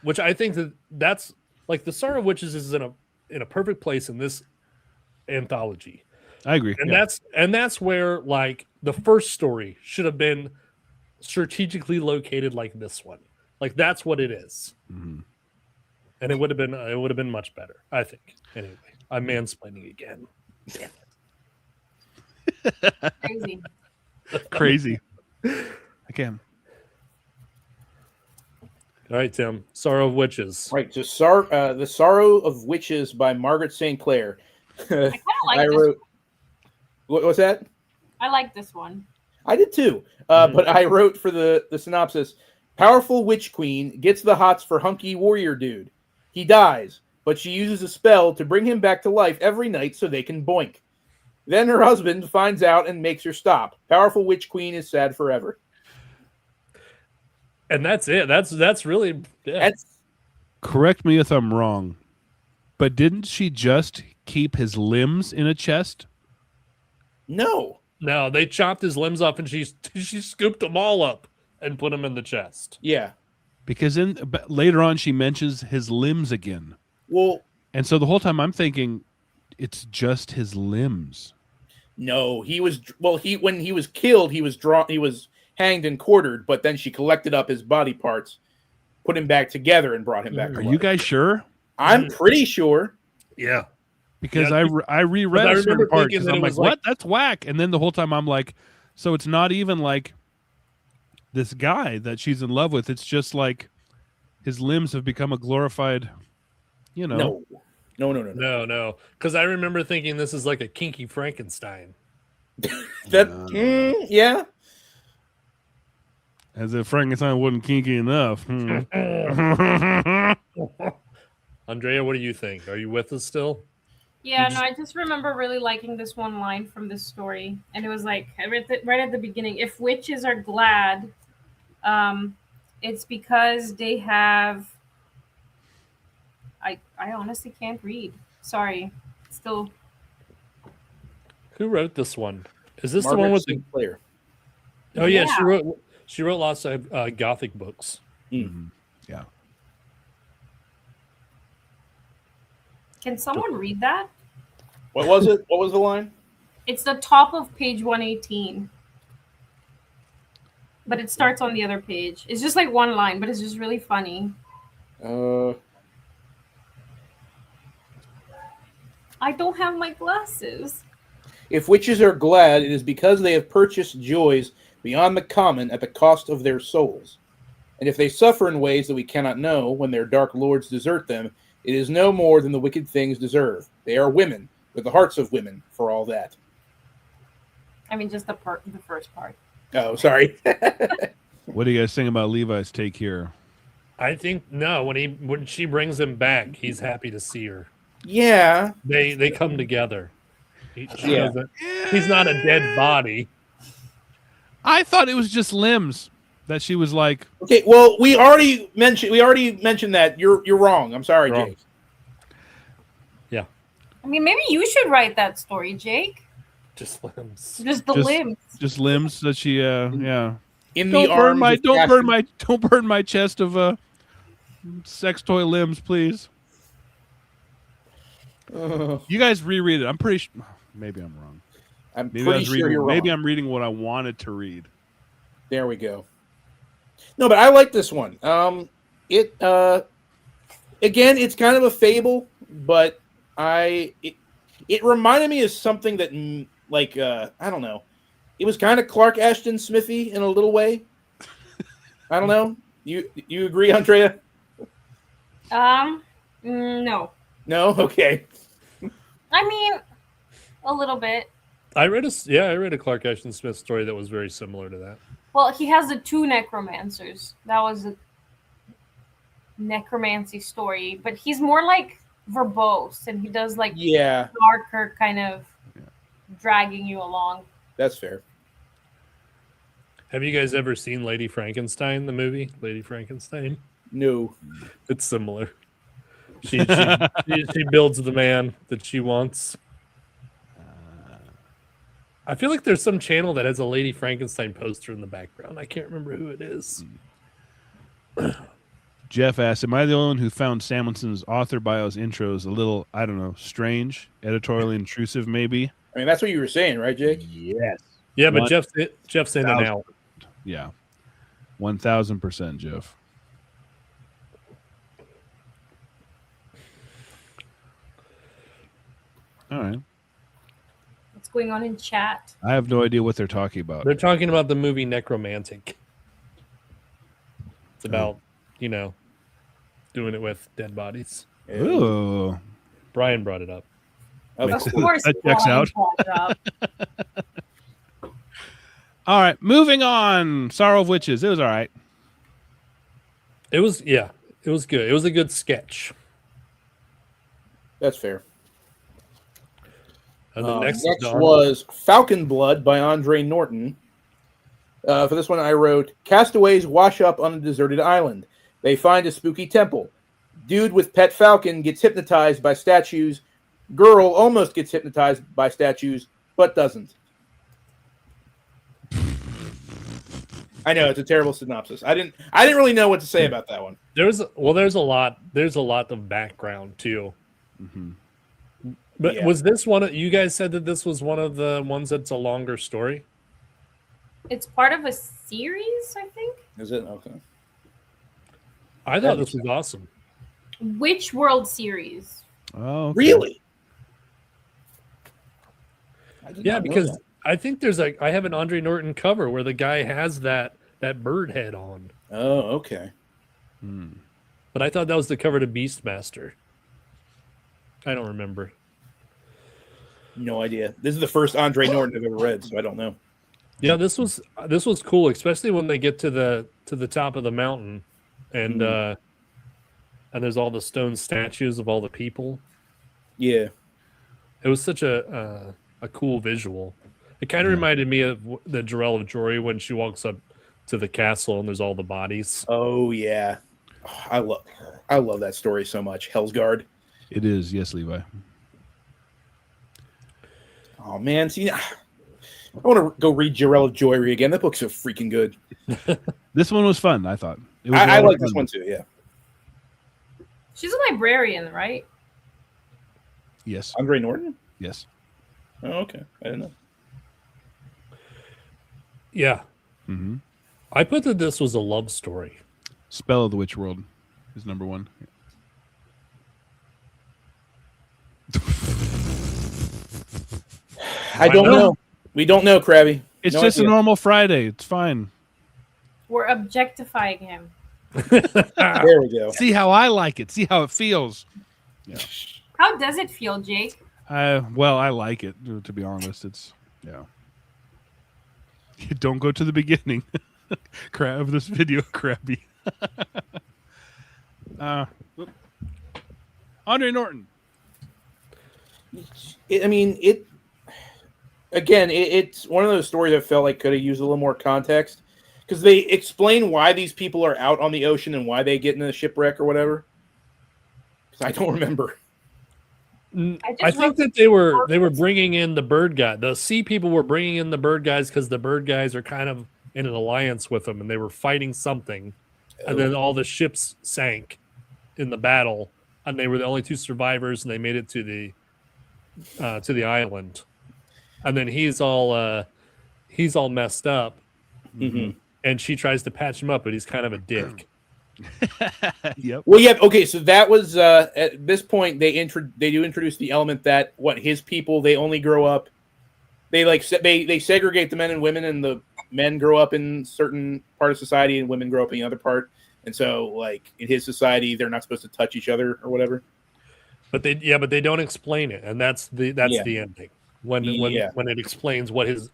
[SPEAKER 1] Which I think that's like The Sorrow of Witches is in a perfect place in this anthology.
[SPEAKER 2] I agree.
[SPEAKER 1] And that's where like the first story should have been strategically located like this one. Like that's what it is.
[SPEAKER 2] Mm-hmm.
[SPEAKER 1] And it would have been much better, I think. Anyway, I'm mansplaining again.
[SPEAKER 2] Crazy. Again.
[SPEAKER 5] All
[SPEAKER 1] right, Tim. Sorrow of Witches.
[SPEAKER 5] Right. So The Sorrow of Witches by Margaret St. Clair.
[SPEAKER 6] I kind of like this.
[SPEAKER 5] What's that?
[SPEAKER 6] I like this one.
[SPEAKER 5] I did too. But I wrote for the synopsis. Powerful witch queen gets the hots for hunky warrior dude. He dies, but she uses a spell to bring him back to life every night so they can boink. Then her husband finds out and makes her stop. Powerful witch queen is sad forever.
[SPEAKER 1] And that's it. That's really
[SPEAKER 2] Correct me if I'm wrong, but didn't she just keep his limbs in a chest?
[SPEAKER 5] No,
[SPEAKER 1] they chopped his limbs off and she scooped them all up and put them in the chest.
[SPEAKER 5] Yeah,
[SPEAKER 2] because later on she mentions his limbs again.
[SPEAKER 5] Well,
[SPEAKER 2] and so the whole time I'm thinking it's just his limbs.
[SPEAKER 5] No, when he was killed, he was hanged and quartered, but then she collected up his body parts, put him back together, and brought him back.
[SPEAKER 2] Are you guys sure?
[SPEAKER 5] I'm pretty sure.
[SPEAKER 1] Yeah.
[SPEAKER 2] Because I reread a certain part because I'm like, what? That's whack. And then the whole time I'm like, so it's not even like this guy that she's in love with. It's just like his limbs have become a glorified,
[SPEAKER 5] No.
[SPEAKER 1] No. Because I remember thinking this is like a kinky Frankenstein.
[SPEAKER 5] Yeah.
[SPEAKER 2] As if Frankenstein wasn't kinky enough.
[SPEAKER 1] Andrea, what do you think? Are you with us still?
[SPEAKER 6] Yeah, no, I just remember really liking this one line from this story, and it was like right at the beginning. If witches are glad, it's because they have. I honestly can't read. Sorry, still.
[SPEAKER 1] Who wrote this one? Is this
[SPEAKER 5] Margaret
[SPEAKER 1] the one with the?
[SPEAKER 5] Sinclair.
[SPEAKER 1] Oh yeah,
[SPEAKER 6] Yeah.
[SPEAKER 1] she wrote lots of gothic books.
[SPEAKER 2] Mhm. Yeah.
[SPEAKER 6] Can someone read that?
[SPEAKER 5] What was it? What was the line?
[SPEAKER 6] It's the top of page 118. But it starts on the other page. It's just like one line, but it's just really funny. I don't have my glasses.
[SPEAKER 5] If witches are glad, it is because they have purchased joys beyond the common at the cost of their souls. And if they suffer in ways that we cannot know, when their dark lords desert them, it is no more than the wicked things deserve. They are women, with the hearts of women, for all that.
[SPEAKER 6] I mean, just the first part.
[SPEAKER 5] Oh, sorry.
[SPEAKER 2] What do you guys think about Levi's take here?
[SPEAKER 1] I think no. When she brings him back, he's happy to see her.
[SPEAKER 5] Yeah.
[SPEAKER 1] They come together.
[SPEAKER 5] Yeah.
[SPEAKER 1] He's not a dead body.
[SPEAKER 2] I thought it was just limbs that she was like.
[SPEAKER 5] Okay, well, we already mentioned that. You're wrong. I'm sorry,
[SPEAKER 1] Wrong.
[SPEAKER 5] Jake.
[SPEAKER 1] Yeah,
[SPEAKER 6] I mean, maybe you should write that story, Jake.
[SPEAKER 1] just limbs.
[SPEAKER 6] Just the limbs.
[SPEAKER 2] Just limbs that she. Yeah.
[SPEAKER 5] In
[SPEAKER 2] Don't
[SPEAKER 5] the
[SPEAKER 2] burn
[SPEAKER 5] arms
[SPEAKER 2] don't burn my chest of sex toy limbs, please. You guys reread it. I'm pretty sure. Maybe I'm wrong.
[SPEAKER 5] I'm
[SPEAKER 2] Maybe
[SPEAKER 5] pretty sure you're wrong.
[SPEAKER 2] Maybe I'm reading what I wanted to read.
[SPEAKER 5] There we go. No, but I like this one. It again, it's kind of a fable, but it reminded me of something that I don't know. It was kind of Clark Ashton Smithy in a little way. I don't know. You agree, Andrea?
[SPEAKER 6] No.
[SPEAKER 5] No? Okay.
[SPEAKER 6] I mean, a little bit.
[SPEAKER 1] I read a Clark Ashton Smith story that was very similar to that.
[SPEAKER 6] Well, he has the two necromancers. That was a necromancy story, but he's more like verbose, and he does like darker kind of dragging you along.
[SPEAKER 5] That's fair.
[SPEAKER 1] Have you guys ever seen Lady Frankenstein, the movie? Lady Frankenstein?
[SPEAKER 5] No.
[SPEAKER 1] It's similar. She builds the man that she wants. I feel like there's some channel that has a Lady Frankenstein poster in the background. I can't remember who it is.
[SPEAKER 2] Jeff asked, am I the only one who found Samuelson's author bio's intros a little, I don't know, strange, editorially intrusive, maybe?
[SPEAKER 5] I mean, that's what you were saying, right, Jake?
[SPEAKER 2] Yes.
[SPEAKER 1] Yeah, but Jeff's in and out.
[SPEAKER 2] Yeah. 1,000%, Jeff. All right.
[SPEAKER 6] What's going on in chat?
[SPEAKER 2] I have no idea what they're talking about.
[SPEAKER 1] They're talking about the movie Necromantic. It's about, doing it with dead bodies.
[SPEAKER 2] Ooh.
[SPEAKER 1] Brian brought it up.
[SPEAKER 6] Of course,
[SPEAKER 2] that checks out.
[SPEAKER 6] out.
[SPEAKER 2] All right, moving on. Sorrow of Witches. It was all right.
[SPEAKER 1] It was good. It was a good sketch.
[SPEAKER 5] That's fair.
[SPEAKER 1] And the next
[SPEAKER 5] was Falcon Blood by Andre Norton. For this one, I wrote, castaways wash up on a deserted island. They find a spooky temple. Dude with pet falcon gets hypnotized by statues. Girl almost gets hypnotized by statues, but doesn't. I know, it's a terrible synopsis. I didn't really know what to say about that one.
[SPEAKER 1] There's a lot of background too.
[SPEAKER 2] Mm-hmm.
[SPEAKER 1] But was this one? You guys said that this was one of the ones that's a longer story.
[SPEAKER 6] It's part of a series, I think.
[SPEAKER 5] Is it? Okay.
[SPEAKER 1] I thought this was awesome.
[SPEAKER 6] Which World Series?
[SPEAKER 2] Oh, okay.
[SPEAKER 5] Really?
[SPEAKER 1] Yeah, because I think I have an Andre Norton cover where the guy has that bird head on.
[SPEAKER 5] Oh, okay.
[SPEAKER 1] But I thought that was the cover to Beastmaster. I don't remember.
[SPEAKER 5] No idea. This is the first Andre Norton I've ever read, so I don't know.
[SPEAKER 1] Yeah, this was cool, especially when they get to the top of the mountain, and there's all the stone statues of all the people.
[SPEAKER 5] Yeah.
[SPEAKER 1] It was such a cool visual. It kind of reminded me of the Jarell of Jory when she walks up to the castle and there's all the bodies.
[SPEAKER 5] Oh yeah, oh, I love that story so much. Hell's Guard.
[SPEAKER 2] It is, yes, Levi.
[SPEAKER 5] Oh man, see, I want to go read Jarell of Jory again. That book's so freaking good.
[SPEAKER 2] This one was fun, I thought. It was
[SPEAKER 5] I like this one too. Yeah,
[SPEAKER 6] She's a librarian, right?
[SPEAKER 2] Yes.
[SPEAKER 5] Andreea Norton.
[SPEAKER 2] Yes.
[SPEAKER 5] Oh, okay, I didn't know.
[SPEAKER 1] Yeah.
[SPEAKER 2] Mm-hmm.
[SPEAKER 1] I put that this was a love story.
[SPEAKER 2] Spell of the Witch World is number 1.
[SPEAKER 5] I don't know. We don't know, Krabby.
[SPEAKER 2] It's
[SPEAKER 5] No
[SPEAKER 2] just
[SPEAKER 5] idea.
[SPEAKER 2] a normal Friday. It's fine.
[SPEAKER 6] We're objectifying him.
[SPEAKER 5] There we go.
[SPEAKER 2] See how I like it. See how it feels.
[SPEAKER 6] How does it feel, Jake?
[SPEAKER 2] Well, I like it, to be honest. It's, yeah. Don't go to the beginning of this video, Krabby. Andreea Norton.
[SPEAKER 5] It's one of those stories I felt like could have used a little more context because they explain why these people are out on the ocean and why they get in a shipwreck or whatever. Because I don't remember.
[SPEAKER 1] I think that they were bringing in the bird guy. The sea people were bringing in the bird guys because the bird guys are kind of in an alliance with them, and they were fighting something. And then all the ships sank in the battle, and they were the only 2 survivors, and they made it to the island. And then he's all messed up, and she tries to patch him up, but he's kind of a dick.
[SPEAKER 2] Yep.
[SPEAKER 5] Well, yeah. Okay, so that was at this point they do introduce the element that his people, they only grow up. They they segregate the men and women, and the men grow up in certain part of society, and women grow up in the other part. And so, like in his society, they're not supposed to touch each other or whatever.
[SPEAKER 1] But they don't explain it, and that's the ending when it explains what his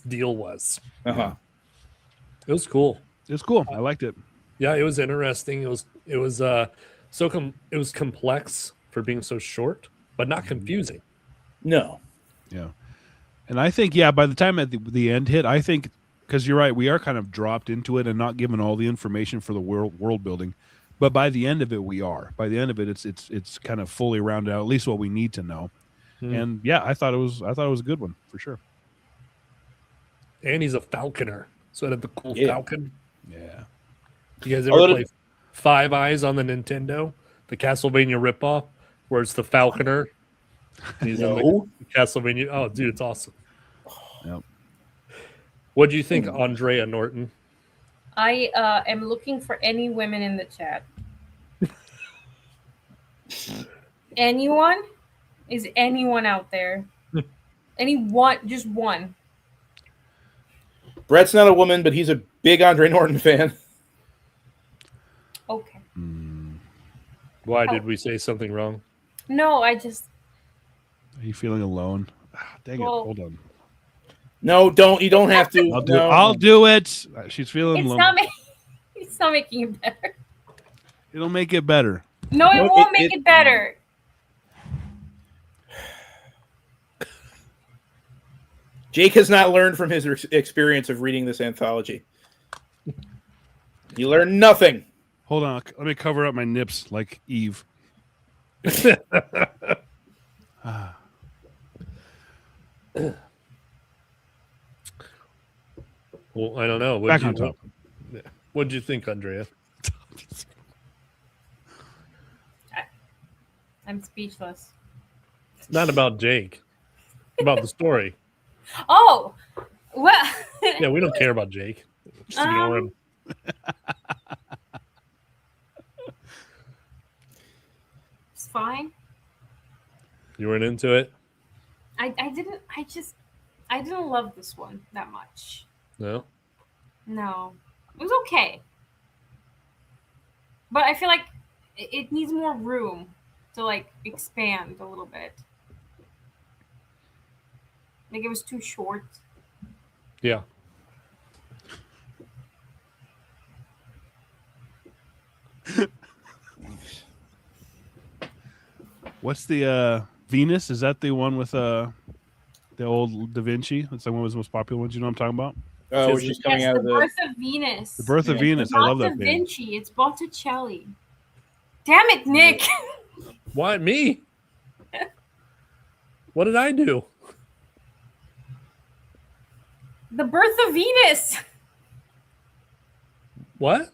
[SPEAKER 1] deal was.
[SPEAKER 5] Uh-huh.
[SPEAKER 1] It was cool.
[SPEAKER 2] It was cool. I liked it.
[SPEAKER 1] Yeah, it was interesting. It was complex for being so short, but not confusing.
[SPEAKER 5] No.
[SPEAKER 2] Yeah. And I think, by the time at the end hit, I think, because you're right, we are kind of dropped into it and not given all the information for the world building. But by the end of it, we are. By the end of it, it's kind of fully rounded out, at least what we need to know. And I thought it was a good one for sure.
[SPEAKER 1] And he's a falconer, so it had the cool falcon.
[SPEAKER 2] Yeah.
[SPEAKER 1] You guys ever play Five Eyes on the Nintendo? The Castlevania ripoff, where it's the falconer. He's in the Castlevania. Oh, dude, it's awesome.
[SPEAKER 2] Yep.
[SPEAKER 1] What do you think, Andreea Norton?
[SPEAKER 6] I am looking for any women in the chat. Anyone? Is anyone out there? Anyone? Just one.
[SPEAKER 5] Brett's not a woman, but he's a big Andreea Norton fan.
[SPEAKER 6] Okay.
[SPEAKER 1] Why did we say something wrong?
[SPEAKER 6] No, I just.
[SPEAKER 2] Are you feeling alone? Dang it. Hold on.
[SPEAKER 5] No, don't. You don't have to.
[SPEAKER 2] I'll do it. She's feeling lonely.
[SPEAKER 6] It's not making it better.
[SPEAKER 2] It'll make it better.
[SPEAKER 6] No, it won't make it better.
[SPEAKER 5] Jake has not learned from his experience of reading this anthology. You learn nothing.
[SPEAKER 2] Hold on. Let me cover up my nips like Eve.
[SPEAKER 1] Well, I don't know.
[SPEAKER 2] Back on top.
[SPEAKER 1] What did you think, Andreea?
[SPEAKER 6] I'm speechless.
[SPEAKER 1] It's not about Jake. It's about the story.
[SPEAKER 6] Oh, well.
[SPEAKER 1] Yeah, we don't care about Jake. Just ignore him.
[SPEAKER 6] It's fine.
[SPEAKER 1] You weren't into it?
[SPEAKER 6] I didn't love this one that much.
[SPEAKER 1] No?
[SPEAKER 6] No. It was okay. But I feel like it needs more room to like expand a little bit. Like it was too short.
[SPEAKER 1] Yeah.
[SPEAKER 2] What's the Venus, is that the one with the old Da Vinci? That's the one that was the most popular one. Do you know what I'm talking about?
[SPEAKER 5] Oh, where she's coming
[SPEAKER 6] Yes,
[SPEAKER 5] out
[SPEAKER 6] the
[SPEAKER 5] of the.
[SPEAKER 6] Birth of Venus.
[SPEAKER 2] The Birth of
[SPEAKER 5] Yeah.
[SPEAKER 2] Venus.
[SPEAKER 6] It's
[SPEAKER 2] I
[SPEAKER 6] not
[SPEAKER 2] love
[SPEAKER 6] Da
[SPEAKER 2] that thing.
[SPEAKER 6] Vinci. It's Botticelli. Damn it, Nick.
[SPEAKER 1] Why me? What did I do?
[SPEAKER 6] The Birth of Venus.
[SPEAKER 1] What?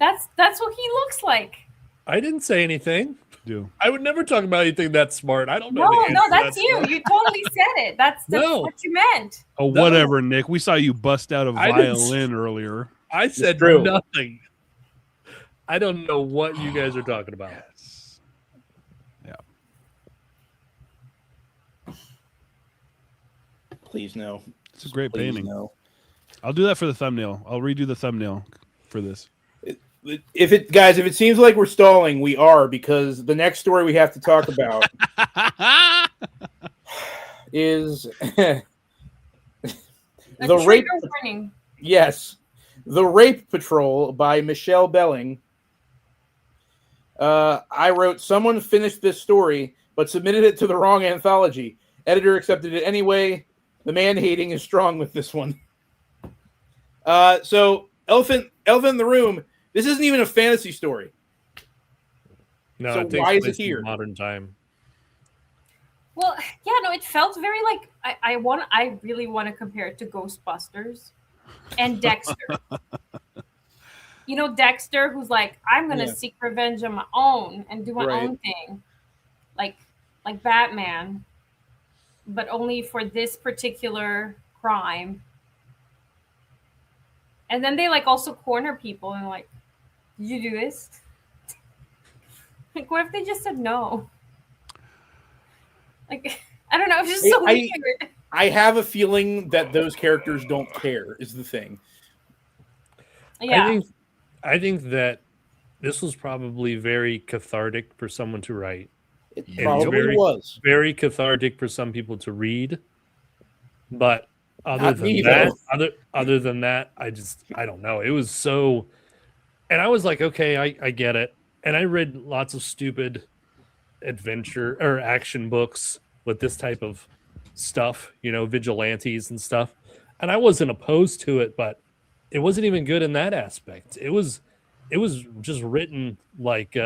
[SPEAKER 6] That's what he looks like.
[SPEAKER 1] I didn't say anything.
[SPEAKER 2] Do.
[SPEAKER 1] I would never talk about anything that smart. I don't know.
[SPEAKER 6] No,
[SPEAKER 1] the answer
[SPEAKER 6] no,
[SPEAKER 1] to
[SPEAKER 6] that's
[SPEAKER 1] that
[SPEAKER 6] you.
[SPEAKER 1] stuff.
[SPEAKER 6] You totally said it. That's
[SPEAKER 1] No.
[SPEAKER 6] what you meant.
[SPEAKER 2] Oh,
[SPEAKER 1] No.
[SPEAKER 2] whatever, Nick. We saw you bust out a
[SPEAKER 1] I didn't
[SPEAKER 2] violin earlier.
[SPEAKER 1] I said
[SPEAKER 5] true.
[SPEAKER 1] nothing. I don't know what you guys are talking about.
[SPEAKER 2] Yes. Yeah.
[SPEAKER 5] Please no.
[SPEAKER 2] It's a great
[SPEAKER 5] Please
[SPEAKER 2] painting.
[SPEAKER 5] no.
[SPEAKER 2] I'll do that for the thumbnail. I'll redo the thumbnail for this.
[SPEAKER 5] If it seems like we're stalling, we are, because the next story we have to talk about is
[SPEAKER 6] A
[SPEAKER 5] the rape.
[SPEAKER 6] trigger warning.
[SPEAKER 5] Yes, The Rape Patrol by Michelle Belling. I wrote, someone finished this story but submitted it to the wrong anthology. Editor accepted it anyway. The man hating is strong with this one. So Elephant in the Room. This isn't even a fantasy story.
[SPEAKER 1] No,
[SPEAKER 5] So
[SPEAKER 1] it takes
[SPEAKER 5] why is it
[SPEAKER 1] place in
[SPEAKER 5] here?
[SPEAKER 1] modern time.
[SPEAKER 6] Well, yeah, no, it felt very like I really want to compare it to Ghostbusters and Dexter. You know, Dexter, who's like, I'm gonna
[SPEAKER 5] Yeah.
[SPEAKER 6] seek revenge on my own and do my
[SPEAKER 5] Right.
[SPEAKER 6] own thing, like Batman, but only for this particular crime. And then they like also corner people and like, did you do this? Like, what if they just said no? Like, I don't know. It's just so weird.
[SPEAKER 5] I have a feeling that those characters don't care, is the thing.
[SPEAKER 6] Yeah.
[SPEAKER 1] I think that this was probably very cathartic for someone to write.
[SPEAKER 5] It
[SPEAKER 1] And
[SPEAKER 5] probably
[SPEAKER 1] very-
[SPEAKER 5] was.
[SPEAKER 1] Very cathartic for some people to read. But other
[SPEAKER 5] Not
[SPEAKER 1] than
[SPEAKER 5] me,
[SPEAKER 1] that,
[SPEAKER 5] though.
[SPEAKER 1] other than that, I don't know. It was so, and I was like, okay, I get it. And I read lots of stupid adventure or action books with this type of stuff, you know, vigilantes and stuff. And I wasn't opposed to it, but it wasn't even good in that aspect. It was just written like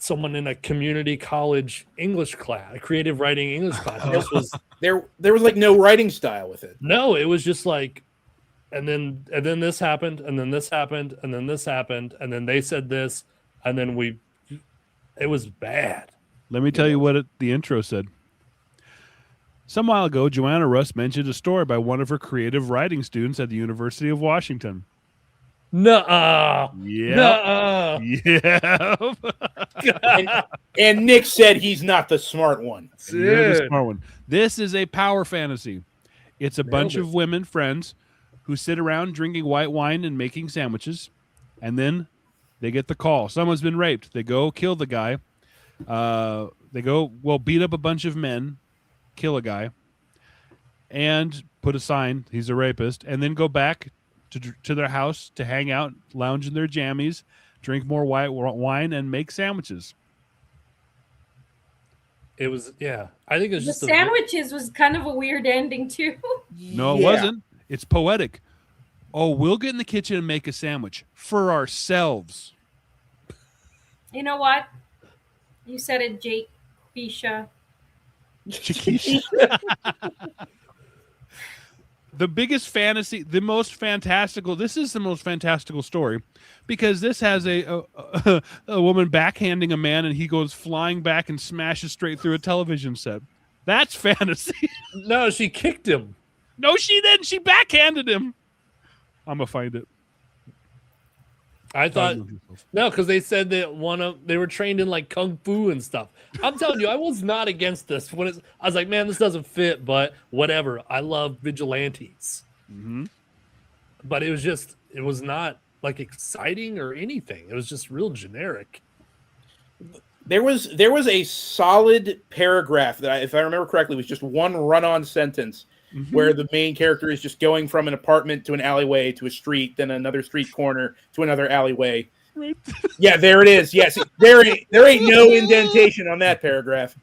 [SPEAKER 1] someone in a community college English class, a creative writing English class. This was
[SPEAKER 5] There was like no writing style with it.
[SPEAKER 1] no, it was just like, and then this happened, and then this happened, and then this happened, and then they said this, and then it was bad.
[SPEAKER 2] Let me tell you what the intro said. Some while ago, Joanna Russ mentioned a story by one of her creative writing students at the University of Washington.
[SPEAKER 1] Nuh-uh.
[SPEAKER 2] Yeah.
[SPEAKER 1] Nuh-uh.
[SPEAKER 2] Yeah.
[SPEAKER 5] And Nick said he's not the smart one.
[SPEAKER 2] You're the
[SPEAKER 1] Dude.
[SPEAKER 2] smart one. This is a power fantasy. It's a bunch
[SPEAKER 1] Nailed
[SPEAKER 2] of
[SPEAKER 1] it.
[SPEAKER 2] women friends who sit around drinking white wine and making sandwiches, and then they get the call. Someone's been raped. They go kill the guy. They go, beat up a bunch of men, kill a guy, and put a sign, he's a rapist, and then go back to their house to hang out, lounge in their jammies, drink more white wine, and make sandwiches.
[SPEAKER 1] It was, yeah. I think it was
[SPEAKER 6] The
[SPEAKER 1] just
[SPEAKER 6] sandwiches was kind of a weird ending too.
[SPEAKER 2] No, it
[SPEAKER 5] Yeah.
[SPEAKER 2] wasn't. It's poetic. Oh, we'll get in the kitchen and make a sandwich for ourselves.
[SPEAKER 6] You know what? You said it, Jake Fisha.
[SPEAKER 2] Chiquisha. The biggest fantasy, the most fantastical. This is the most fantastical story because this has a woman backhanding a man and he goes flying back and smashes straight through a television set. That's fantasy.
[SPEAKER 1] No, she kicked him.
[SPEAKER 2] No, she didn't. She backhanded him. I'm gonna find it.
[SPEAKER 1] I thought no, because they said that they were trained in like kung fu and stuff. I'm telling you, I was not against this. I was like, man, this doesn't fit, but whatever. I love vigilantes,
[SPEAKER 2] Mm-hmm.
[SPEAKER 1] but it was not like exciting or anything. It was just real generic.
[SPEAKER 5] There was a solid paragraph that, if I remember correctly, was just one run-on sentence
[SPEAKER 2] Mm-hmm.
[SPEAKER 5] where the main character is just going from an apartment to an alleyway to a street, then another street corner to another alleyway.
[SPEAKER 2] Right.
[SPEAKER 5] Yeah, there it is. Yes, there ain't no indentation on that paragraph.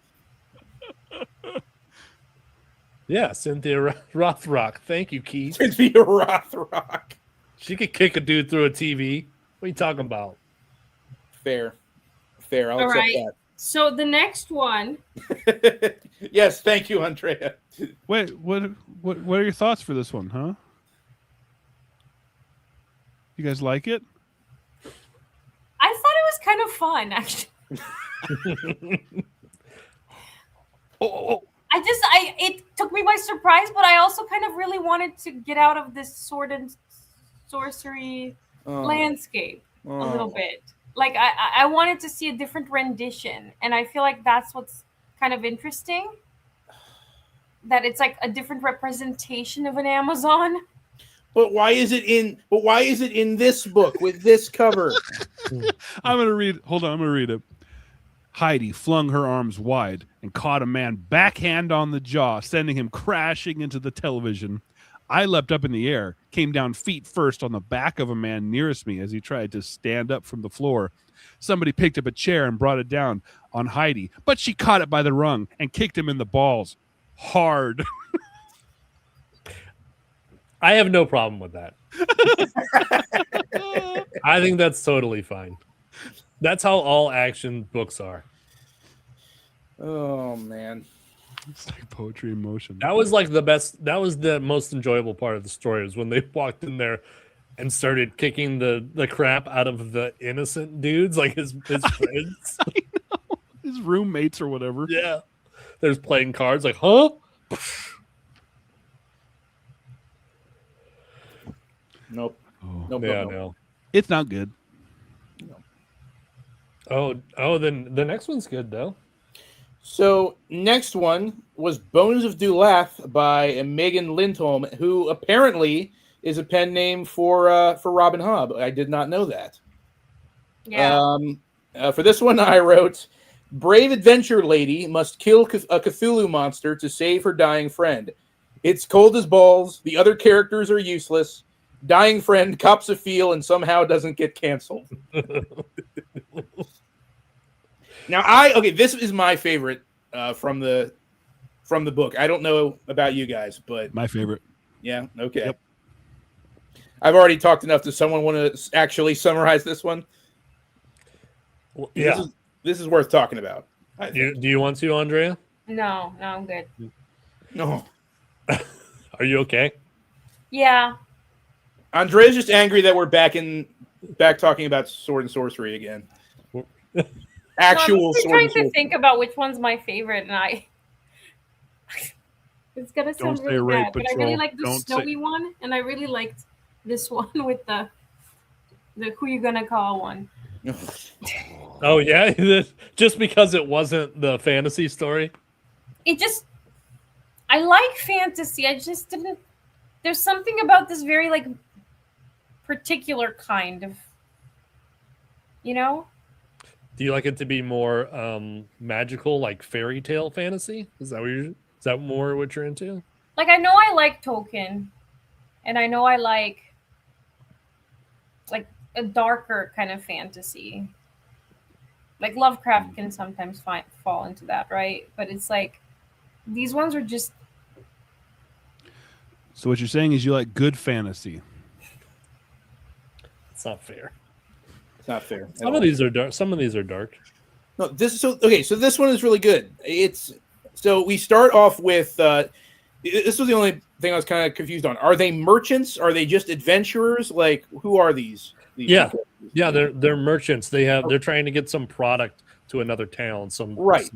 [SPEAKER 1] Yeah, Cynthia Rothrock. Thank you, Keith.
[SPEAKER 5] Cynthia Rothrock.
[SPEAKER 1] She could kick a dude through a TV. What are you talking about?
[SPEAKER 5] Fair. I'll
[SPEAKER 6] All
[SPEAKER 5] accept
[SPEAKER 6] right. So the next one.
[SPEAKER 5] that. Yes, thank you, Andrea.
[SPEAKER 2] Wait, what are your thoughts for this one, huh? You guys like it?
[SPEAKER 6] I thought it was kind of fun, actually. It took me by surprise, but I also kind of really wanted to get out of this sword and sorcery landscape a little bit. Like I wanted to see a different rendition, and I feel like that's what's kind of interesting. That it's like a different representation of an Amazon.
[SPEAKER 5] But why is it in this book with this cover?
[SPEAKER 2] I'm gonna read. Hold on, I'm gonna read it. Heidi flung her arms wide and caught a man backhand on the jaw, sending him crashing into the television. I leapt up in the air, came down feet first on the back of a man nearest me as he tried to stand up from the floor. Somebody picked up a chair and brought it down on Heidi, but she caught it by the rung and kicked him in the balls. Hard.
[SPEAKER 1] I have no problem with that. I think that's totally fine. That's how all action books are.
[SPEAKER 5] Oh man.
[SPEAKER 2] It's like poetry in motion.
[SPEAKER 1] That was like the best. That was the most enjoyable part of the story, was when they walked in there and started kicking the crap out of the innocent dudes, like his friends.
[SPEAKER 2] I know. His roommates or whatever.
[SPEAKER 1] Yeah. There's playing cards, like, huh?
[SPEAKER 5] Nope.
[SPEAKER 2] Oh.
[SPEAKER 5] Nope.
[SPEAKER 1] Yeah,
[SPEAKER 5] nope.
[SPEAKER 1] no.
[SPEAKER 2] It's not good.
[SPEAKER 1] Oh, then the next one's good though.
[SPEAKER 5] So next one was Bones of Dulath by Megan Lindholm, who apparently is a pen name for Robin Hobb. I did not know that.
[SPEAKER 6] Yeah.
[SPEAKER 5] For this one, I wrote, brave adventure lady must kill a Cthulhu monster to save her dying friend. It's cold as balls. The other characters are useless. Dying friend cops a feel and somehow doesn't get canceled. Now, this is my favorite from the book. I don't know about you guys, but
[SPEAKER 2] My favorite.
[SPEAKER 5] yeah, okay.
[SPEAKER 2] Yep.
[SPEAKER 5] I've already talked enough. Does someone want to actually summarize this one?
[SPEAKER 1] Well, yeah.
[SPEAKER 5] This is worth talking about.
[SPEAKER 1] Do you want to, Andrea?
[SPEAKER 6] No, I'm good.
[SPEAKER 5] No.
[SPEAKER 1] Are you okay?
[SPEAKER 6] Yeah.
[SPEAKER 5] Andrea's just angry that we're back talking about sword and sorcery again. Actual
[SPEAKER 6] I'm
[SPEAKER 5] sword
[SPEAKER 6] trying
[SPEAKER 5] and
[SPEAKER 6] to
[SPEAKER 5] sorcery.
[SPEAKER 6] think about which one's my favorite, and it's gonna sound
[SPEAKER 2] say
[SPEAKER 6] really
[SPEAKER 2] Raid
[SPEAKER 6] bad, but I really
[SPEAKER 2] Patrol.
[SPEAKER 6] like the
[SPEAKER 2] Don't say-
[SPEAKER 6] snowy one, and I really liked this one with the who you gonna call one.
[SPEAKER 1] Oh yeah, just because it wasn't the fantasy story.
[SPEAKER 6] I like fantasy. I just didn't. There's something about this very like particular kind of,
[SPEAKER 1] Do you like it to be more magical, like fairy tale fantasy? Is that more what you're into?
[SPEAKER 6] Like I know I like Tolkien, and I know I like a darker kind of fantasy. Like Lovecraft can sometimes fall into that, right? But it's like these ones are just.
[SPEAKER 2] So what you're saying is you like good fantasy.
[SPEAKER 1] It's not fair.
[SPEAKER 5] It's not fair.
[SPEAKER 1] Some of these are dark. Some of these are dark.
[SPEAKER 5] No, so this one is really good. So we start off with this was the only thing I was kind of confused on. Are they merchants? Are they just adventurers? Like, who are these
[SPEAKER 1] Yeah, they're merchants. They're trying to get some product to another town.
[SPEAKER 5] Right.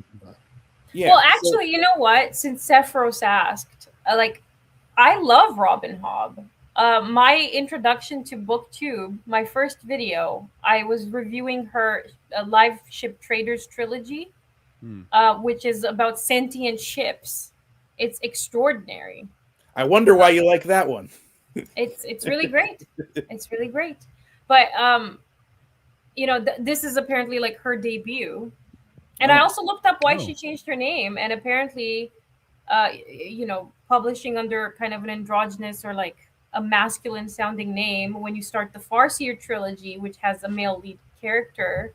[SPEAKER 5] Yeah.
[SPEAKER 6] Well, actually, you know what? Since Sephiroth asked, I love Robin Hobb. My introduction to BookTube, my first video, I was reviewing her Live Ship Traders trilogy, which is about sentient ships. It's extraordinary.
[SPEAKER 5] I wonder why you like that one.
[SPEAKER 6] It's really great. It's really great. But this is apparently like her debut. And I also looked up why she changed her name, and apparently publishing under kind of an androgynous or like a masculine sounding name when you start the Farseer trilogy, which has a male lead character,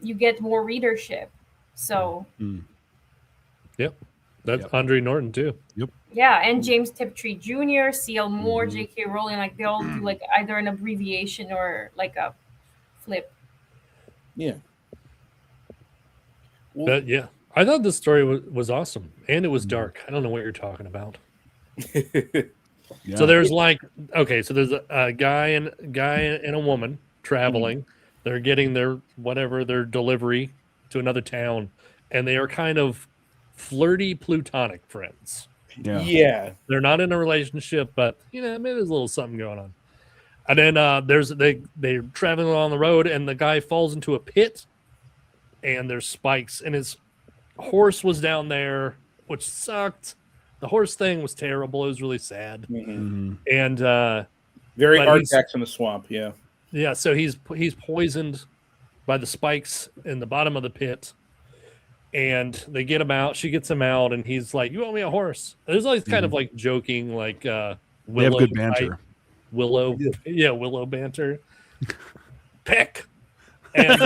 [SPEAKER 6] you get more readership. So
[SPEAKER 1] Yep. That's Andre Norton too.
[SPEAKER 6] yeah, and James Tiptree Jr., C.L. Moore, J.K. Rowling, like they all do like either an abbreviation or like a flip.
[SPEAKER 5] Yeah.
[SPEAKER 1] But yeah, I thought this story was awesome, and it was dark. I don't know what you're talking about.
[SPEAKER 2] Yeah.
[SPEAKER 1] So there's like, okay, so there's a guy and a woman traveling. They're getting their delivery to another town, and they are kind of flirty plutonic friends.
[SPEAKER 5] Yeah.
[SPEAKER 1] They're not in a relationship, but maybe there's a little something going on. And then they're traveling along the road, and the guy falls into a pit, and there's spikes, and his horse was down there, which sucked. The horse thing was terrible. It was really sad. And
[SPEAKER 5] very artifacts in the swamp. Yeah.
[SPEAKER 1] Yeah. So he's poisoned by the spikes in the bottom of the pit, and they get him out. She gets him out, and he's like, "You owe me a horse." There's always kind of like joking, like Willow.
[SPEAKER 2] They have good banter.
[SPEAKER 1] Willow, Willow banter. Peck. And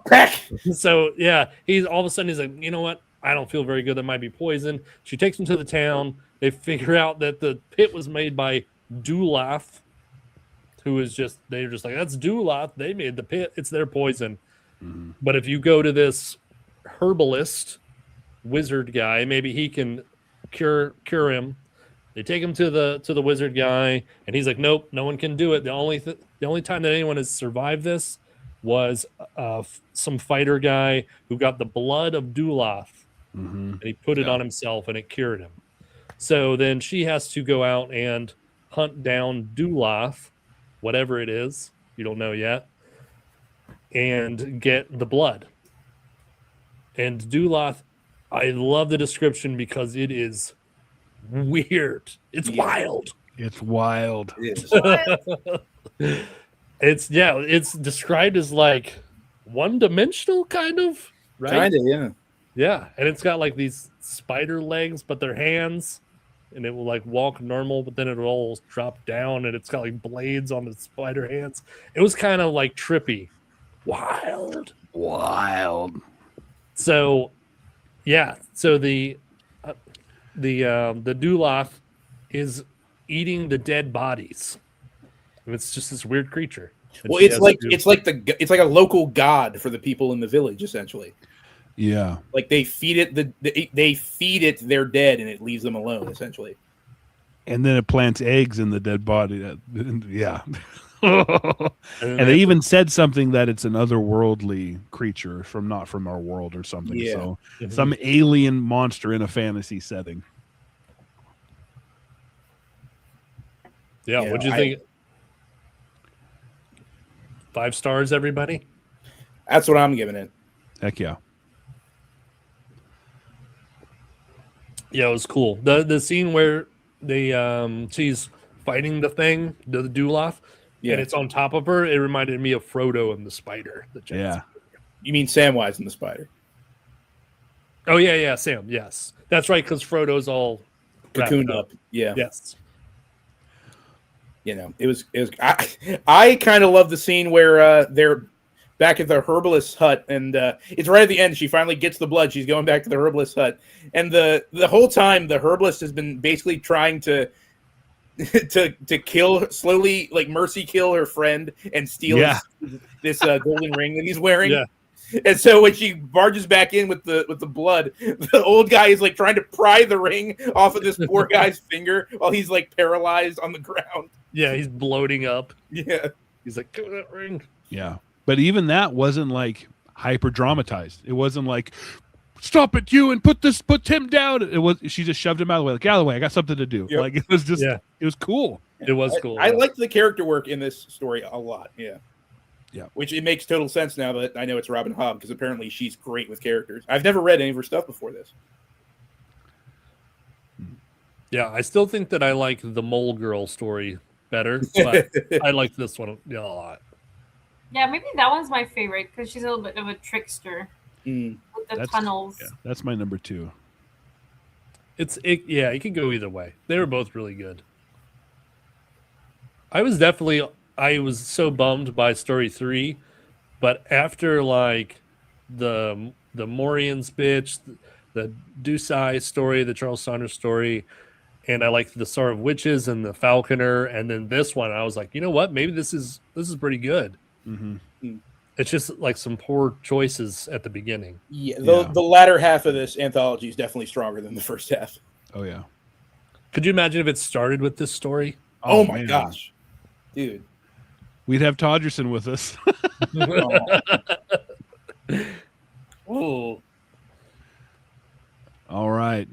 [SPEAKER 5] peck.
[SPEAKER 1] So yeah, he's all of a sudden he's like, you know what? I don't feel very good. There might be poison. She takes him to the town. They figure out that the pit was made by Dulath, they're just like, that's Dulath. They made the pit. It's their poison. But if you go to this herbalist wizard guy, maybe he can cure him. They take him to the wizard guy, and he's like, nope, no one can do it. The only time that anyone has survived this was some fighter guy who got the blood of Dulath, and he put it on himself, and it cured him. So then she has to go out and hunt down Dulath, whatever it is, you don't know yet, and get the blood. And Dulath, I love the description because it is weird. It's wild.
[SPEAKER 2] It's wild.
[SPEAKER 1] It's described as like one-dimensional kind of, right?
[SPEAKER 5] Kind of, yeah.
[SPEAKER 1] Yeah, and it's got like these spider legs, but they're hands, and it will like walk normal, but then it'll all drop down, and it's got like blades on the spider hands. It was kind of like trippy, wild. So, yeah. So the Dulath is eating the dead bodies, and it's just this weird creature. And
[SPEAKER 5] Well, it's like a local god for the people in the village, essentially.
[SPEAKER 2] Yeah.
[SPEAKER 5] Like they feed it their dead, and it leaves them alone, essentially.
[SPEAKER 2] And then it plants eggs in the dead body. Yeah. And they even said something that it's an otherworldly creature not from our world or something.
[SPEAKER 5] Yeah.
[SPEAKER 2] So some alien monster in a fantasy setting.
[SPEAKER 1] Yeah, what'd you think? 5 stars, everybody?
[SPEAKER 5] That's what I'm giving it.
[SPEAKER 2] Heck yeah.
[SPEAKER 1] Yeah, it was cool. The scene where she's fighting the thing, the Dulath, and it's on top of her, it reminded me of Frodo and the spider.
[SPEAKER 2] Yeah.
[SPEAKER 5] You mean Samwise and the spider?
[SPEAKER 1] Oh, yeah, Sam, yes. That's right, because Frodo's all
[SPEAKER 5] Cocooned up. Yeah.
[SPEAKER 1] Yes.
[SPEAKER 5] You know, it was. I kind of love the scene where they're back at the herbalist's hut, and it's right at the end. She finally gets the blood. She's going back to the herbalist's hut, and the whole time the herbalist has been basically trying to kill slowly, like mercy kill her friend and steal this golden ring that he's wearing.
[SPEAKER 1] Yeah.
[SPEAKER 5] And so when she barges back in with the blood, the old guy is like trying to pry the ring off of this poor guy's finger while he's like paralyzed on the ground.
[SPEAKER 1] Yeah, he's bloating up.
[SPEAKER 5] Yeah.
[SPEAKER 1] He's like, give me that ring.
[SPEAKER 2] Yeah. But even that wasn't like hyper dramatized. It wasn't like, stop it, you, and put Tim down. It was, she just shoved him out of the way. Like, out of the way, I got something to do.
[SPEAKER 5] Yep.
[SPEAKER 2] Like, it was just, it was cool.
[SPEAKER 1] It was cool.
[SPEAKER 5] I liked the character work in this story a lot. Yeah.
[SPEAKER 2] Yeah.
[SPEAKER 5] Which it makes total sense now that I know it's Robin Hobb, because apparently she's great with characters. I've never read any of her stuff before this.
[SPEAKER 1] Yeah, I still think that I like the Mole Girl story better, but I like this one a lot.
[SPEAKER 6] Yeah, maybe that one's my favorite because she's a little bit of a trickster with the tunnels.
[SPEAKER 2] Yeah, that's my number 2.
[SPEAKER 1] It can go either way. They were both really good. I was definitely I was so bummed by story 3, but after like the Morians bitch, the Dusai story, the Charles Saunders story, and I liked the Star of Witches and the Falconer, and then this one, I was like, you know what? Maybe this is pretty good.
[SPEAKER 2] Mm-hmm.
[SPEAKER 1] It's just like some poor choices at the beginning.
[SPEAKER 5] Yeah, the latter half of this anthology is definitely stronger than the first half.
[SPEAKER 2] Oh yeah.
[SPEAKER 1] Could you imagine if it started with this story?
[SPEAKER 5] Oh my
[SPEAKER 2] man.
[SPEAKER 5] gosh, dude.
[SPEAKER 2] We'd have Todgerson with us.
[SPEAKER 1] Oh,
[SPEAKER 2] All right.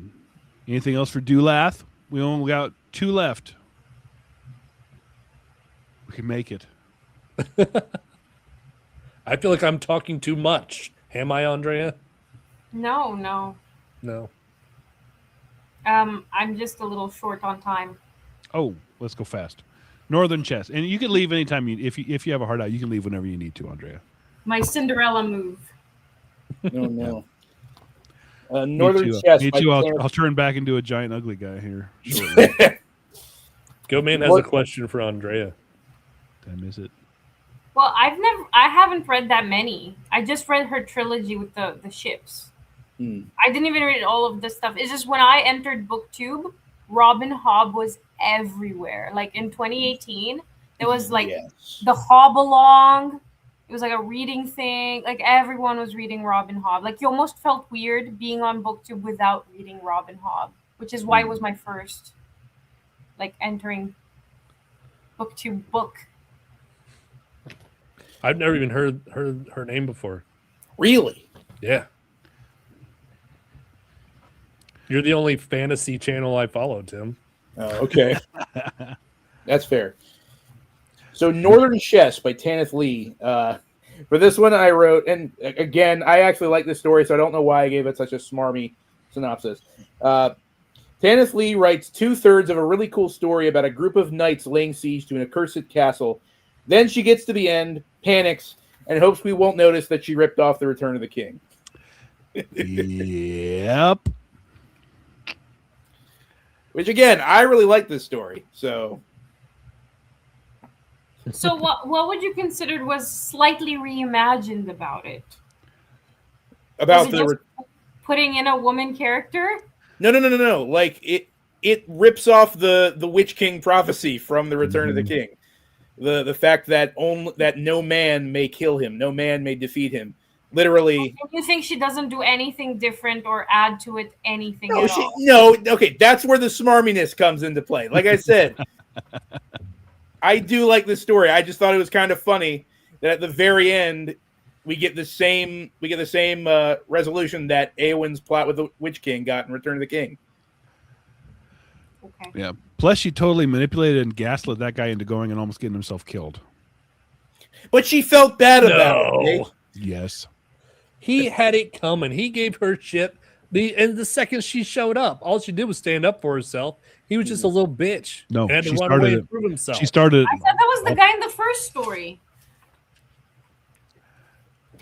[SPEAKER 2] Anything else for Dulath? We only got 2 left. We can make it.
[SPEAKER 1] I feel like I'm talking too much. Am I, Andrea?
[SPEAKER 6] No.
[SPEAKER 1] No.
[SPEAKER 6] I'm just a little short on time.
[SPEAKER 2] Oh, let's go fast. Northern Chess, and you can leave anytime if you have a hard out. You can leave whenever you need to, Andrea.
[SPEAKER 6] My Cinderella move.
[SPEAKER 5] No. Northern
[SPEAKER 2] Me too.
[SPEAKER 5] Chess.
[SPEAKER 2] Me
[SPEAKER 5] by
[SPEAKER 2] too.
[SPEAKER 5] Tanner-
[SPEAKER 2] I'll turn back into a giant ugly guy here shortly.
[SPEAKER 1] Go Man has a question for Andrea.
[SPEAKER 2] Did I miss it?
[SPEAKER 6] Well, I haven't read that many. I just read her trilogy with the ships. I didn't even read all of this stuff. It's just when I entered BookTube, Robin Hobb was everywhere. Like in 2018, there was like the Hobb Along. It was like a reading thing. Like everyone was reading Robin Hobb. Like you almost felt weird being on BookTube without reading Robin Hobb, which is why it was my first like entering BookTube book.
[SPEAKER 1] I've never even heard her name before.
[SPEAKER 5] Really?
[SPEAKER 1] Yeah. You're the only fantasy channel I follow, Tim.
[SPEAKER 5] Oh, okay. That's fair. So Northern Chess by Tanith Lee. For this one I wrote, and again, I actually like this story, so I don't know why I gave it such a smarmy synopsis. Tanith Lee writes 2/3 of a really cool story about a group of knights laying siege to an accursed castle. Then she gets to the end, panics, and hopes we won't notice that she ripped off the Return of the King.
[SPEAKER 2] Yep.
[SPEAKER 5] Which, again, I really like this story. So
[SPEAKER 6] what would you consider was slightly reimagined about it?
[SPEAKER 5] About
[SPEAKER 6] was it just putting in a woman character?
[SPEAKER 5] No. Like it rips off the Witch King prophecy from the Return of the King. The fact that that no man may kill him, no man may defeat him. Literally.
[SPEAKER 6] You think she doesn't do anything different or add to it anything
[SPEAKER 5] No,
[SPEAKER 6] at all?
[SPEAKER 5] no. Okay, that's where the smarminess comes into play. Like I said, I do like this story. I just thought it was kind of funny that at the very end we get the same resolution that Eowyn's plot with the Witch King got in Return of the King.
[SPEAKER 6] Okay.
[SPEAKER 2] Yeah. Plus, she totally manipulated and gaslit that guy into going and almost getting himself killed.
[SPEAKER 5] But she felt bad about it.
[SPEAKER 2] Yes.
[SPEAKER 1] He had it coming. He gave her shit. The second she showed up, all she did was stand up for herself. He was just a little bitch.
[SPEAKER 2] No,
[SPEAKER 1] and had
[SPEAKER 2] she
[SPEAKER 1] to run
[SPEAKER 2] started
[SPEAKER 1] away
[SPEAKER 2] it.
[SPEAKER 1] and prove himself.
[SPEAKER 2] She started.
[SPEAKER 6] I thought that was the guy in the first story.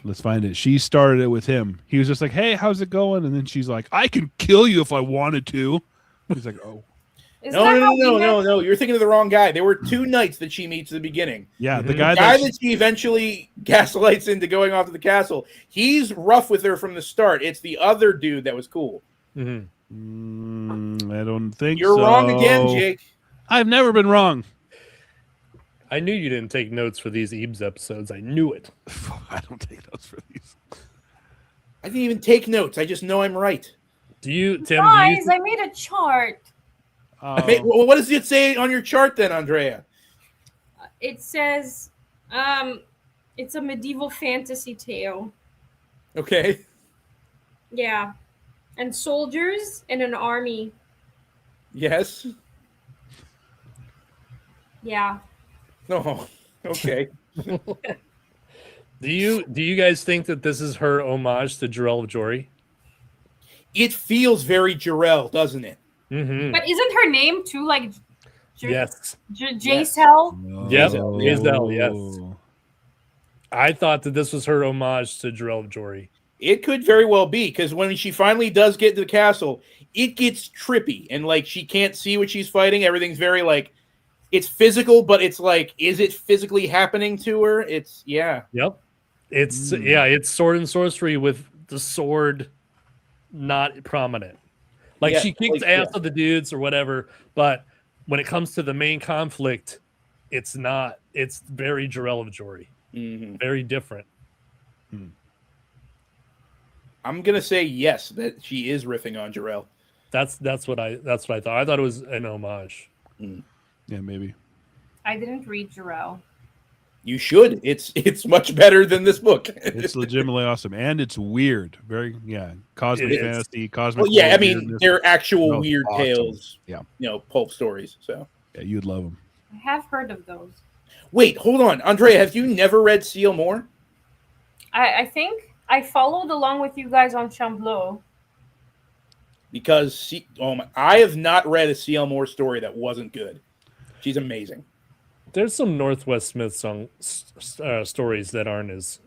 [SPEAKER 2] Let's find it. She started it with him. He was just like, "Hey, how's it going?" And then she's like, "I can kill you if I wanted to." He's like, "Oh."
[SPEAKER 5] No. You're thinking of the wrong guy. There were 2 knights that she meets at the beginning.
[SPEAKER 2] Yeah, the
[SPEAKER 5] The
[SPEAKER 2] guy
[SPEAKER 5] that she eventually gaslights into going off to the castle. He's rough with her from the start. It's the other dude that was cool.
[SPEAKER 2] I don't think
[SPEAKER 5] You're
[SPEAKER 2] so.
[SPEAKER 5] wrong again, Jake.
[SPEAKER 2] I've never been wrong.
[SPEAKER 1] I knew you didn't take notes for these EEBS episodes. I knew it.
[SPEAKER 2] I don't take notes for these.
[SPEAKER 5] I didn't even take notes. I just know I'm right.
[SPEAKER 1] Do you, Tim?
[SPEAKER 6] Guys, I made a chart.
[SPEAKER 5] Well, what does it say on your chart then, Andrea?
[SPEAKER 6] It says, it's a medieval fantasy tale.
[SPEAKER 5] Okay.
[SPEAKER 6] Yeah. And soldiers in an army.
[SPEAKER 5] Yes.
[SPEAKER 6] Yeah.
[SPEAKER 5] Oh, okay.
[SPEAKER 1] Do you guys think that this is her homage to Jarell of Jory?
[SPEAKER 5] It feels very Jarell, doesn't it?
[SPEAKER 1] Mm-hmm.
[SPEAKER 6] But isn't her name too like
[SPEAKER 1] Yes.
[SPEAKER 6] Jacel?
[SPEAKER 1] Yep. Jacel, yes. I thought that this was her homage to Jarell of Jory.
[SPEAKER 5] It could very well be, because when she finally does get to the castle, it gets trippy, and like she can't see what she's fighting. Everything's very like it's physical, but it's like, is it physically happening to her? It's
[SPEAKER 1] Yep. It's sword and sorcery with the sword not prominent. Like she kicks ass of the dudes or whatever, but when it comes to the main conflict, it's not. It's very Jarell of Jory. Very different.
[SPEAKER 5] I'm gonna say yes, that she is riffing on Jarell.
[SPEAKER 1] That's what I thought. I thought it was an homage.
[SPEAKER 2] Yeah, maybe.
[SPEAKER 6] I didn't read Jarell.
[SPEAKER 5] You should. It's much better than this book.
[SPEAKER 2] It's legitimately awesome, and it's weird. Very cosmic fantasy, cosmic.
[SPEAKER 5] Well, yeah, I mean they're actual weird
[SPEAKER 2] awesome.
[SPEAKER 5] Tales.
[SPEAKER 2] Yeah,
[SPEAKER 5] pulp stories. So
[SPEAKER 2] yeah, you'd love them.
[SPEAKER 6] I have heard of those.
[SPEAKER 5] Wait, hold on, Andrea. Have you never read Seal Moore?
[SPEAKER 6] I think I followed along with you guys on Chamblot.
[SPEAKER 5] Because I have not read a Seal Moore story that wasn't good. She's amazing.
[SPEAKER 1] There's some Northwest Smith stories that aren't as.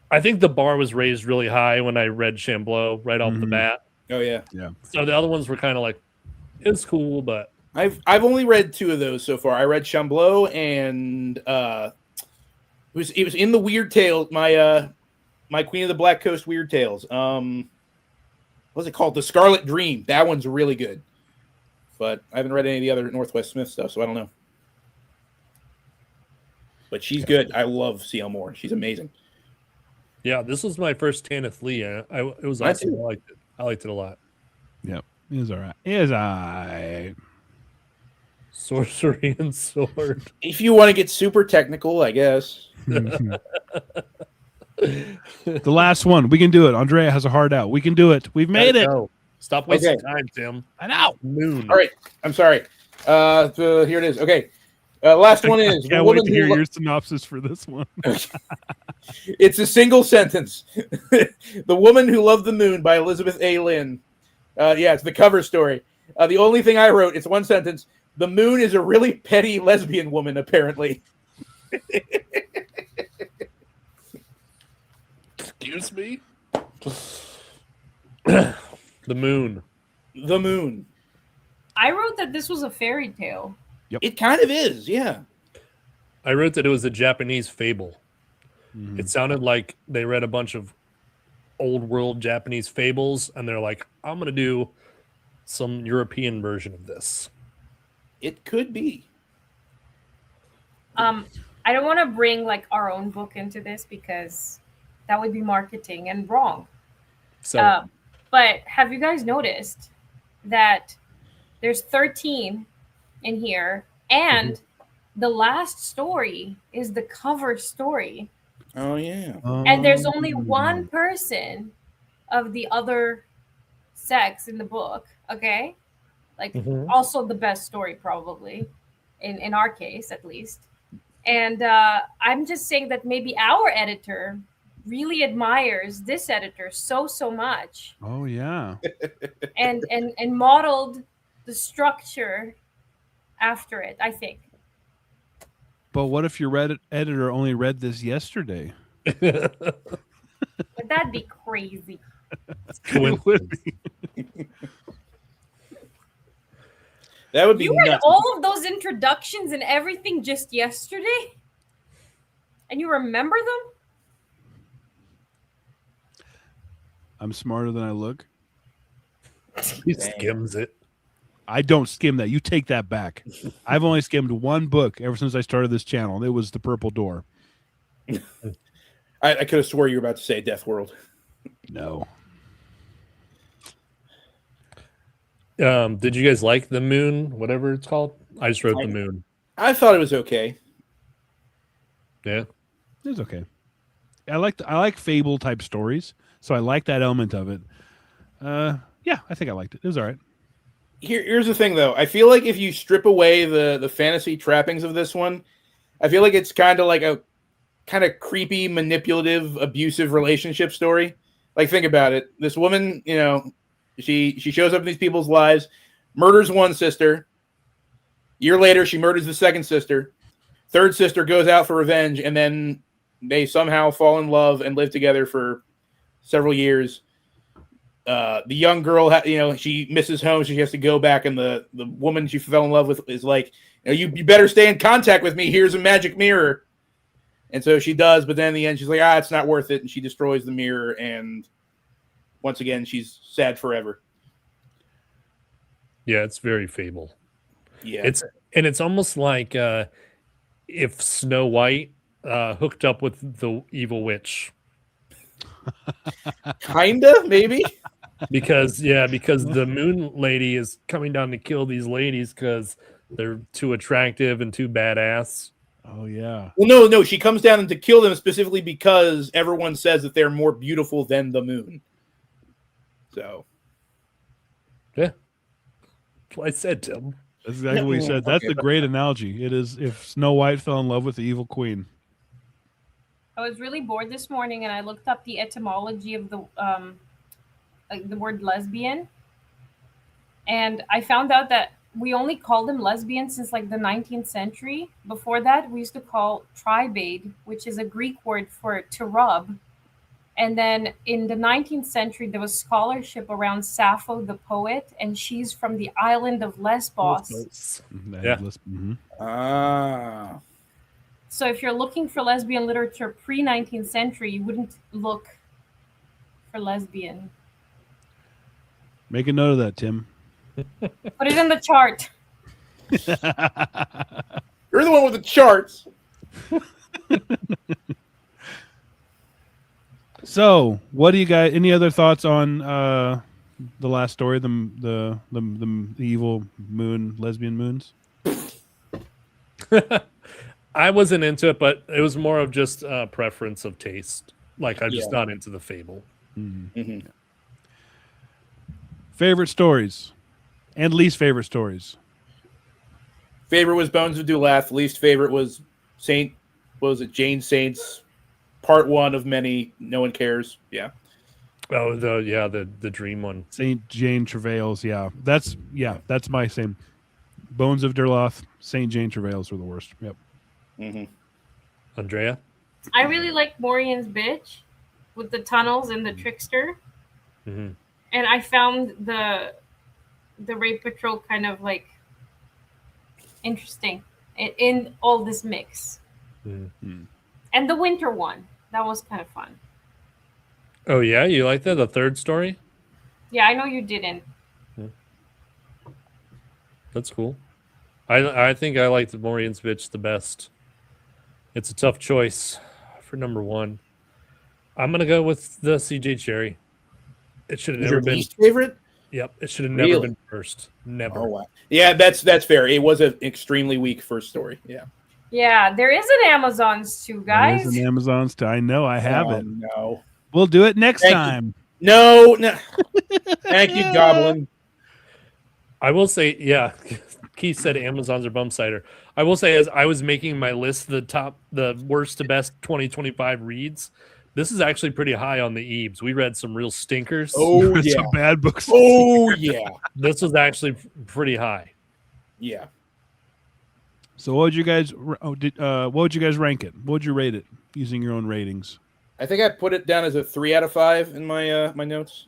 [SPEAKER 1] I think the bar was raised really high when I read Chamblot right off the bat.
[SPEAKER 5] Oh yeah.
[SPEAKER 1] So the other ones were kind of like, it's cool, but
[SPEAKER 5] I've only read 2 of those so far. I read Chamblot and it was in the Weird Tales, my Queen of the Black Coast Weird Tales. What's it called? The Scarlet Dream. That one's really good. But I haven't read any of the other Northwest Smith stuff, so I don't know. But she's good. I love C.L. Moore. She's amazing.
[SPEAKER 1] Yeah, this was my first Tanith Lee. It was awesome. I liked it. I liked it a lot.
[SPEAKER 2] Yep. It was all right. It was all right.
[SPEAKER 1] Sorcery and sword.
[SPEAKER 5] If you want to get super technical, I guess.
[SPEAKER 2] The last one. We can do it. Andrea has a heart out. We can do it. We've made it.
[SPEAKER 1] Go. Stop wasting time, Tim.
[SPEAKER 2] I know.
[SPEAKER 1] Moon.
[SPEAKER 5] All right. I'm sorry. So here it is. Okay. Last one is.
[SPEAKER 2] I can't wait to hear your synopsis for this one.
[SPEAKER 5] It's a single sentence. The Woman Who Loved the Moon by Elizabeth A. Lynn. It's the cover story. The only thing I wrote, it's one sentence. The moon is a really petty lesbian woman, apparently.
[SPEAKER 1] Excuse me? The moon.
[SPEAKER 5] The moon.
[SPEAKER 6] I wrote that this was a fairy tale.
[SPEAKER 5] It kind of is, yeah.
[SPEAKER 1] I wrote that it was a Japanese fable. It sounded like they read a bunch of old world Japanese fables, and they're like, I'm going to do some European version of this.
[SPEAKER 5] It could be.
[SPEAKER 6] I don't want to bring like our own book into this because that would be marketing and wrong.
[SPEAKER 1] So,
[SPEAKER 6] but have you guys noticed that there's 13 in here, and the last story is the cover story?
[SPEAKER 5] Oh, yeah.
[SPEAKER 6] And there's only one person of the other sex in the book, okay? Like, also the best story, probably, in our case, at least. And I'm just saying that maybe our editor really admires this editor so much.
[SPEAKER 2] Oh, yeah.
[SPEAKER 6] And modeled the structure after it, I think.
[SPEAKER 2] But what if your editor only read this yesterday?
[SPEAKER 6] But that'd be crazy.
[SPEAKER 2] It would be.
[SPEAKER 5] That would be
[SPEAKER 6] You read
[SPEAKER 5] nuts.
[SPEAKER 6] all of those introductions and everything just yesterday? And you remember them?
[SPEAKER 2] I'm smarter than I look.
[SPEAKER 1] he skims it.
[SPEAKER 2] I don't skim that. You take that back. I've only skimmed one book ever since I started this channel. It was The Purple Door.
[SPEAKER 5] I could have swore you were about to say Death World.
[SPEAKER 2] No.
[SPEAKER 1] Did you guys like The Moon, whatever it's called? I just wrote The Moon.
[SPEAKER 5] I thought it was okay.
[SPEAKER 1] Yeah.
[SPEAKER 2] It was okay. I like fable type stories, so I like that element of it. Yeah, I think I liked it. It was all right.
[SPEAKER 5] Here's the thing, though. I feel like if you strip away the fantasy trappings of this one, I feel like it's kind of like a kind of creepy, manipulative, abusive relationship story. Like, think about it. This woman, she shows up in these people's lives, murders one sister. Year later, she murders the second sister. Third sister goes out for revenge, and then they somehow fall in love and live together for several years. The young girl, she misses home, so she has to go back, and the woman she fell in love with is like, You better stay in contact with me. Here's a magic mirror. And so she does, but then in the end she's like, it's not worth it, and she destroys the mirror, and once again she's sad forever.
[SPEAKER 1] Yeah, it's very Fable.
[SPEAKER 5] Yeah.
[SPEAKER 1] It's almost like if Snow White hooked up with the evil witch.
[SPEAKER 5] Kinda, maybe.
[SPEAKER 1] Because the moon lady is coming down to kill these ladies because they're too attractive and too badass.
[SPEAKER 2] Oh yeah.
[SPEAKER 5] Well, no, she comes down to kill them specifically because everyone says that they're more beautiful than the moon. So,
[SPEAKER 1] yeah, that's what I said, Tim.
[SPEAKER 2] That's exactly what he said. That's a great analogy. It is if Snow White fell in love with the evil queen.
[SPEAKER 6] I was really bored this morning, and I looked up the etymology of the word lesbian, and I found out that we only called them lesbians since like the 19th century. Before that, we used to call tribade, which is a Greek word for to rub. And then in the 19th century, there was scholarship around Sappho the poet, and she's from the island of Lesbos.
[SPEAKER 1] Yeah.
[SPEAKER 6] So if you're looking for lesbian literature pre-19th century, you wouldn't look for lesbian.
[SPEAKER 2] Make a note of that, Tim.
[SPEAKER 6] Put it in the chart.
[SPEAKER 5] You're the one with the charts.
[SPEAKER 2] So, what do you guys? Any other thoughts on the last story, the evil moon, lesbian moons?
[SPEAKER 1] I wasn't into it, but it was more of just preference of taste. Like I'm just not into the Fable.
[SPEAKER 2] Mm-hmm. Favorite stories and least favorite stories.
[SPEAKER 5] Favorite was Bones of Dulath. Least favorite was Jane Saint's part 1 of many. No one cares. Yeah.
[SPEAKER 1] Oh, the dream one.
[SPEAKER 2] Saint Jane Travails. Yeah, that's my same. Bones of Durloth, Saint Jane Travails were the worst. Yep.
[SPEAKER 5] Mm-hmm.
[SPEAKER 1] Andrea?
[SPEAKER 6] I really like Morian's Bitch with the tunnels and the trickster.
[SPEAKER 1] Mm-hmm.
[SPEAKER 6] And I found the Rape Patrol kind of like interesting in all this mix.
[SPEAKER 1] Mm-hmm.
[SPEAKER 6] And the winter one, that was kind of fun.
[SPEAKER 1] Oh yeah, you like that? The third story?
[SPEAKER 6] Yeah, I know you didn't.
[SPEAKER 1] That's cool. I think I like the Morian's Bitch the best. It's a tough choice for number 1. I'm gonna go with the CJ Cherry. It should have never been
[SPEAKER 5] least favorite.
[SPEAKER 1] Yep, it should have never been first. Never.
[SPEAKER 5] Oh wow. Yeah, that's fair. It was an extremely weak first story. Yeah.
[SPEAKER 6] Yeah, there is an Amazons too, guys.
[SPEAKER 2] There's an Amazons too. I know. I have it.
[SPEAKER 5] No.
[SPEAKER 2] We'll do it next time.
[SPEAKER 5] No. Thank you, Goblin.
[SPEAKER 1] I will say, yeah. Keith said Amazons are bum cider. I will say, as I was making my list, the worst to best 2025 reads, this is actually pretty high on the EEBS. We read some real stinkers.
[SPEAKER 5] Oh yeah,
[SPEAKER 2] some bad books.
[SPEAKER 5] Oh yeah,
[SPEAKER 1] this was actually pretty high.
[SPEAKER 5] Yeah.
[SPEAKER 2] So what would you guys? What would you guys rank it? What would you rate it using your own ratings?
[SPEAKER 5] I think I put it down as a 3 out of 5 in my my notes.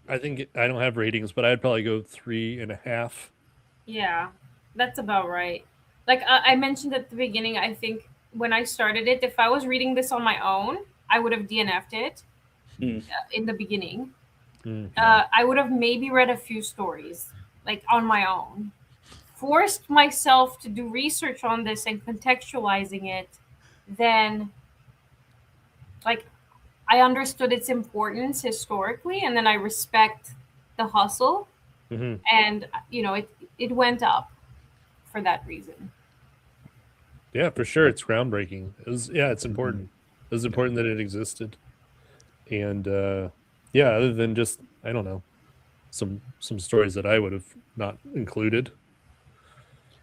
[SPEAKER 1] I think I don't have ratings, but I'd probably go 3.5.
[SPEAKER 6] Yeah, that's about right. Like I mentioned at the beginning, I think when I started it, if I was reading this on my own, I would have DNF'd it in the beginning. I would have maybe read a few stories, like on my own. Forced myself to do research on this and contextualizing it, then like I understood its importance historically, and then I respect the hustle. And it went up for that reason.
[SPEAKER 1] Yeah, for sure. It's groundbreaking. It's important. It was important that it existed. And other than just, I don't know, some stories that I would have not included.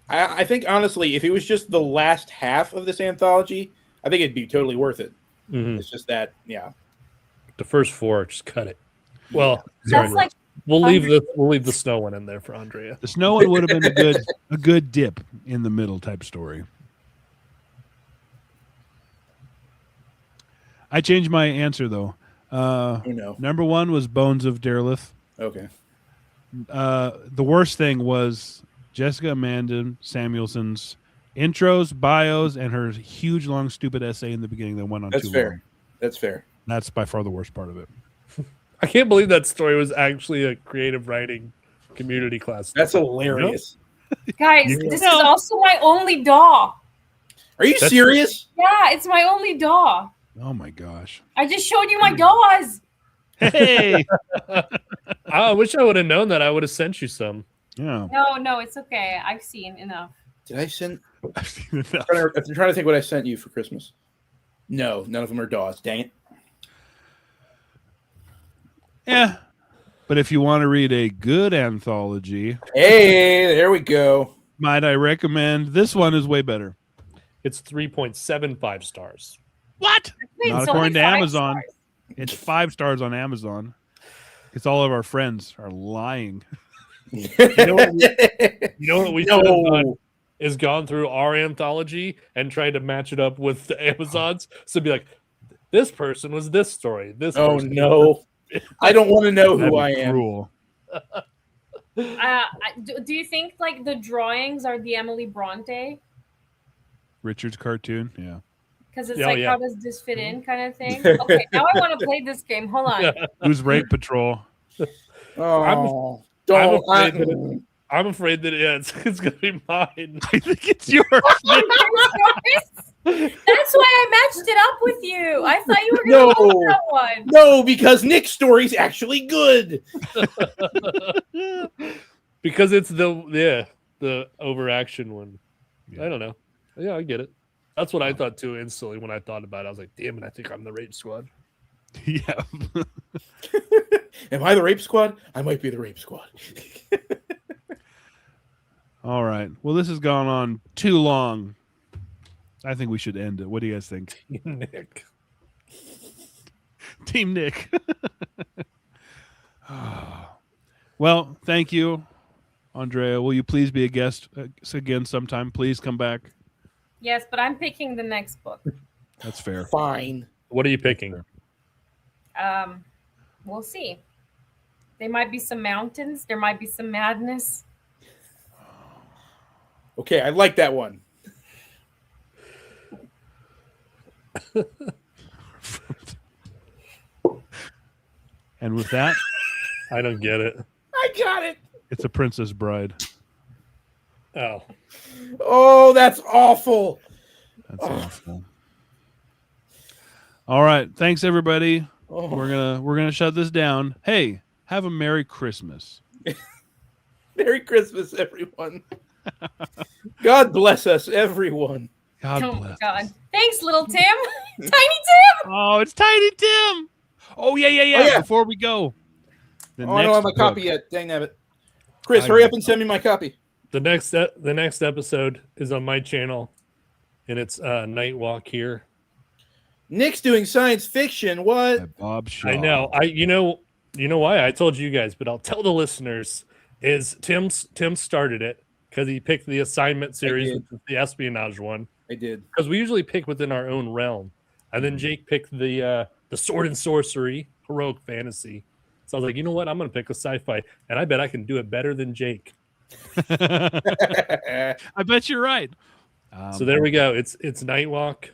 [SPEAKER 5] I think, honestly, if it was just the last half of this anthology, I think it'd be totally worth it. It's just that,
[SPEAKER 1] the first 4, just cut it. Well,
[SPEAKER 6] that's like
[SPEAKER 1] we'll leave the snow one in there for Andrea.
[SPEAKER 2] The snow one would have been a good dip in the middle type story. I changed my answer though.
[SPEAKER 5] No.
[SPEAKER 2] Number 1 was Bones of Derleth.
[SPEAKER 5] Okay.
[SPEAKER 2] The worst thing was Jessica Amanda Samuelson's intros, bios, and her huge, long, stupid essay in the beginning that went on
[SPEAKER 5] That's
[SPEAKER 2] too
[SPEAKER 5] fair.
[SPEAKER 2] long.
[SPEAKER 5] That's fair.
[SPEAKER 2] That's by far the worst part of it.
[SPEAKER 1] I can't believe that story was actually a creative writing community class.
[SPEAKER 5] That's hilarious.
[SPEAKER 6] Guys,
[SPEAKER 1] You
[SPEAKER 6] this is
[SPEAKER 2] know.
[SPEAKER 6] also my only DAW.
[SPEAKER 5] Are you serious?
[SPEAKER 6] Yeah, it's my only DAW.
[SPEAKER 2] Oh my gosh.
[SPEAKER 6] I just showed you my DAWs.
[SPEAKER 2] Hey.
[SPEAKER 1] I wish I would have known that. I would have sent you some.
[SPEAKER 2] Yeah.
[SPEAKER 6] No, it's okay. I've seen enough.
[SPEAKER 5] Did I send?
[SPEAKER 2] I've seen enough.
[SPEAKER 5] I'm trying to think what I sent you for Christmas. No, none of them are DAWs. Dang it.
[SPEAKER 2] Yeah. But if you want to read a good anthology,
[SPEAKER 5] Hey, there we go.
[SPEAKER 2] might I recommend this one is way better.
[SPEAKER 1] It's 3.75 stars.
[SPEAKER 2] What?
[SPEAKER 6] Wait,
[SPEAKER 2] Not
[SPEAKER 6] it's
[SPEAKER 2] according
[SPEAKER 6] only
[SPEAKER 2] to
[SPEAKER 6] 5
[SPEAKER 2] Amazon.
[SPEAKER 6] stars.
[SPEAKER 2] It's 5 stars on Amazon. Because all of our friends are lying.
[SPEAKER 1] You know what we should have done
[SPEAKER 5] No.
[SPEAKER 1] is gone through our anthology and tried to match it up with the Amazon's. So it'd be like, this person was this story. This.
[SPEAKER 5] Oh
[SPEAKER 1] person
[SPEAKER 5] no. I don't want to know
[SPEAKER 2] That'd
[SPEAKER 5] who
[SPEAKER 2] be
[SPEAKER 5] I am.
[SPEAKER 2] cruel.
[SPEAKER 6] Do you think like the drawings are the Emily Bronte?
[SPEAKER 2] Richard's cartoon. Yeah.
[SPEAKER 6] Because it's
[SPEAKER 1] Oh,
[SPEAKER 6] like,
[SPEAKER 1] yeah.
[SPEAKER 6] how does this fit in, kind of thing. Okay, now I want to play this game. Hold on.
[SPEAKER 2] Who's Rape Patrol?
[SPEAKER 5] Oh,
[SPEAKER 1] I'm
[SPEAKER 5] don't.
[SPEAKER 1] afraid that I'm afraid that it's gonna be mine.
[SPEAKER 2] I think it's yours.
[SPEAKER 6] That's why I matched it up with you. I thought you were going to go with that one.
[SPEAKER 5] No, because Nick's story's actually good.
[SPEAKER 1] Because it's the overaction one.
[SPEAKER 2] Yeah.
[SPEAKER 1] I don't know. Yeah, I get it. That's what I thought too instantly when I thought about it. I was like, damn it, I think I'm the rape squad.
[SPEAKER 2] Yeah.
[SPEAKER 5] Am I the rape squad? I might be the rape squad.
[SPEAKER 2] All right. Well, this has gone on too long. I think we should end it. What do you guys think?
[SPEAKER 1] Nick.
[SPEAKER 2] Team Nick. Well, thank you, Andrea. Will you please be a guest again sometime? Please come back.
[SPEAKER 6] Yes, but I'm picking the next book.
[SPEAKER 2] That's fair.
[SPEAKER 5] Fine.
[SPEAKER 1] What are you picking?
[SPEAKER 6] We'll see. There might be some mountains. There might be some madness.
[SPEAKER 5] Okay, I like that one.
[SPEAKER 2] And with that,
[SPEAKER 1] I don't get it.
[SPEAKER 5] I got it.
[SPEAKER 2] it's a Princess Bride.
[SPEAKER 1] Oh.
[SPEAKER 5] Oh, that's awful.
[SPEAKER 2] That's awful. All right. Thanks, everybody.
[SPEAKER 5] Oh.
[SPEAKER 2] We're gonna shut this down. Hey, have a Merry Christmas.
[SPEAKER 5] Merry Christmas, everyone. God bless us, everyone.
[SPEAKER 2] God
[SPEAKER 6] Oh
[SPEAKER 2] bless.
[SPEAKER 6] my God.
[SPEAKER 2] us.
[SPEAKER 6] Thanks, little Tim. Tiny Tim.
[SPEAKER 2] Oh, it's Tiny Tim. Oh yeah.
[SPEAKER 5] Oh, yeah.
[SPEAKER 2] Before we go, the
[SPEAKER 5] I don't have my copy yet. Dang nabbit. Chris, hurry up and send me my copy.
[SPEAKER 1] The next episode is on my channel, and it's Night Walk here.
[SPEAKER 5] Nick's doing science fiction. What?
[SPEAKER 2] By Bob Shaw.
[SPEAKER 1] I know. You know why? I told you guys, but I'll tell the listeners. Is Tim started it because he picked the assignment series,
[SPEAKER 5] did.
[SPEAKER 1] which is the espionage one.
[SPEAKER 5] I did.
[SPEAKER 1] Because we usually pick within our own realm, and then Jake picked the sword and sorcery heroic fantasy. So I was like, you know what? I'm going to pick a sci-fi, and I bet I can do it better than Jake.
[SPEAKER 2] I bet you're right.
[SPEAKER 1] So there we go. It's Nightwalk.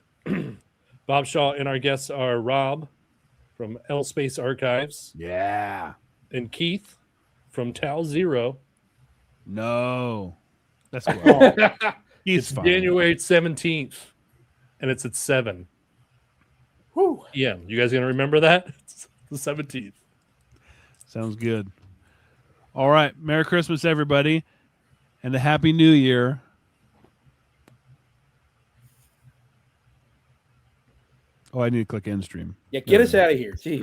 [SPEAKER 1] Bob Shaw and our guests are Rob from L Space Archives
[SPEAKER 2] Yeah.
[SPEAKER 1] and Keith from Tau Zero.
[SPEAKER 2] No. That's cool. He's
[SPEAKER 1] It's
[SPEAKER 2] fine.
[SPEAKER 1] January 17th, and it's at 7 p.m. You guys gonna remember that? It's the 17th.
[SPEAKER 2] Sounds good. All right. Merry Christmas, everybody, and a Happy New Year. Oh, I need to click end stream.
[SPEAKER 5] Yeah, get us out of here. Jeez.